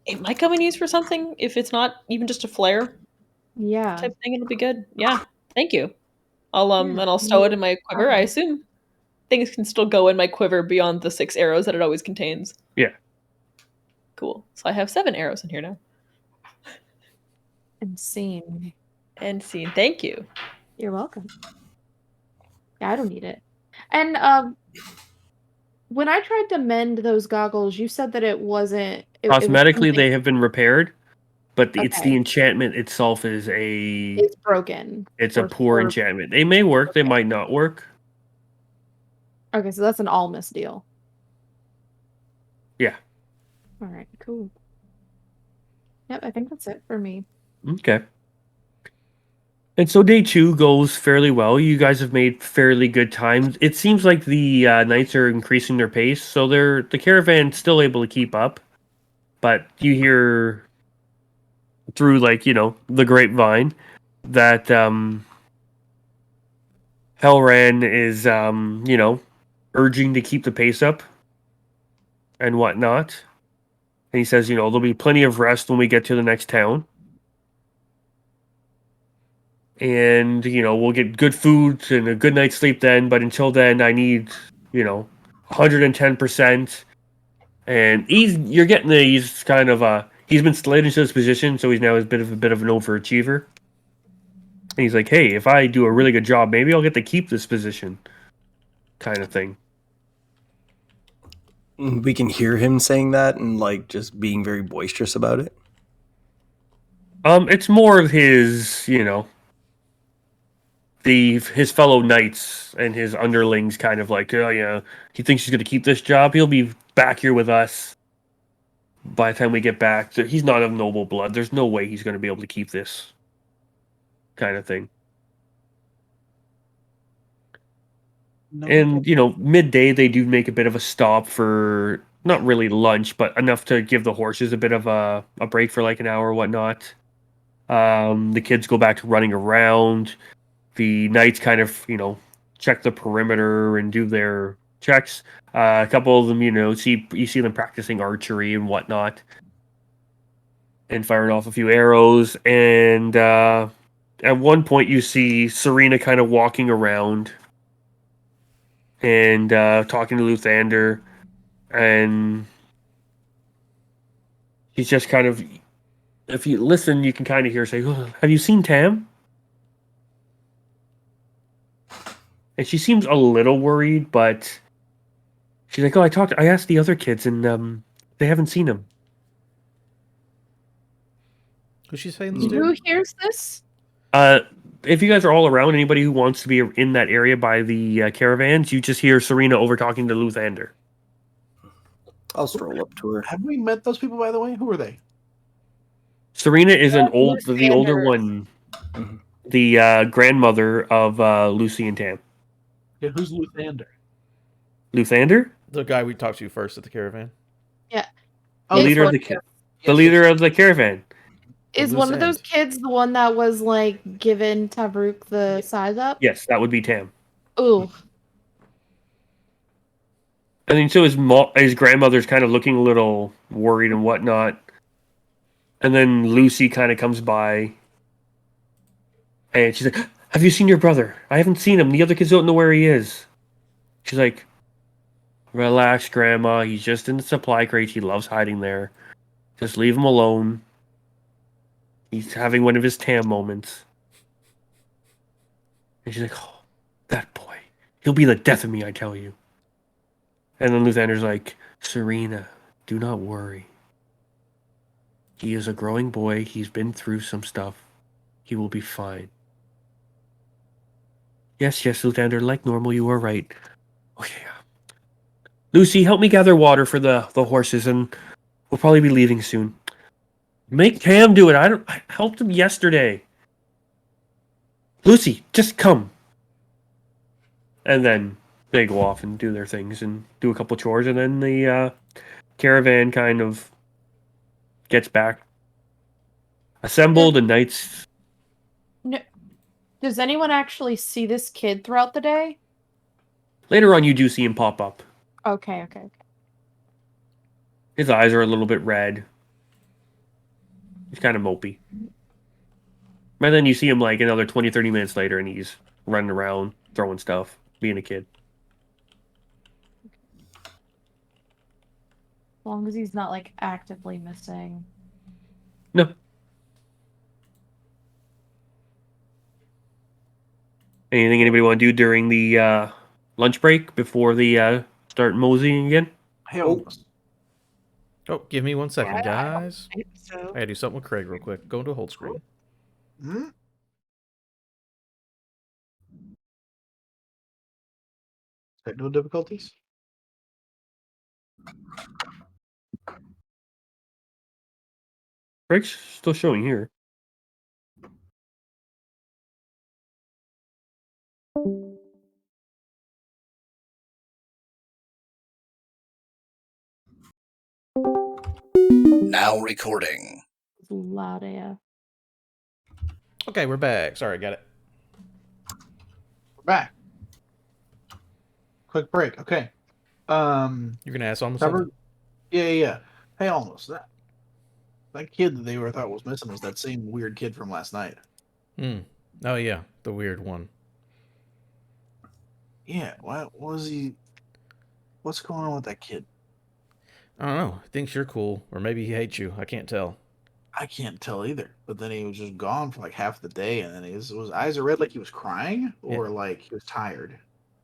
It might come in use for something if it's not even just a flare yeah. type thing. It'll be good. Yeah. Thank you. I'll Yeah, and I'll stow it no in my quiver. I problem. assume things can still go in my quiver beyond the 6 arrows that it always contains. Yeah. Cool. So I have 7 arrows in here now. Insane. And scene. Thank you. You're welcome. Yeah, I don't need it. And when I tried to mend those goggles, you said that it wasn't it was Cosmetically, something they have been repaired, but it's the okay. enchantment itself is a It's broken it's a poor or enchantment. They may work, they okay. might not work. Okay, so that's an Almas deal. Yeah. All right, cool. Yep, I think that's it for me. Okay. And so day 2 goes fairly well. You guys have made fairly good times. It seems like the knights are increasing their pace, so the caravan's still able to keep up. But you hear through the grapevine that Helran is urging to keep the pace up and whatnot. And he says, there'll be plenty of rest when we get to the next town. And, we'll get good food and a good night's sleep then. But until then, I need, 110%. And he's kind of, he's been slid into this position, so he's now a bit of an overachiever. And he's like, hey, if I do a really good job, maybe I'll get to keep this position kind of thing. We can hear him saying that and like just being very boisterous about it. It's more of his, his fellow knights and his underlings kind of like, oh yeah, he thinks he's going to keep this job. He'll be back here with us by the time we get back. So he's not of noble blood. There's no way he's going to be able to keep this kind of thing. No, And, midday they do make a bit of a stop for not really lunch, but enough to give the horses a bit of a break for like an hour or whatnot. The kids go back to running around. The knights kind of, check the perimeter and do their checks. A couple of them, you see them practicing archery and whatnot, and firing off a few arrows. And at one point, you see Serena kind of walking around and talking to Luthander, and he's just kind of. If you listen, you can kind of hear say, "Oh, have you seen Tam?" And she seems a little worried, but she's like, "Oh, I asked the other kids, and they haven't seen him." Who's she saying this Who to? hears this? If you guys are all around, anybody who wants to be in that area by the caravans, you just hear Serena over talking to Luthander. I'll stroll up to her. have we met those people, by the way? Who are they? Serena is the older Luthander. one, Mhm. the grandmother of Lucy and Tam. Yeah, who's Luthander? Luthander, The guy we talked to first at the caravan. the Oh, leader of the yes, the yes, leader yes. of the caravan. Is loose one of those end. kids the one that was like giving Tavruk the size up? Yes, that would be Tam. Ooh. And then so his grandmother's kind of looking a little worried and whatnot. And then Lucy kind of comes by, and she's like, "Have you seen your brother? I haven't seen him. The other kids don't know where he is." She's like, "Relax, Grandma. He's just in the supply crate. He loves hiding there. Just leave him alone. He's having one of his Tam moments." And she's like, "Oh, that boy. He'll be the death of me, I tell you." And then Luthander's like, "Serena, do not worry. He is a growing boy. He's been through some stuff. He will be fine." Yes, Luthander, like normal, you are right. Okay. Lucy, help me gather water for the horses, and we'll probably be leaving soon. Make Tam do it. I helped him yesterday. Lucy, just come. And then they go off and do their things and do a couple chores, and then the caravan kind of gets back assembled, and knights. Does anyone actually see this kid throughout the day? Later on, you do see him pop up. Okay. His eyes are a little bit red. He's kind of mopey. And then you see him like another 20, 30 minutes later, and he's running around, throwing stuff, being a kid. As long as he's not like actively missing. No. Anything anybody want to do during the lunch break before they start moseying again? Hey, almost. Oh, give me 1 second, guys. So I gotta do something with Craig real quick. Go into hold screen. Hmm? Technical difficulties? Craig's still showing here. now recording. It's loud AF. Okay, we're back. Sorry, got it. We're back. Quick break. Okay. You're gonna ask almost Cover. something? Yeah. Hey, almost. That kid that they thought was missing was that same weird kid from last night. Hmm. Oh yeah, the weird one. Yeah. What was he? What's going on with that kid? I don't know. He thinks you're cool, or maybe he hates you. I can't tell. I can't tell either. But then he was just gone for like half the day, and then his eyes are red, like he was crying, or like he was tired.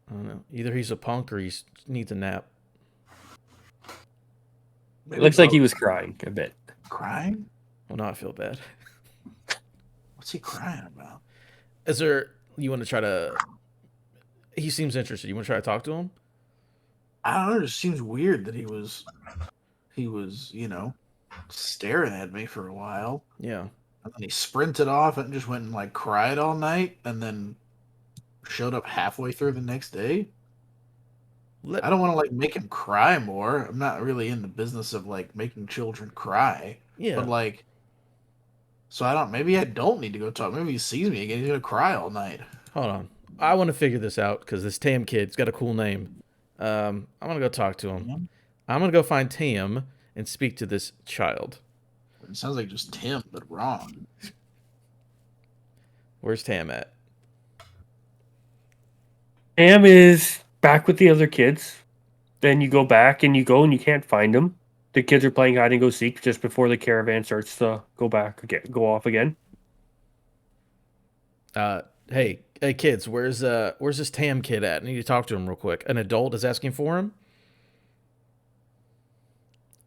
I don't know. Either he's a punk or he needs a nap. It looks like he was crying a bit. Crying. Well, now I feel bad. What's he crying about? Is there? You want to try to? He seems interested. You want to try to talk to him? I don't know. It just seems weird that he was, staring at me for a while. Yeah. And then he sprinted off and just went and like cried all night, and then showed up halfway through the next day. I don't want to like make him cry more. I'm not really in the business of like making children cry. Yeah. But like, so I don't. Maybe I don't need to go talk. Maybe he sees me again. He's gonna cry all night. Hold on. I want to figure this out because this Tam kid's got a cool name. I'm gonna go talk to him. Yeah. I'm gonna go find Tam and speak to this child. It sounds like just Tim, but wrong. Where's Tam at? Tam is back with the other kids. Then you go back and you can't find them. The kids are playing hide and go seek just before the caravan starts to go off again. Hey kids, where's this Tam kid at? I need to talk to him real quick. An adult is asking for him?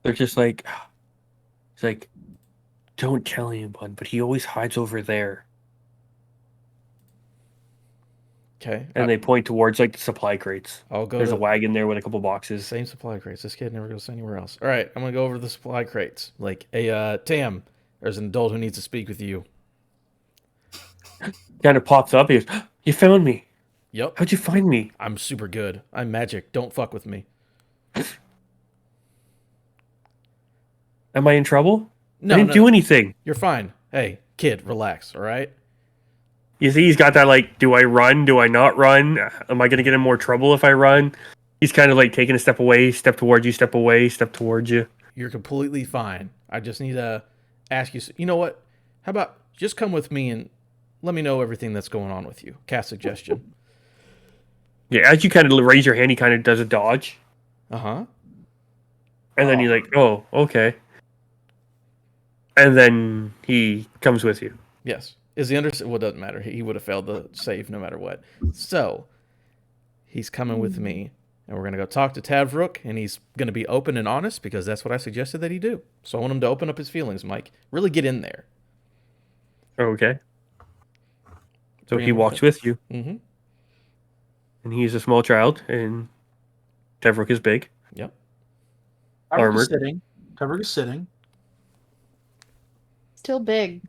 They're just like, it's like, don't tell anyone, but he always hides over there. Okay. And they point towards like the supply crates. I'll go There's to a wagon there with a couple boxes. same supply crates. This kid never goes anywhere else. All right, I'm gonna go over to the supply crates. Like, hey, Tam, there's an adult who needs to speak with you. Kind of pops up. He goes, you found me. Yep. How'd you find me? I'm super good. I'm magic. Don't fuck with me. Am I in trouble? No, I didn't do anything. You're fine. Hey, kid, relax. All right. You see, he's got that like, do I run? Do I not run? Am I going to get in more trouble if I run? He's kind of like taking a step away, step towards you, step away, step towards you. You're completely fine. I just need to ask you. You know what? How about just come with me and let me know everything that's going on with you. Cast suggestion. Yeah, as you kind of raise your hand, he kind of does a dodge. Uh-huh. And then he's like, oh, okay. And then he comes with you. Yes. Is he understand? Well, it doesn't matter. He would have failed the save no matter what. So, he's coming with me, and we're going to go talk to Tavrook, and he's going to be open and honest because that's what I suggested that he do. So I want him to open up his feelings, Mike. Really get in there. Okay. So Bring he him walks with with you. Mm-hmm. And he's a small child, and Tavrook is big. Yep. Armored. Tavrook is sitting. Still big.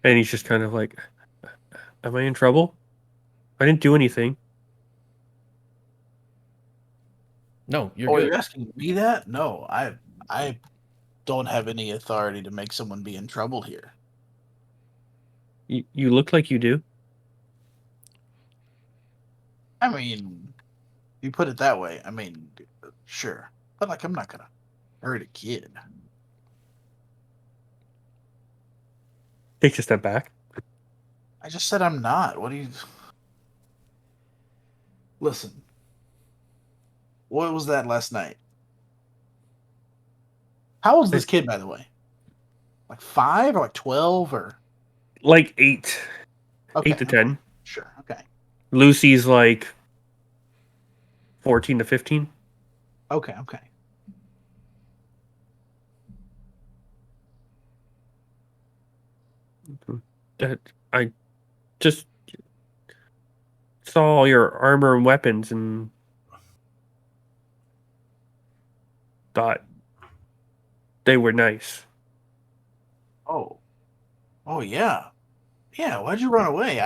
And he's just kind of like, am I in trouble? I didn't do anything. No, you're Oh, good. you're asking me that? No, I don't have any authority to make someone be in trouble here. You look like you do. I mean, you put it that way. I mean, sure, but like, I'm not gonna hurt a kid. Takes a step back. I just said I'm not. What do you? Listen. What was that last night? How old's this kid, by the way? Like 5 or like 12 or? Like 8. Okay, 8 to 10. sure. Okay. Lucy's like 14 to 15. Okay. Okay. That I just saw all your armor and weapons and thought they were nice. Oh. Oh yeah. Yeah. Why'd you run away?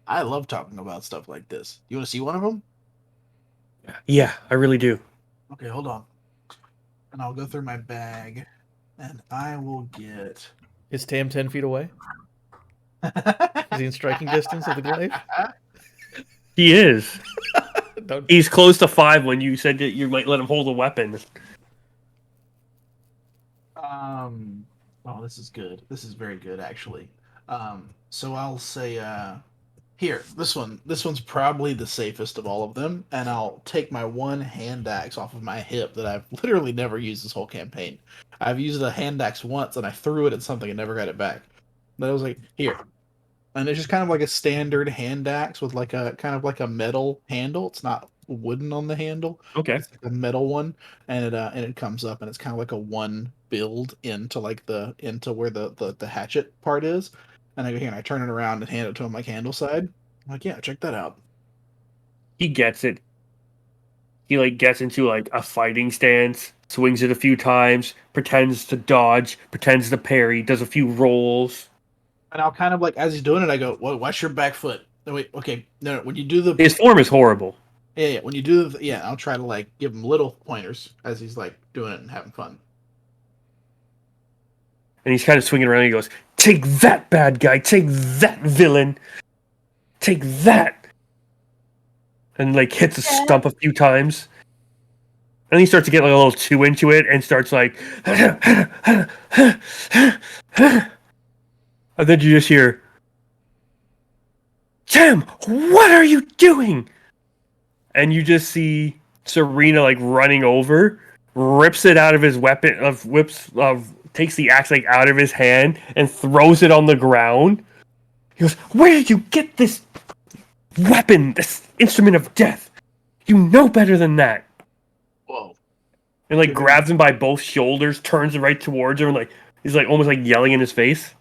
I love talking about stuff like this. You want to see one of them? Yeah, I really do. Okay, hold on. And I'll go through my bag, and I will get. Is Tam 10 feet away? Is he in striking distance of the glaive? He is. Don't. He's close to 5 when you said that you might let him hold a weapon. Oh, this is good. This is very good, actually. So I'll say, here, this one's probably the safest of all of them, and I'll take my one hand axe off of my hip that I've literally never used this whole campaign. I've used a hand axe once, and I threw it at something and never got it back. But I was like, here. And it's just kind of like a standard hand axe with like a kind of like a metal handle. It's not wooden on the handle. Okay. It's like a metal one, and it comes up, and it's kind of like a one build into like into where the hatchet part is. And I go here and I turn it around and hand it to him like handle side. I'm like, yeah, check that out. He gets it. He like gets into like a fighting stance, swings it a few times, pretends to dodge, pretends to parry, does a few rolls. And I'll kind of like as he's doing it, I go, "Well, watch your back foot." No, wait, okay, no. When you do the His form is horrible. yeah, when you do the I'll try to like give him little pointers as he's like doing it and having fun. And he's kind of swinging around and he goes, "Take that, bad guy! Take that, villain! Take that!" And like hits a stump a few times. And he starts to get like a little too into it and starts like and then you just hear, "Tim, what are you doing?" And you just see Serena like running over, rips it out of his weapon, takes the axe like out of his hand and throws it on the ground. He goes, "Where did you get this weapon, this instrument of death? You know better than that." Whoa. And like grabs him by both shoulders, turns it right towards him, and like he's like almost like yelling in his face.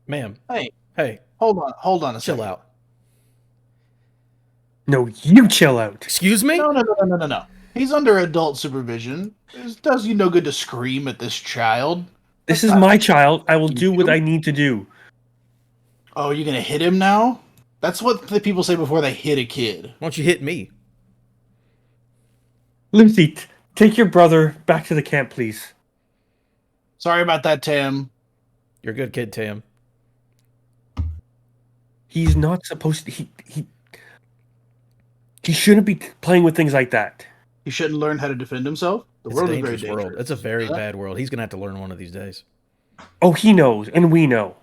Ma'am. Hey, hold on a second. Chill out. No, you chill out. Excuse me? No. He's under adult supervision. It does you no good to scream at this child. This is my child. I will do what I need to do. Oh, you're gonna hit him now? That's what the people say before they hit a kid. Why don't you hit me? Lucy, take your brother back to the camp, please. Sorry about that, Tam. You're a good kid, Tam. He's not supposed to. He shouldn't be playing with things like that. He shouldn't learn how to defend himself. The It's world a is very dangerous world. dangerous. It's a very bad world. He's gonna have to learn one of these days. Oh, he knows, and we know.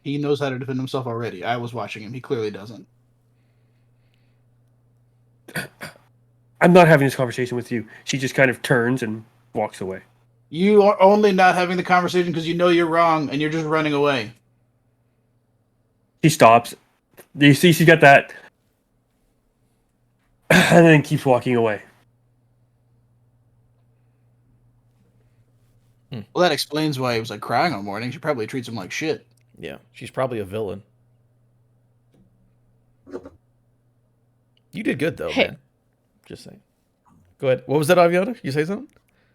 He knows how to defend himself already. I was watching him. He clearly doesn't. I'm not having this conversation with you. She just kind of turns and walks away. You are only not having the conversation because you know you're wrong and you're just running away. She stops. You see, she's got that, and then keeps walking away. Well, that explains why he was like crying all morning. She probably treats him like shit. Yeah, she's probably a villain. You did good though, Hey. man. Just saying. Go ahead. What was that, Aviana? You say something?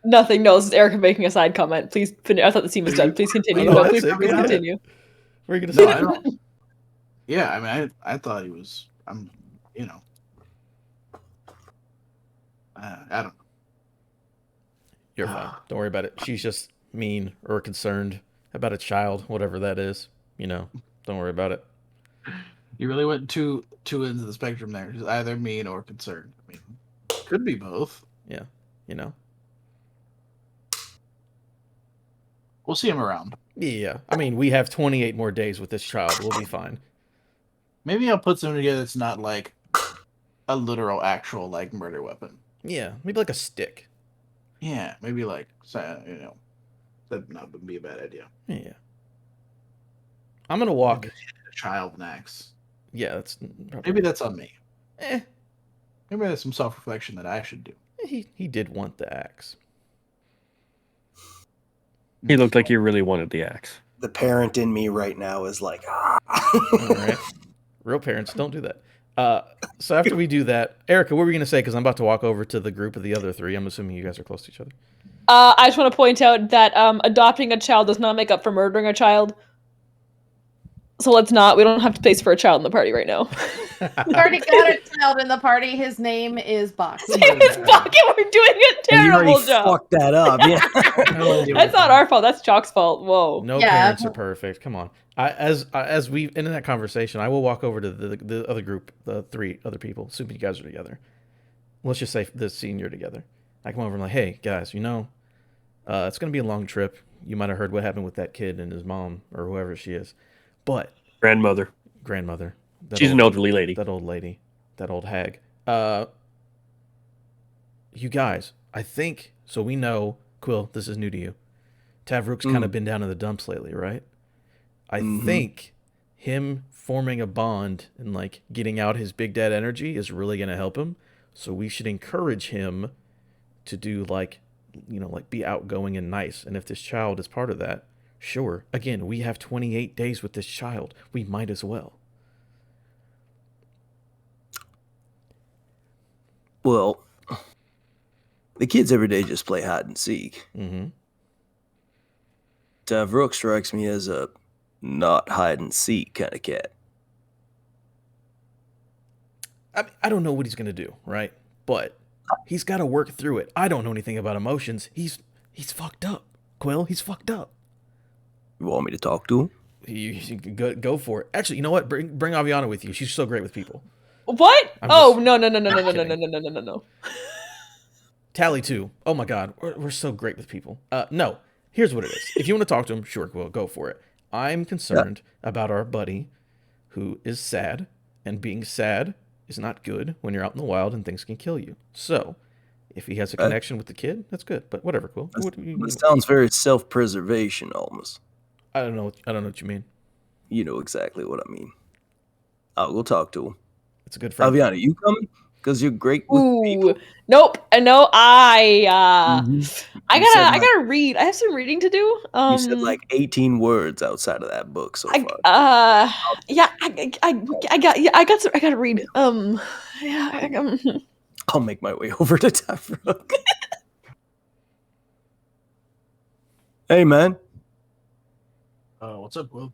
Nothing. No, this is Erica making a side comment. Please finish. I thought the scene was done. Please continue. No, No, that's please, it. please Go ahead. continue. What are you gonna No, say? I don't. Yeah, I mean, I thought he was. I don't know. You're fine. Don't worry about it. She's just mean or concerned about a child, whatever that is. Don't worry about it. You really went two ends of the spectrum there. Just either mean or concerned. I mean, could be both. Yeah, We'll see him around. Yeah, I mean, we have 28 more days with this child. We'll be fine. Maybe I'll put something together that's not like a literal, actual like murder weapon. Yeah, maybe like a stick. Yeah, maybe like that'd not be a bad idea. Yeah. I'm gonna walk. A child and axe. Yeah, that's Maybe that's on me. Eh, Maybe that's some self-reflection that I should do. he did want the axe. He looked like he really wanted the axe. The parent in me right now is like, All right. Real parents don't do that. So after we do that, Erica, what were you gonna say? Because I'm about to walk over to the group of the other three. I'm assuming you guys are close to each other. I just want to point out that adopting a child does not make up for murdering a child. So let's not. We don't have to place for a child in the party right now. We already got a child in the party. His name is Box. It's Bucket. We're doing a terrible job. Fucked that up. Yeah. That's not our fault. That's Chalk's fault. Whoa. No Yeah. parents are perfect. Come on. As we in that conversation, I will walk over to the other group, the three other people. Assuming you guys are together. Let's just say the senior together. I come over and I'm like, hey guys, it's gonna be a long trip. You might have heard what happened with that kid and his mom or whoever she is, but Grandmother. She's an elderly lady. That old lady. That old hag. You guys, I think, so we know, Quill, this is new to you. Tavrook's kind of been down in the dumps lately, right? I think him forming a bond and, like, getting out his big dad energy is really going to help him. So we should encourage him to do, like, be outgoing and nice. And if this child is part of that, sure. Again, we have 28 days with this child. We might as well. Well, the kids every day just play hide and seek. Mm-hmm. Tavrook strikes me as a not hide and seek kind of cat. I don't know what he's going to do, right? But he's got to work through it. I don't know anything about emotions. He's fucked up. Quill, he's fucked up. You want me to talk to him? You go for it. Actually, you know what? Bring Aviana with you. She's so great with people. What? I'm Oh, just- no. I'm kidding. Tally too. Oh my God, we're so great with people. No, here's what it is. If you want to talk to him, sure, Quill, go for it. I'm concerned about our buddy who is sad, and being sad is not good when you're out in the wild and things can kill you. So, if he has a connection with the kid, that's good. But whatever, Quill. It sounds very self-preservation almost. I don't know what you mean. You know exactly what I mean. I'll go talk to him. It's a good friend. Aviana, you coming? Because you're great with people. Ooh. Nope. No, I You said like- gotta read. I have some reading to do. You said like 18 words outside of that book so far. Yeah, I gotta read. Yeah, I'll make my way over to Tavrook. Hey, man. What's up, Will?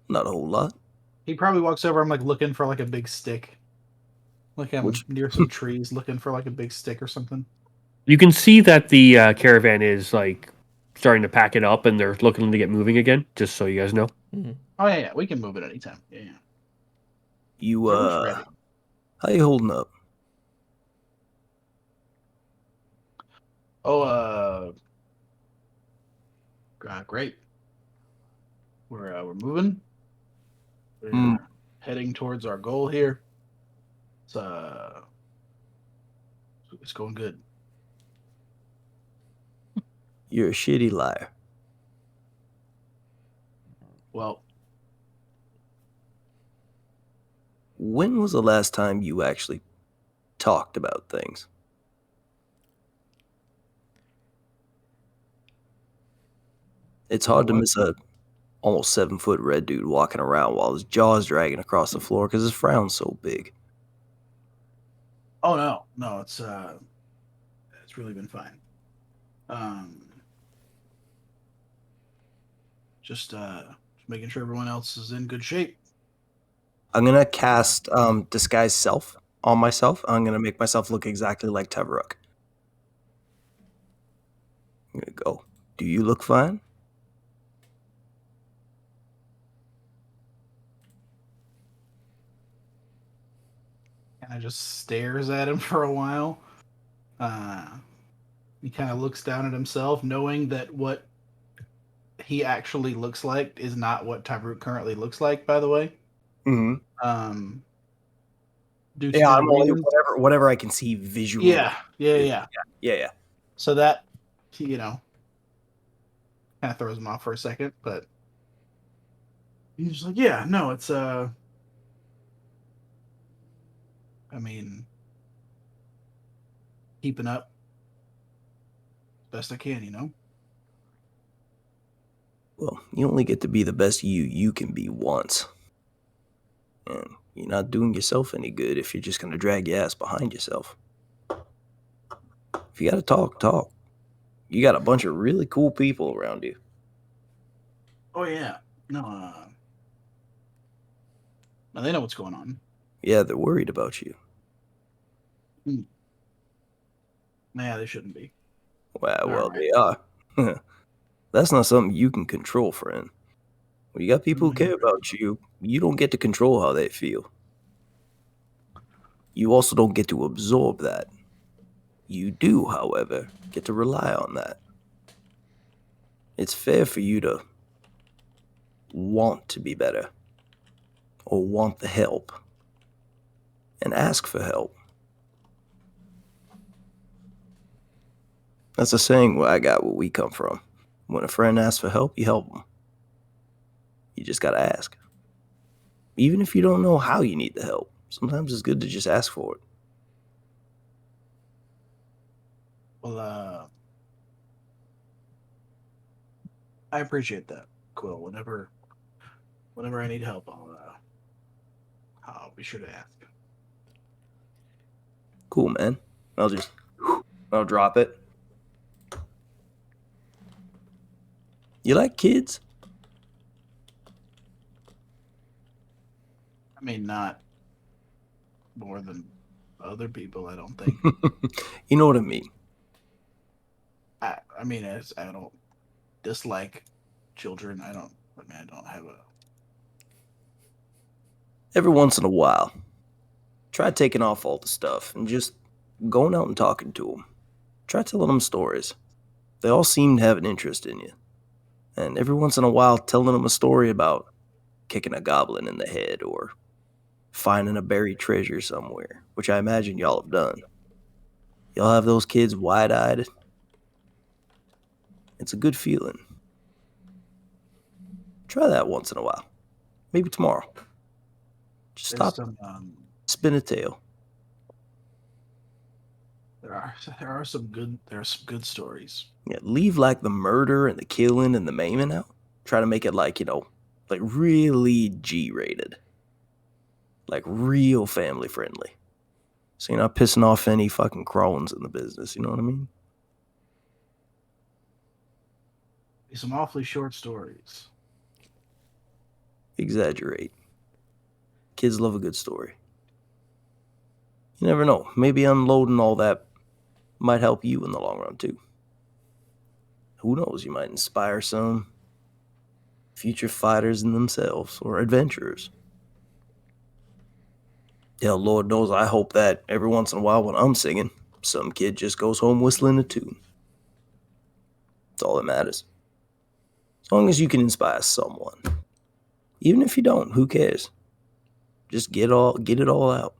Not a whole lot. He probably walks over. I'm like looking for like a big stick. Like I'm near some trees, looking for like a big stick or something. You can see that the caravan is like starting to pack it up, and they're looking to get moving again. Just so you guys know. Mm-hmm. Oh yeah, we can move it anytime. Yeah. You, Everyone's ready. how you holding up? Oh, great. We're moving. We're heading towards our goal here. It's going good. You're a shitty liar. Well, When was the last time you actually talked about things? It's hard to miss a almost 7-foot red dude walking around while his jaw's dragging across the floor because his frown's so big. oh no, it's really been fine. Just making sure everyone else is in good shape. I'm gonna cast disguise self on myself. I'm gonna make myself look exactly like Tavrook. I'm gonna go. Do you look fine? Kind of just stares at him for a while. He kind of looks down at himself, knowing that what he actually looks like is not what Tyroot currently looks like, by the way. Mm-hmm. Due to Yeah, the I'm only reasons. whatever I can see visually. Yeah. Yeah. So that, kind of throws him off for a second, but he's just like, yeah, no, it's, I mean, keeping up best I can. Well, you only get to be the best you can be once. And you're not doing yourself any good if you're just going to drag your ass behind yourself. If you got to talk, talk. You got a bunch of really cool people around you. Oh, yeah. No, they know what's going on. Yeah, they're worried about you. Yeah, they shouldn't be. Well, right. they are. That's not something you can control, friend. When you got people who care about you, you don't get to control how they feel. You also don't get to absorb that. You do, however, get to rely on that. It's fair for you to want to be better, or want the help, and ask for help. That's a saying where I got where we come from. When a friend asks for help, you help them. You just gotta ask. Even if you don't know how you need the help, sometimes it's good to just ask for it. Well, I appreciate that, Quill. Whenever I need help, I'll be sure to ask. Cool, man. I'll drop it. You like kids? I mean, not more than other people, I don't think. You know what I mean. I mean, I don't dislike children. I don't have a. Every once in a while, try taking off all the stuff and just going out and talking to them. Try telling them stories. They all seem to have an interest in you. And every once in a while, telling them a story about kicking a goblin in the head or finding a buried treasure somewhere, which I imagine y'all have done. Y'all have those kids wide-eyed. It's a good feeling. Try that once in a while. Maybe tomorrow. Just stop, spin a tale. There are some good stories. Yeah, leave like the murder and the killing and the maiming out. Try to make it like really G-rated. Like real family friendly. So you're not pissing off any fucking Crones in the business, you know what I mean? Some awfully short stories. Exaggerate. Kids love a good story. You never know. Maybe unloading all that might help you in the long run too. Who knows? You might inspire some future fighters in themselves or adventurers. Yeah, Lord knows I hope that every once in a while when I'm singing, some kid just goes home whistling a tune. That's all that matters. As long as you can inspire someone. Even if you don't, who cares? Just get it all out.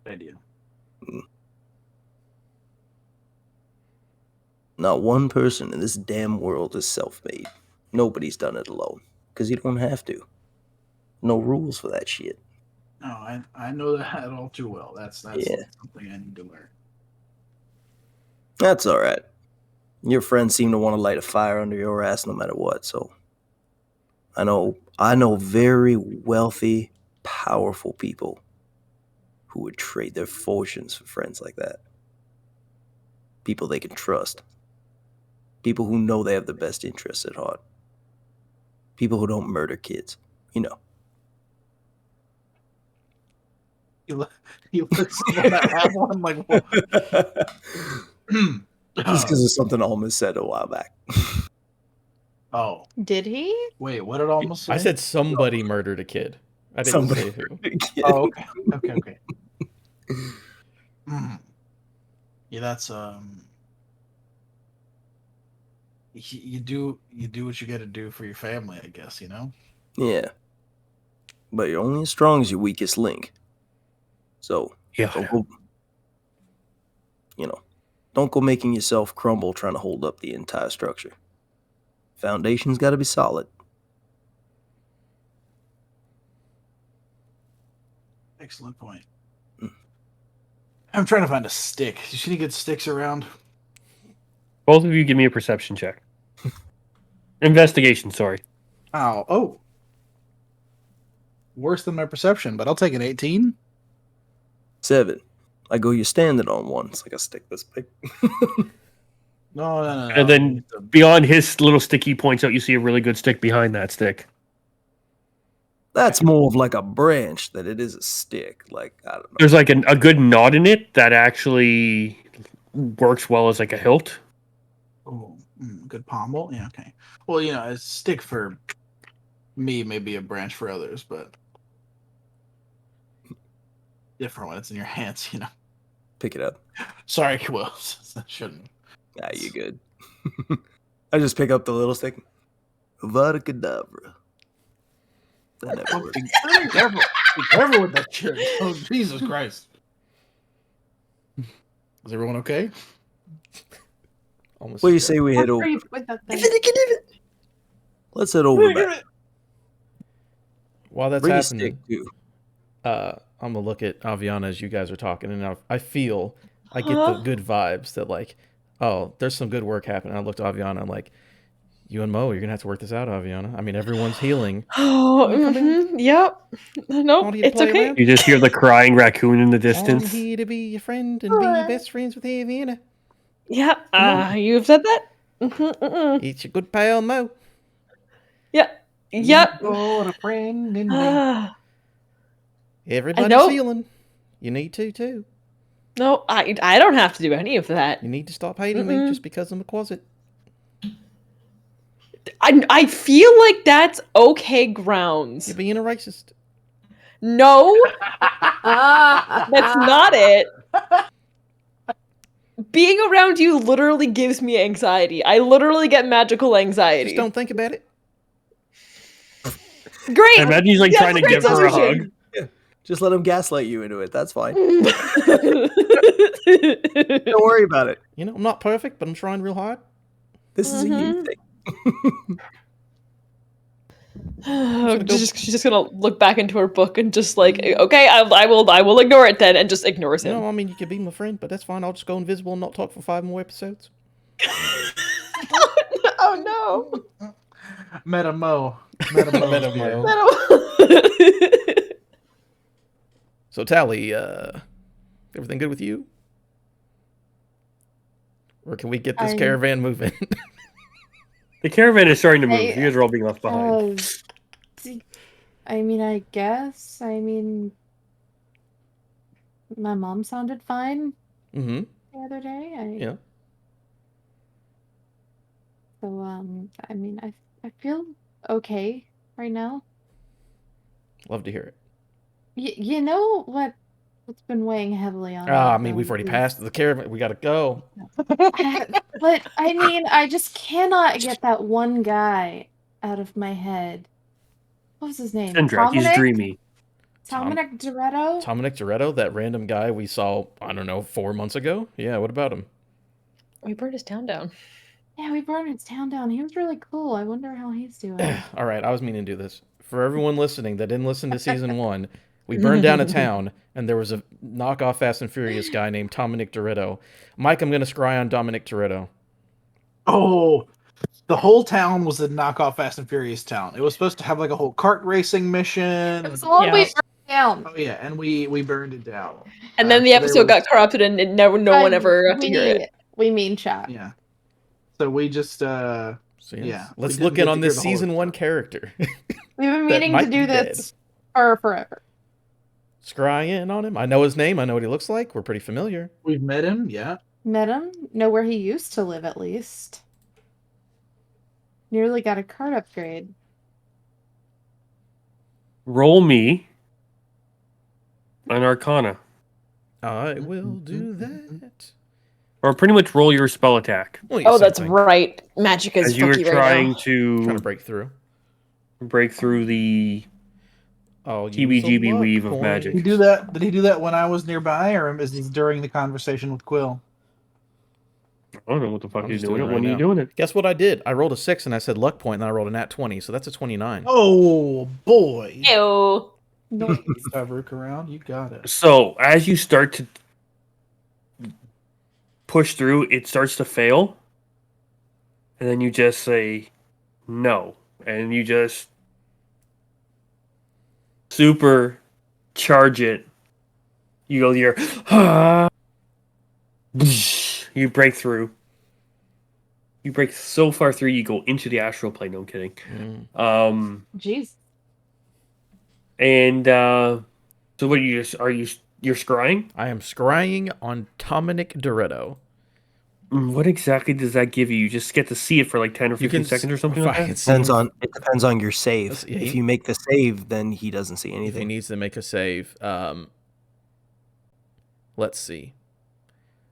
Idea. Not one person in this damn world is self-made. Nobody's done it alone. Because you don't have to. No rules for that shit. No, I know that all too well. That's something I need to learn. That's alright. Your friends seem to want to light a fire under your ass no matter what, so I know very wealthy, powerful people who would trade their fortunes for friends like that. People they can trust. People who know they have the best interests at heart. People who don't murder kids. You know. You let someone not have one? Like, well, Just because of something Alma said a while back. oh, Did he? wait, what did almost say? I said somebody murdered a kid. I didn't Somebody say who. Oh, okay. Yeah, that's you do what you got to do for your family, I guess. Yeah. But you're only as strong as your weakest link. So Yeah. don't go, don't go making yourself crumble trying to hold up the entire structure. Foundation's got to be solid. Excellent point. I'm trying to find a stick. Do you see any good sticks around? Both of you give me a perception check. Investigation, sorry. Oh. Worse than my perception, but I'll take an 18. 7. I go, you're standing on one. It's like a stick this big. No. And then beyond his little stick he points out, you see a really good stick behind that stick. That's more of like a branch than it is a stick. Like, I don't know. There's like a good knot in it that actually works well as like a hilt. Oh, good pommel. Yeah, okay. Well, a stick for me may be a branch for others, but different when it's in your hands. Pick it up. Sorry, Will. I shouldn't. Yeah, you good. I just pick up the little stick. Avada Kedavra. That never works. Be careful. Be careful with that shit. Oh, Jesus Christ. Is everyone okay? Almost What do you scared. say we head over? Let's head over back. While that's Bring a happening, stick too. I'm gonna look at Aviana as you guys are talking, and I feel I get the good vibes that like, oh, there's some good work happening. I looked at Aviana, I'm like, you and Mo, you're gonna have to work this out, Aviana. I mean, everyone's healing. Oh, yep. No, Want you to it's play okay. around? You just hear the crying raccoon in the I'm distance. here to be your friend and be best friends with Aviana. Yeah, you've said that. It's your good pal Mo. Yep. Yep. Oh, a friend in me. Everybody's know. healing. You need to too. No, I don't have to do any of that. You need to stop hating me just because I'm a quasit. I feel like that's okay grounds. You're being a racist. No, that's not it. Being around you literally gives me anxiety. I literally get magical anxiety. Just don't think about it. Great. I imagine he's like That's trying to great give her a solution. hug. Just let him gaslight you into it. That's fine. Don't Don't worry about it. You know, I'm not perfect, but I'm trying real hard. This is a you thing. She's just gonna look back into her book and just like, okay, I will ignore it then, and just ignores him. No, I mean you can be my friend, but that's fine. I'll just go invisible and not talk for 5 more episodes. Oh no! Metamo. So Tally, everything good with you? Or can we get this caravan moving? The caravan is starting to move. You guys are all being left behind. I mean, I guess. I mean, my mom sounded fine Mm-hmm. the other day. Yeah. So, I mean, I feel okay right now. Love to hear it. You know what's been weighing heavily on me, I mean, we've though, already is- passed the caravan. We gotta go. But I mean, I just cannot get that one guy out of my head. What was his name? Sindrak, he's dreamy. Dominic Doretto? Dominic Doretto, that random guy we saw, I don't know, 4 months ago? Yeah, what about him? We burned his town down. Yeah, we burned his town down. He was really cool. I wonder how he's doing. All right, I was meaning to do this. For everyone listening that didn't listen to season 1, we burned down a town, and there was a knockoff Fast and Furious guy named Dominic Toretto. Mike, I'm going to scry on Dominic Toretto. Oh, the whole town was a knockoff Fast and Furious town. It was supposed to have like a whole kart racing mission. It was the one we burned down. Oh yeah, and we burned it down. And then the episode got corrupted, and no one ever got to hear it. We mean chat. Yeah. So we just So yeah. let's we look didn't in get on to hear this the whole season 1 story. character. We've been That meaning might to do be this for forever. Scrying on him. I know his name. I know what he looks like. We're pretty familiar. We've met him, yeah. Met him. Know where he used to live, at least. Nearly got a card upgrade. Roll me an Arcana. I will do that. Or pretty much roll your spell attack. Well, yeah, Oh, same that's thing. right. Magic is As you were fucky right trying now. to Trying to break through. break through the Oh, TBGB weave of magic. Did he do that? Did he do that when I was nearby, or is this during the conversation with Quill? I don't know what the fuck I'm he's just doing. doing it When right are you now. doing it? Guess what I did? I rolled a 6 and I said luck point, and then I rolled a nat 20, so that's a 29. Oh boy! Ew. Nice. Fabric around, you got it. So as you start to push through, it starts to fail, and then you just say no, and you just super charge it. You go here, you break through. You break so far through, you go into the astral plane. No, I'm kidding. Jeez. And so what you're scrying? I am scrying on Dominic Doretto. What exactly does that give you? You just get to see it for like 10 or 15 seconds or something like that? It depends on your save. Let's- yeah, If he- you make the save, then he doesn't see If he anything. needs to make a save, let's see.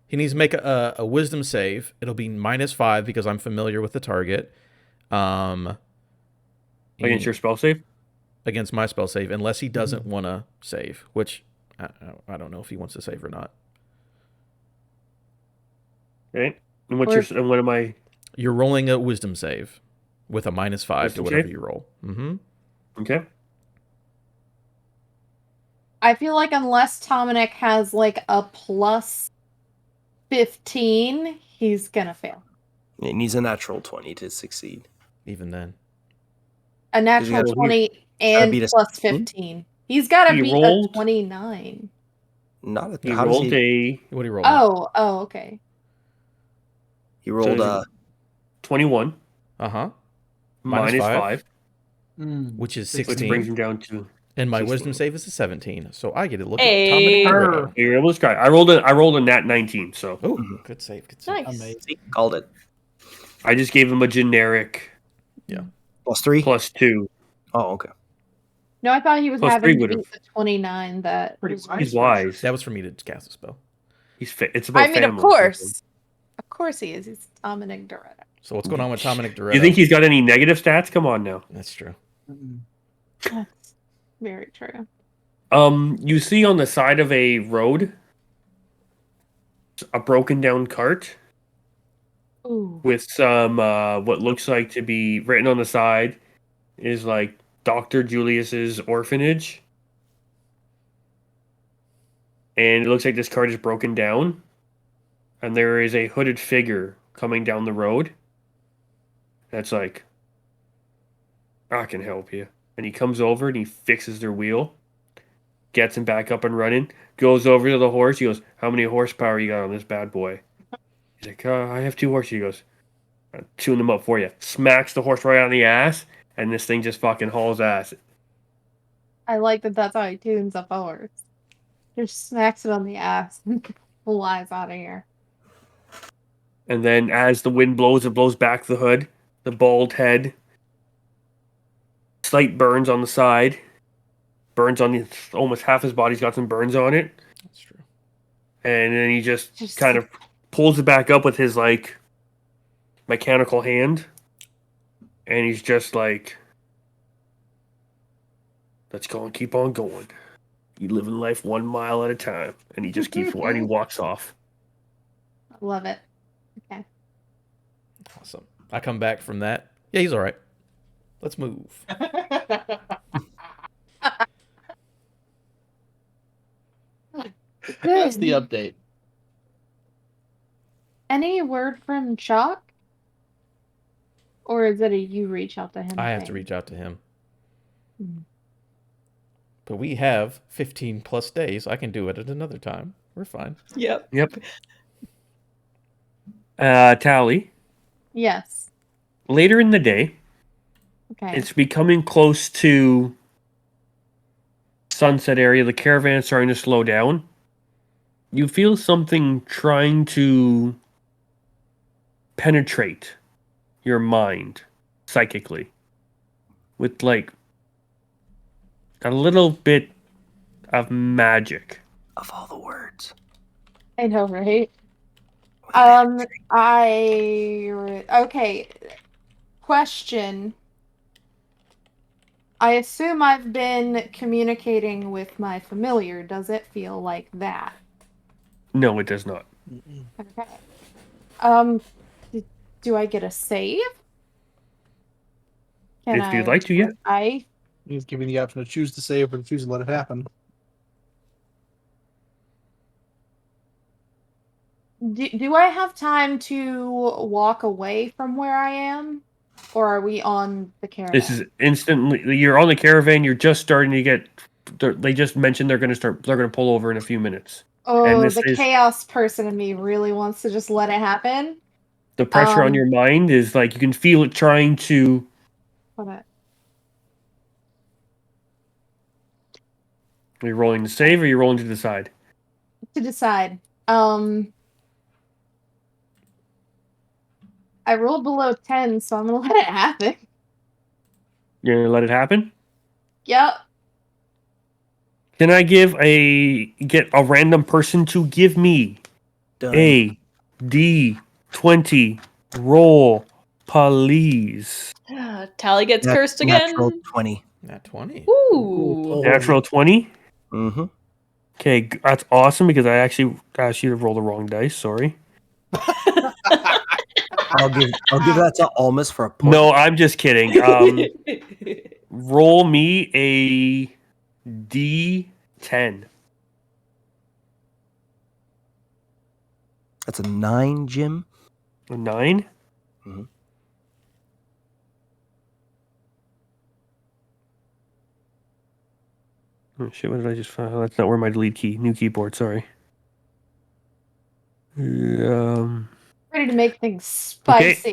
He needs to make a wisdom save. It'll be -5 because I'm familiar with the target. Against your spell save? Against my spell save, unless he doesn't want to save, which I don't know if he wants to save or not. Okay. And what am I? You're rolling a wisdom save with a -5 to Wisdom whatever save? you roll. Mm-hmm. Okay. I feel like unless Dominic has like a plus 15, he's gonna fail. It needs a natural 20 to succeed. Even then, A natural gotta- 20 and beat a plus 16? 15. He's gotta He beat rolled- a 29. Not at He how does rolled he? a what do you roll? Oh, okay. He rolled So- 21 Uh-huh. minus -5, 5, which is which 16, brings him down to. and my 16. wisdom save is a 17. So I get to look Hey. at Dominic Doretto. You're able to scry. I rolled a nat 19, so Oh, Mhm. good save. Good save. Nice. See, called it. I just gave him a generic +3. +2. Oh, okay. No, I thought he was Plus having 3 to would've. beat the 29 that Pretty was wise. He's wise. That was for me to cast a spell. It's about I mean, family. of course. Of course he is. He's Dominic Doretto. So what's going on with Dominic Doretto? You think he's got any negative stats? Come on now. That's true. That's very true. You see on the side of a road a broken down cart Ooh. with some what looks like to be written on the side is like Dr. Julius's orphanage. And it looks like this cart is broken down. And there is a hooded figure coming down the road. That's like, I can help you. And he comes over and he fixes their wheel. Gets him back up and running. Goes over to the horse. He goes, how many horsepower you got on this bad boy? He's like, I have 2 horses. He goes, I'll tune them up for you. Smacks the horse right on the ass. And this thing just fucking hauls ass. I like that that's how he tunes up a horse. Just smacks it on the ass and flies out of here. And then as the wind blows, it blows back the hood. The bald head. Slight burns on the side. Burns on the, almost half his body's got some burns on it. That's true. And then he just Just- kind of pulls it back up with his like mechanical hand. And he's just like, let's go and keep on going. You live in life 1 mile at a time. And he just keeps and he walks off. I love it. Okay. Awesome. I come back from that. Yeah, he's all right. Let's move. That's the update. Any word from Chuck? Or is it a you reach out to him? I have to thing? reach out to him. Hmm. But we have 15 plus days. I can do it at another time. We're fine. Yep. Yep. Tally. Yes. Later in the day, Okay. it's becoming close to sunset area, the caravan is starting to slow down. You feel something trying to penetrate your mind psychically with like a little bit of magic. Of all the words. I know, right? Okay. Question. I assume I've been communicating with my familiar. Does it feel like that? No, it does not. Okay. Um, do I get a save? Can If you'd like to, yeah. He's giving the option to choose to save or to choose to let it happen. Do I have time to walk away from where I am? Or are we on the caravan? This is instantly. You're on the caravan. You're just starting to get. They just mentioned they're going to pull over in a few minutes. And Oh, this the is chaos person in me really wants to just let it happen. the pressure on your mind is like you can feel it trying to. Hold on. Are you rolling to save or are you rolling to decide? To decide. I rolled below 10, so I'm gonna let it happen. You're going to let it happen? Yep. Can I get a random person to give me Done. a D20 roll, please? Tally gets cursed again. Natural 20. Nat 20. Ooh. Natural 20? Mm-hmm. Okay, that's awesome because I actually asked you to roll the wrong dice. Sorry. I'll give that to Almas for a point. No, I'm just kidding. Roll me a D10. That's a 9, Jim. A 9? Mm-hmm. Oh, shit, what did I just find? Oh, that's not where my delete key. New keyboard, sorry. Ready to make things spicy.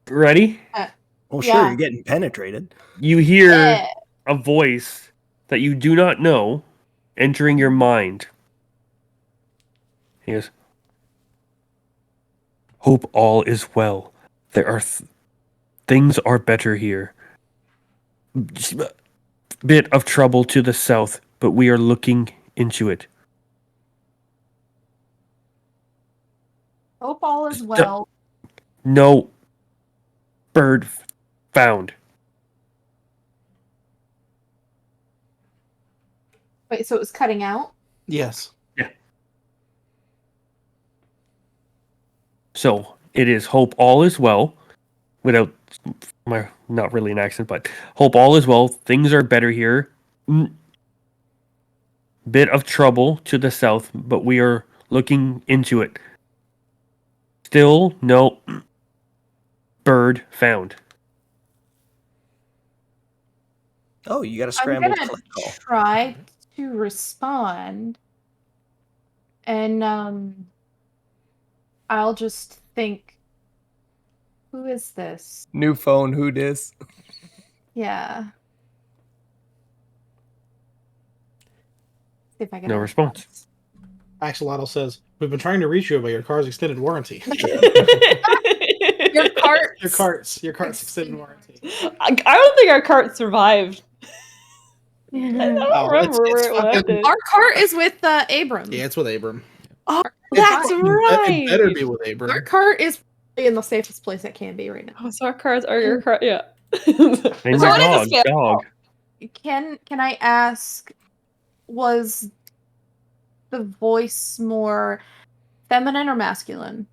Ready? Well, Yeah. sure, you're getting penetrated. You hear Yeah. a voice that you do not know entering your mind. He goes, "Hope all is well. There are things are better here. Bit of trouble to the south, but we are looking into it." Hope all is well. No bird found. Wait, so it was cutting out? Yes. So it is hope all is well, without my not really an accent, but hope all is well. Things are better here. Bit of trouble to the south, but we are looking into it. Still no bird found. Oh, you got a I'm scrambled gonna click call. try to respond, and I'll just think, who is this? New phone, who dis? Yeah. See if I get No a response. Axolotl says, "We've been trying to reach you about your car's extended warranty. Your cart. Your car's extended warranty." I don't think our cart survived. I don't Oh, remember where it fucking- landed. Our cart is with Abram. Yeah, it's with Abram. Oh, It's that's fucking right. It better be with Our Abram. cart is in the safest place it can be right now. Oh, so our cars are your car. Yeah. And So your it is dog, a spam. Can I ask, was the voice more feminine or masculine?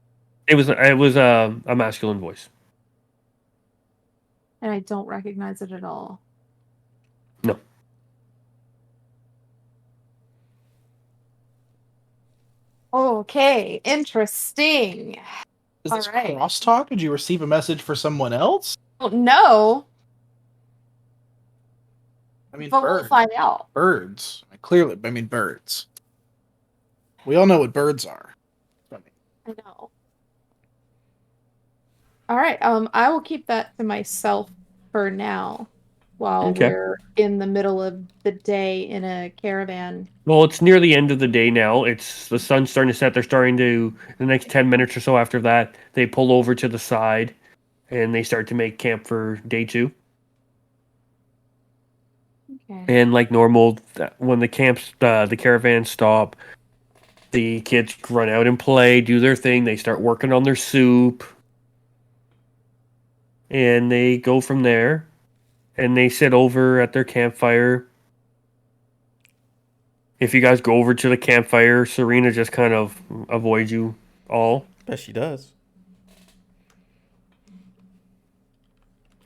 It was a masculine voice. And I don't recognize it at all. No. Okay, interesting. Is this Alright. crosstalk? Did you receive a message for someone else? Oh, no, I mean, but we'll birds. find out. Birds. Clearly, I mean birds. We all know what birds are. I mean, I know. All right. I will keep that to myself for now. while Okay. we're in the middle of the day in a caravan. Well, it's near the end of the day now. It's the sun's starting to set. They're starting to the next 10 minutes or so after that, they pull over to the side and they start to make camp for day 2. Okay. And like normal, when the caravans stop, the kids run out and play, do their thing. They start working on their soup, and they go from there. And they sit over at their campfire. If you guys go over to the campfire, Serena just kind of avoids you all. Bet she does.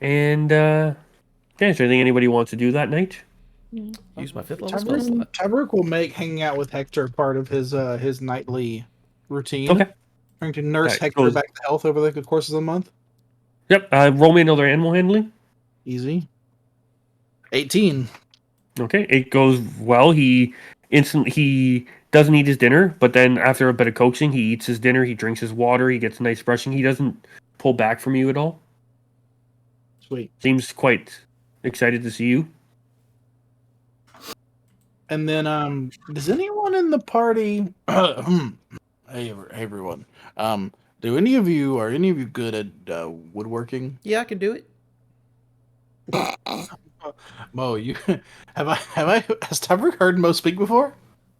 And is there anything anybody wants to do that night? Use my 5th level spell slot. Tabrick will make hanging out with Hector part of his nightly routine. Okay. Trying to nurse Alright, Hector so- back to health over the course of the month. Yep. Roll me another animal handling. Easy. 18. Okay, it goes well. He doesn't eat his dinner, but then after a bit of coaxing, he eats his dinner. He drinks his water. He gets a nice brushing. He doesn't pull back from you at all. Sweet. Seems quite excited to see you. And then, does anyone in the party? Hey, everyone. Are any of you good at woodworking? Yeah, I can do it. Mo, you has Tabrick heard Mo speak before?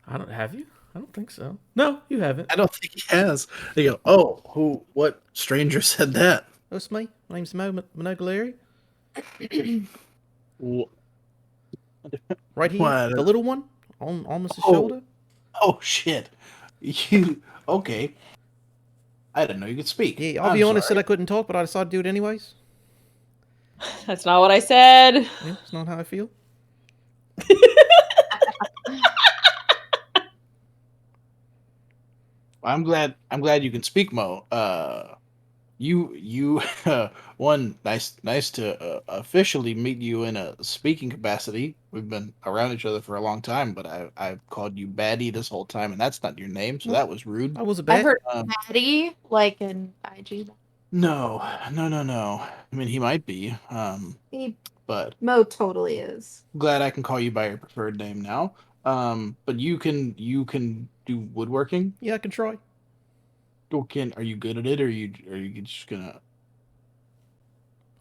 Have you? I don't think so. No, you haven't. I don't think he has. They go, oh, what stranger said that? Oh, it's me. My name's Mo Monogalary. Right here, What? the little one on almost his Oh. shoulder. Oh shit! You okay? I didn't know you could speak. Yeah, I'll I'm be honest, sorry. said I couldn't talk, but I decided to do it anyways. That's not what I said. Yeah, it's not how I feel. I'm glad you can speak, Mo. You one nice to officially meet you in a speaking capacity. We've been around each other for a long time, but I've called you Baddie this whole time, and that's not your name, so that was rude. I was a I bad. heard Um, Patty, like in IG. No. I mean, he might be. But Mo totally is. glad I can call you by your preferred name now. But you can do woodworking. Yeah, I can try. Or are you good at it, or are you just gonna?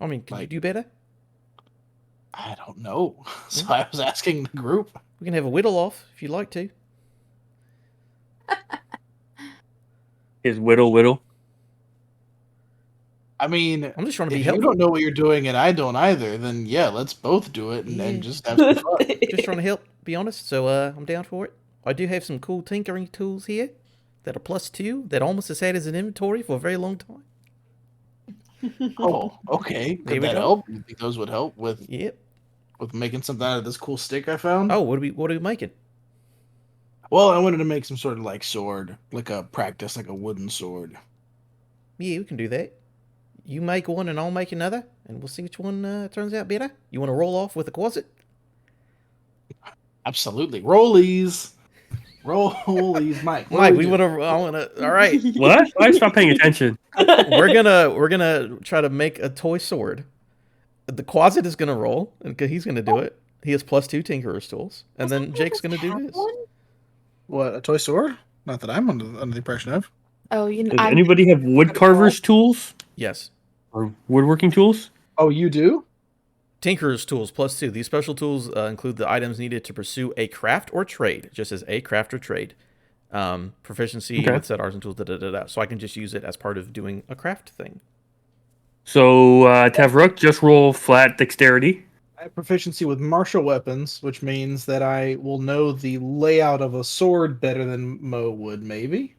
I mean, can you Like- do better? I don't know. So I was asking the group. We can have a whittle off if you'd like to. His whittle. I mean, I'm just trying to be if you helpful. don't know what you're doing and I don't either, then yeah, let's both do it and Yeah. just have some fun. Just trying to help, be honest. So I'm down for it. I do have some cool tinkering tools here that are +2 that almost has had as an inventory for a very long time. Oh, okay. There Could we that go. help? You think those would help with Yep. making something out of this cool stick I found? Oh, what are we making? Well, I wanted to make some sort of like sword, like a wooden sword. Yeah, we can do that. You make one and I'll make another, and we'll see which one turns out better. You want to roll off with a quasit? Absolutely. Rollies, Mike. Mike, we want to. I want to. All right, What? I stopped paying attention. we're gonna try to make a toy sword. The quasit is gonna roll, and he's gonna do it. He has +2 tinkerer's tools, and then Jake's gonna do this. What, a toy sword? Not that I'm under the impression of. Oh, you know, Does anybody have wood carver's tools Yes, or woodworking tools? Oh, you do? tinkerer's tools +2. These special tools include the items needed to pursue a craft or trade, just as a craft or trade. Proficiency Okay. with said arts and tools. So I can just use it as part of doing a craft thing. So Tavruk, just roll flat dexterity. I have proficiency with martial weapons, which means that I will know the layout of a sword better than Mo would, maybe.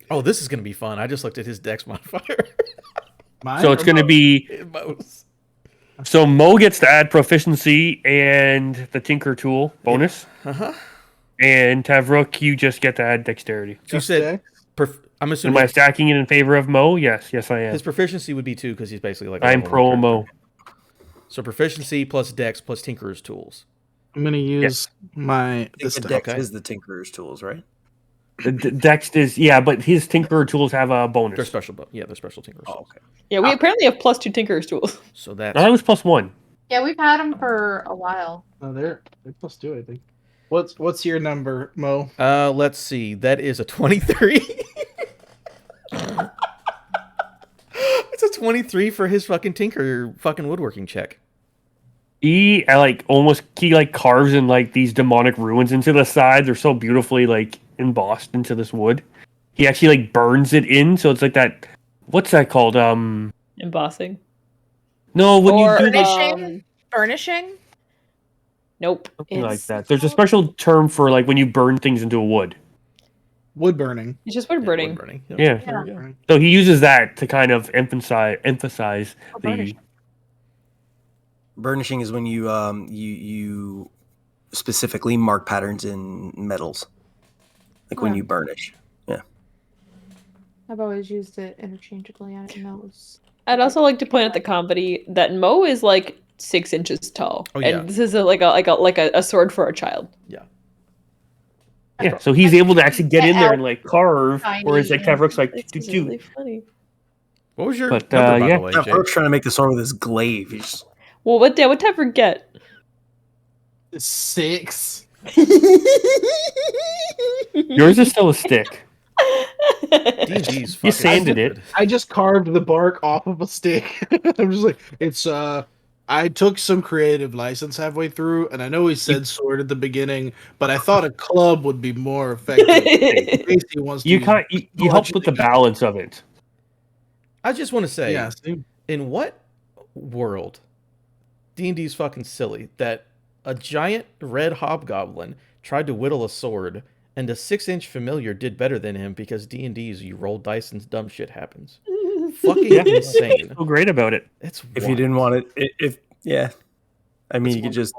Oh, this is gonna be fun. I just looked at his dex modifier. Mine So it's or going to Mo's? be Mo's. so Mo gets to add proficiency and the tinker tool bonus, Uh-huh. and Tavruk, you just get to add dexterity. So you Just said Dex? I'm Am assuming I stacking it in favor of Mo? Yes, I am. his proficiency would be 2 because he's basically like a I'm level pro 1 Mo. character. So proficiency plus dex plus tinkerer's tools. I'm gonna use my this The die. dex Okay. is the tinkerer's tools, right? The dex is but his tinker tools have a bonus. They're special, they're special tinkerer's Oh, tools. okay. Yeah, we apparently have +2 tinkerer's tools. So that's No, that was +1. Yeah, we've had them for a while. Oh, they're +2, I think. What's your number, Mo? Let's see. That is a 23. It's a 23 for his fucking tinker fucking woodworking check. He carves in like these demonic ruins into the side. They're so beautifully like embossed into this wood. He actually like burns it in, so it's like that. What's that called? Embossing. No, when Or you do like Furnishing? Furnishing? nope. something like It's that. There's a special term for like when you burn things into a wood. Wood burning. it's just wood Yeah, burning. wood burning. Yep. Yeah. There we go. Right. So he uses that to kind of emphasize Oh, the. burnishing. Burnishing is when you specifically mark patterns in metals, like when Yeah. you burnish. Yeah. I've always used it interchangeably. I didn't know it was. I'd also like to point out the comedy that Mo is like 6 inches tall, Oh, yeah. and this is a sword for a child. Yeah, so he's able to actually get in there and like carve, whereas like Tiny, Tavrook's like, This is "Doo-doo." really funny. What was your But, number, by yeah. the way, Yeah, Jake? Brooke's trying to make the sword with his glaive. He's Well, what type forget? 6. Yours is still a stick. D&D's fucking sanded it. stupid. I just carved the bark off of a stick. I'm just like, it's I took some creative license halfway through, and I know he said sword at the beginning, but I thought a club would be more effective. In case he wants to You use you helped with the balance of it. I just want to say, Yeah, see? in what world D&D's fucking silly that a giant red hobgoblin tried to whittle a sword and a 6-inch familiar did better than him because D&D's you roll dice and dumb shit happens. Fucking insane. So great about it. It's if you wild. didn't want it, if yeah, I mean you could just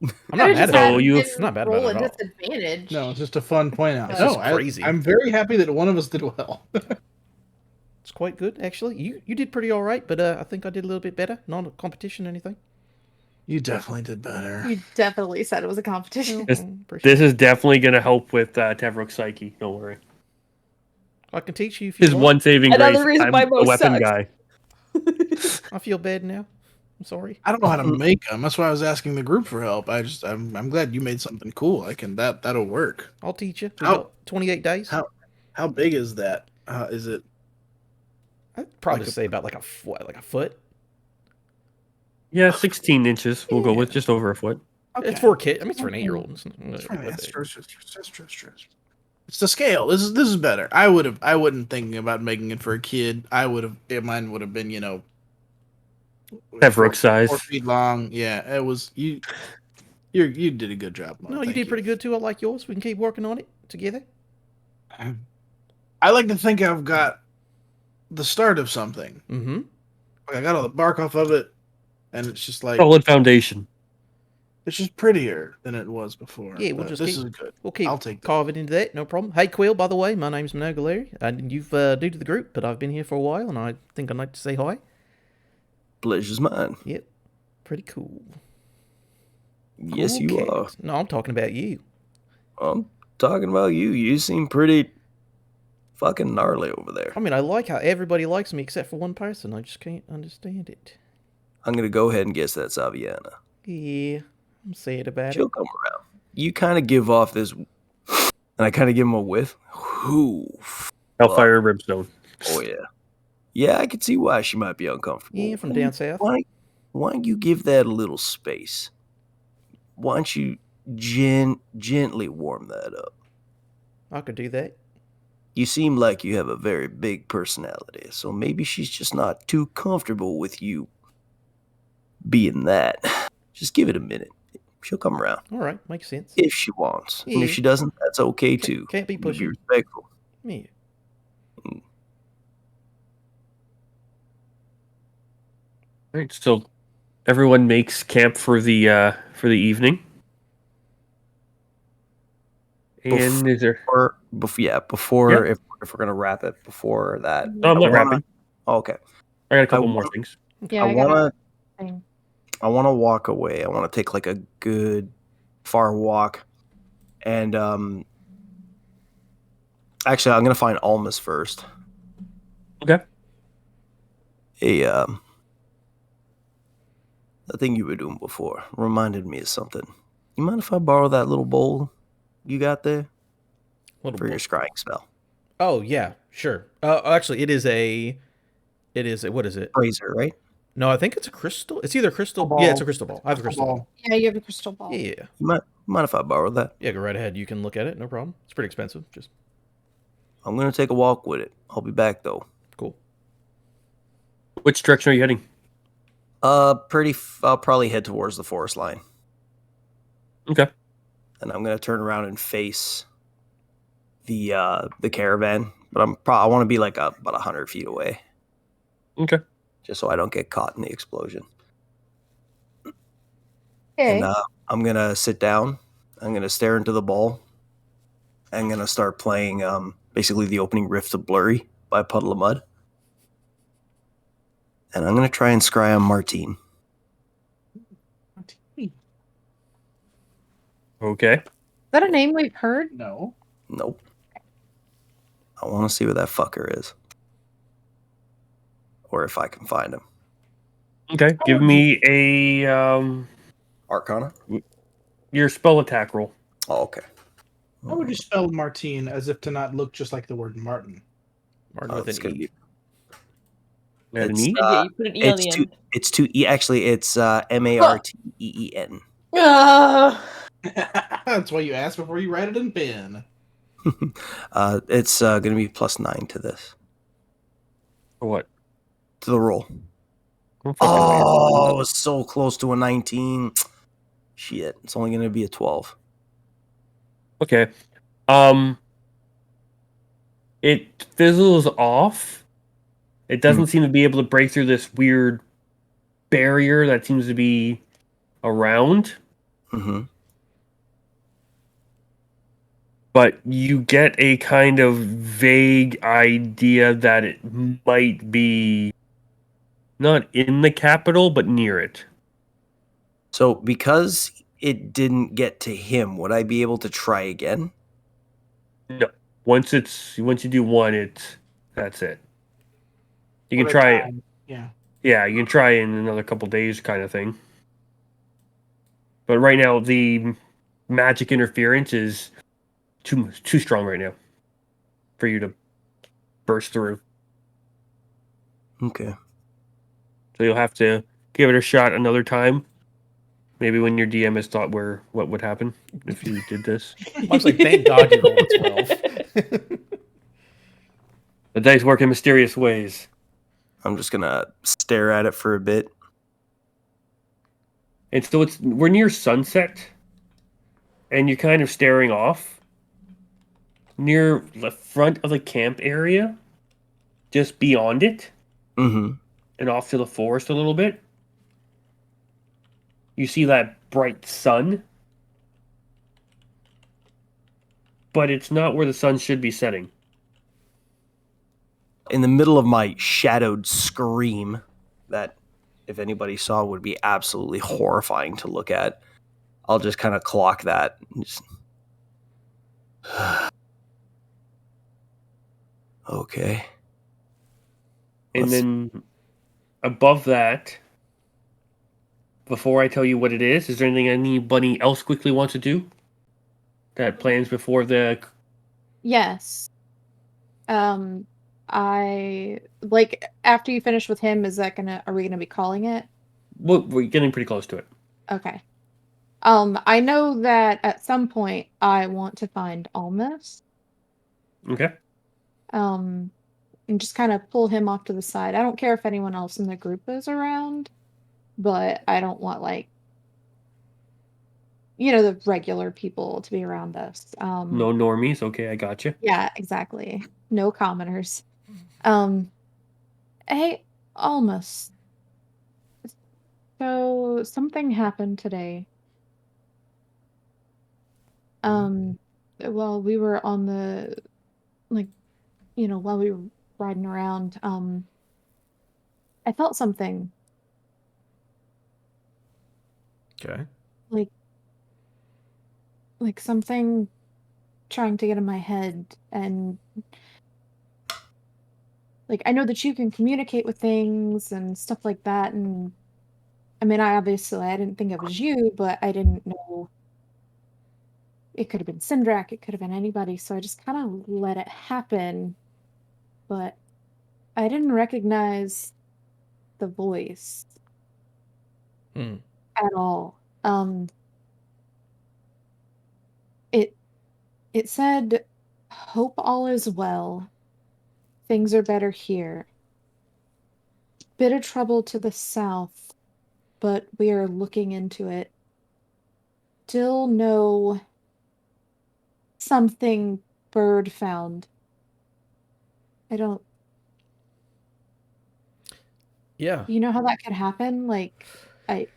I'm not mad So at it. you- I'm not bad about roll it a at all. disadvantage. No, it's just a fun point out. It's No, just crazy. I'm very happy that one of us did well. It's quite good, actually. You did pretty all right, but I think I did a little bit better. Not a competition or anything. You definitely did better. You definitely said it was a competition. This- Appreciate This is definitely going to help with Tavrook's psyche. Don't worry. it. I can teach you if you His want. one saving Another grace. reason I'm why a Mo weapon sucks. guy. I feel bad now. I'm sorry. I don't know how to make them. That's why I was asking the group for help. I'm glad you made something cool. That'll work. I'll teach you. We How- got 28 days. How big is that? Is it? I'd probably like a- say about like a foot. Yeah, 16 inches. We'll go with Yeah. just over a foot. It's for a kid. I mean, it's for an Okay. 8-year-old. That's right. That's true. It's the scale. This is better. I wouldn't think about making it for a kid. Mine would have been, Tavrook size. 4 feet long. Yeah, it was you. You did a good job. Mo. No, you Thank did pretty good too. I like yours. We can keep working on it together. I like to think I've got the start of something. Mm-hmm. Like I got all the bark off of it, and it's just like Solid foundation. it's just prettier than it was before. Yeah, we'll But just this keep- is good. We'll keep I'll take that. carving into that. No problem. Hey, Quill, by the way, my name's Monogaleri, and you've new to the group, but I've been here for a while, and I think I'd like to say hi. pleasure's mine. Yep. Pretty cool. Yes, Cool you cat. are. No, I'm talking about you. I'm talking about you. You seem pretty fucking gnarly over there. I mean, I like how everybody likes me except for one person. I just can't understand it. I'm gonna go ahead and guess that's Aviana. Yeah, I'm sad about She'll it. come around. You kind of give off this, and I kind of give him a whiff. Whew. Hellfire and Brimstone. Oh yeah, yeah. I can see why she might be uncomfortable. Yeah, from down south. Why don't you give that a little space? Why don't you gently warm that up? I could do that. You seem like you have a very big personality, so maybe she's just not too comfortable with you being that. Just give it a minute. She'll come around All right, makes sense. if she wants, and Yeah. if she doesn't, that's okay too. Can't be You pushy. Be respectful. Yeah. All right, so everyone makes camp for the evening. And is there? Or before Yeah. if we're gonna wrap it before that. No, I'm not wrapping. Okay. I got a couple I more want- things. Yeah, I I got wanna a thing. I wanna walk away. I wanna take like a good far walk. And actually I'm gonna find Almas first. Okay. Hey, That thing you were doing before reminded me of something. You mind if I borrow that little bowl you got there Little for your book. scrying spell? Oh yeah, sure. Actually, it is a. What is it? Razor, right? No, I think it's a crystal. It's either crystal. Crystal Yeah, it's a ball. crystal ball. I have a crystal ball. Yeah, you have a crystal ball. Yeah. You mind if I borrow that? Yeah, go right ahead. You can look at it. No problem. It's pretty expensive. Just I'm gonna take a walk with it. I'll be back though. cool. Which direction are you heading? I'll probably head towards the forest line, Okay. and I'm gonna turn around and face the caravan. But I want to be like about 100 feet away, Okay. just so I don't get caught in the explosion. Okay. And I'm gonna sit down. I'm gonna stare into the ball. I'm gonna start playing basically the opening riff to Blurry by Puddle of Mud. And I'm gonna try and scry on Martine. Okay. Is that a name we've heard? No. Nope. I want to see where that fucker is, or if I can find him. Okay. Give me a Arcana. your spell attack roll. Oh, okay. How would you spell Martine as if to not look just like the word Martin? Martin with It's an gonna E. be. Add an It's, E? Yeah, you put an E on It's the two. end. It's two. Actually, it's Marteen. That's why you ask before you write it in pen. It's gonna be +9 to this, For what? to the roll. Oh, fucking way. Oh, it was so close to a 19. Shit, it's only gonna be a 12. Okay. It fizzles off. It doesn't seem to be able to break through this weird barrier that seems to be around, Mm-hmm. but you get a kind of vague idea that it might be not in the capital, but near it. So because it didn't get to him, would I be able to try again? No. Once you do one, that's it. You can What a try it. time. Yeah. Yeah, you can try in another couple days kind of thing. But right now the magic interference is too strong right now for you to burst through. Okay. So you'll have to give it a shot another time. Maybe when your DM has thought what would happen if you did this. I was like, thank God you rolled a 12. The dice work in mysterious ways. I'm just gonna stare at it for a bit. And so we're near sunset, and you're kind of staring off near the front of the camp area, just beyond it, Mm-hmm. and off to the forest a little bit. You see that bright sun, but it's not where the sun should be setting. In the middle of my shadowed scream, that if anybody saw would be absolutely horrifying to look at, I'll just kind of clock that. And just... Okay. And then above that, before I tell you what it is there anything anybody else quickly wants to do? That plans before the... Yes. I like after you finish with him, are we gonna be calling it? Well, we're getting pretty close to it. Okay. I know that at some point I want to find Almas. Okay. And just kind of pull him off to the side. I don't care if anyone else in the group is around, but I don't want the regular people to be around us. No normies. Okay, I got you. Yeah, exactly. No commoners. Hey, Almas. So something happened today. While we were on the while we were riding around, I felt something Okay. like something trying to get in my head, and I know that you can communicate with things and stuff like that, and I mean, I didn't think it was you, but I didn't know. It could have been Sindrak, it could have been anybody, so I just kind of let it happen. But I didn't recognize the voice Hmm. at all. It it said, "Hope all is well. Things are better here. Bit of trouble to the south, but we are looking into it. Still no something bird found." I don't. Yeah. You know how that could happen? Like, I. Do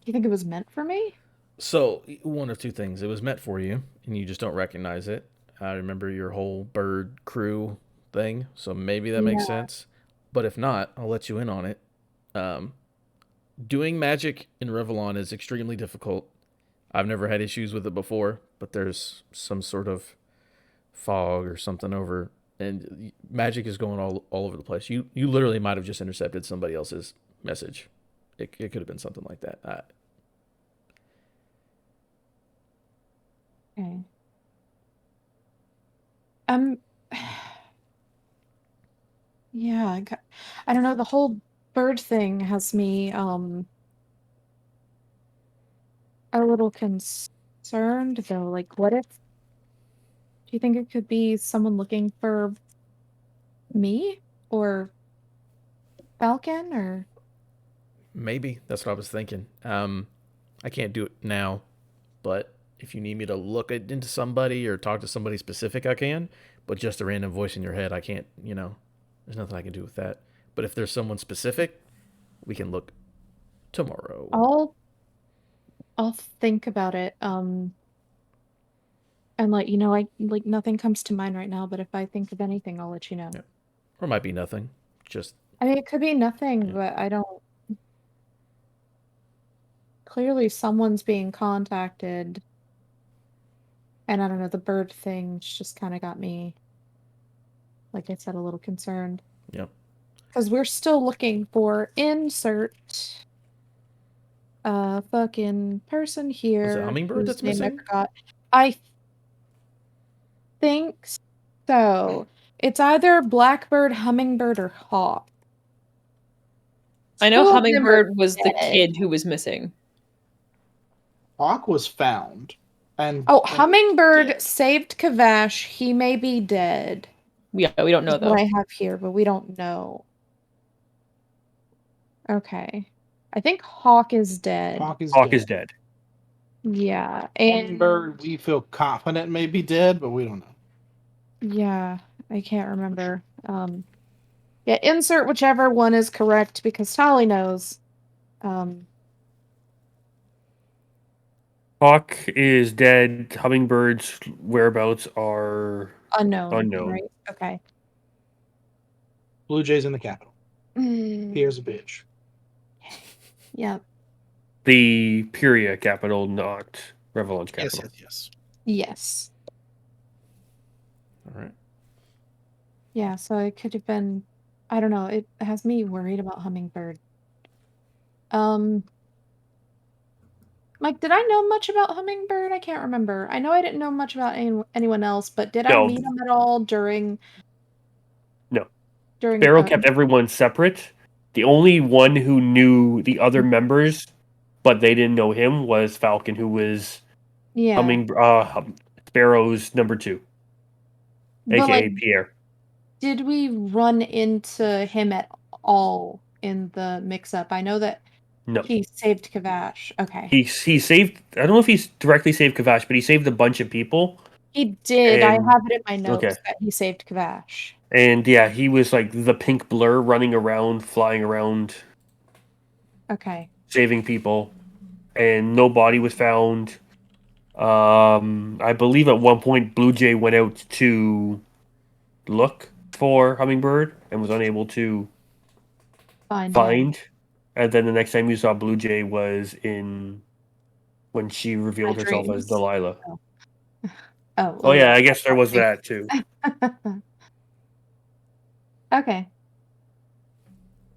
you think it was meant for me? So one of two things: it was meant for you, and you just don't recognize it. I remember your whole bird crew thing, so maybe that makes Yeah. sense. But if not, I'll let you in on it. Um, Doing magic in Revalon is extremely difficult. I've never had issues with it before, but there's some sort of fog or something over, and magic is going all over the place. You literally might have just intercepted somebody else's message. It could have been something like that. Okay. Um. Yeah. I don't know. The whole bird thing has me a little concerned though. Like, what if? Do you think it could be someone looking for me or Falcon or? Maybe that's what I was thinking. I can't do it now, but if you need me to look into somebody or talk to somebody specific, I can. But just a random voice in your head, I can't. There's nothing I can do with that. But if there's someone specific, we can look tomorrow. I'll think about it. And like I like nothing comes to mind right now. But if I think of anything, I'll let you know. Yeah. Or it might be nothing. Just I mean, it could be nothing, Yeah. but I don't. Clearly, someone's being contacted, and I don't know. The bird thing just kind of got me, like I said, a little concerned. Yep. Because we're still looking for insert fucking person Was it here hummingbird whose that's name I missing? forgot. I think so. It's either blackbird, hummingbird, or hawk. I know Two of them are Hummingbird was the dead. kid who was missing. Hawk was found, and Oh, and hummingbird dead. saved Kavash. He may be dead. Yeah, we don't know Is what though. I have here, but we don't know. Okay. I think Hawk is dead. Hawk is Hawk dead. is dead. Yeah, and Hummingbird, we feel confident may be dead, but we don't know. yeah, I can't remember. Yeah, insert whichever one is correct because Tolly knows. Hawk is dead. Hummingbird's whereabouts are Unknown, unknown. right? Okay. Blue Jays in the capital. Mm, Here's a bitch. yeah. The Pyria capital, not Revalon's Yes, capital. yes. Yes. All right. Yeah, so it could have been. I don't know. It has me worried about Hummingbird. Mike, did I know much about Hummingbird? I can't remember. I know I didn't know much about anyone else, but did I No. meet him at all during? No. During Sparrow kept everyone separate. The only one who knew the other members, but they didn't know him, was Falcon, who was yeah, Sparrow's number 2, but like, aka Pierre. did we run into him at all in the mix-up? I know that No. he saved Kavash. Okay. He saved. I don't know if he's directly saved Kavash, but he saved a bunch of people. He did. I And have it in my okay, notes that he saved Kavash. and yeah, he was like the pink blur running around, flying around, Okay. saving people, and no body was found. I believe at one point Blue Jay went out to look for Hummingbird and was unable to Find him. find. And then the next time you saw Blue Jay was when she revealed My herself as dreams. Delilah. Oh. Oh yeah, yeah. I guess there was that too. Okay.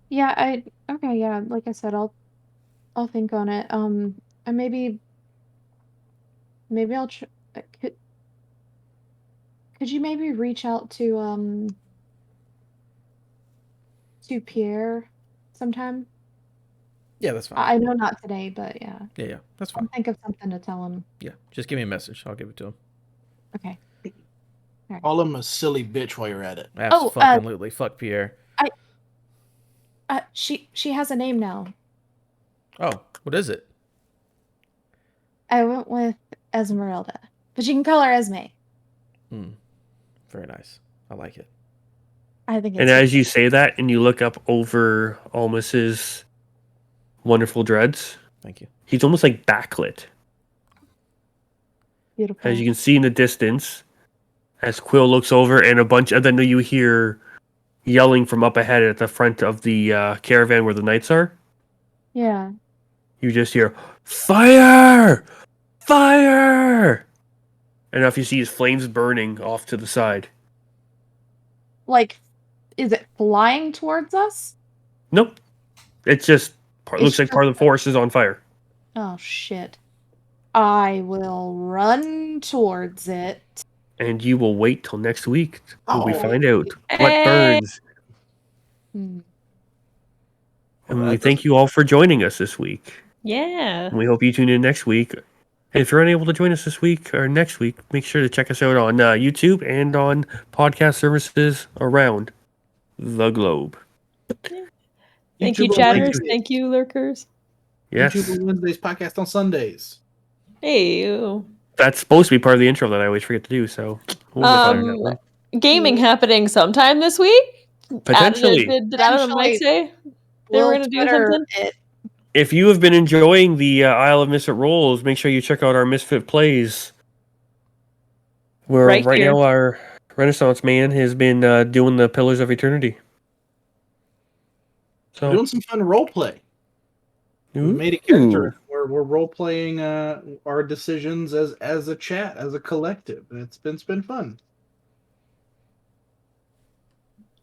Yeah, okay, yeah, like I said, I'll I'll think on it. And maybe I'll could you maybe reach out to Pierre sometime? Yeah, that's fine. I know not today, but yeah. Yeah, that's I'll fine. think of something to tell him. Yeah, just give me a message. I'll give it to him. Okay. Call him a silly bitch while you're at it. Absolutely. Fuck Pierre. She has a name now. Oh, what is it? I went with Esmeralda, but you can call her Esme. Very nice. I like it. I think it's And as you say that, and you look up over Almus's wonderful dreads, Thank you. he's almost like backlit. beautiful. As you can see in the distance, as Quill looks over, and then you hear yelling from up ahead at the front of the caravan where the knights are. Yeah. You just hear, "Fire! Fire!" And if you see his flames burning off to the side. Like, is it flying towards us? Nope. It's just, It's looks like part of the forest is on fire. Oh, shit. I will run towards it. And you will wait till next week when we Oh. find out what Hey. burns. Hmm. And Well, we that thank you all for joining us this week. Yeah. And we hope you tune in next week. And if you're unable to join us this week or next week, make sure to check us out on YouTube and on podcast services around the globe. Thank you, YouTube on chatters. Wednesdays. Thank you, lurkers. Yes. YouTube on Wednesdays, podcast on Sundays. Hey. You. That's supposed to be part of the intro that I always forget to do, so we'll work on that one. Gaming happening sometime this week? Potentially. Did Adam and Mike say they were going to do Twitter something? it. If you have been enjoying the Isle of Misfit Rolls, make sure you check out our Misfit Plays. Where Right here. now our Renaissance man has been doing the Pillars of Eternity. We're So doing some fun role play. We made a character. We're role playing our decisions as a chat, as a collective. And it's been fun.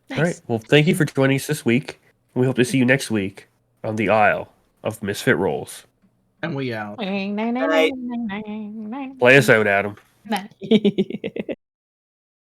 Nice. All right. Well, thank you for joining us this week. We hope to see you next week on the Isle of Misfit Rolls. And we out. Play us out, Adam. Night.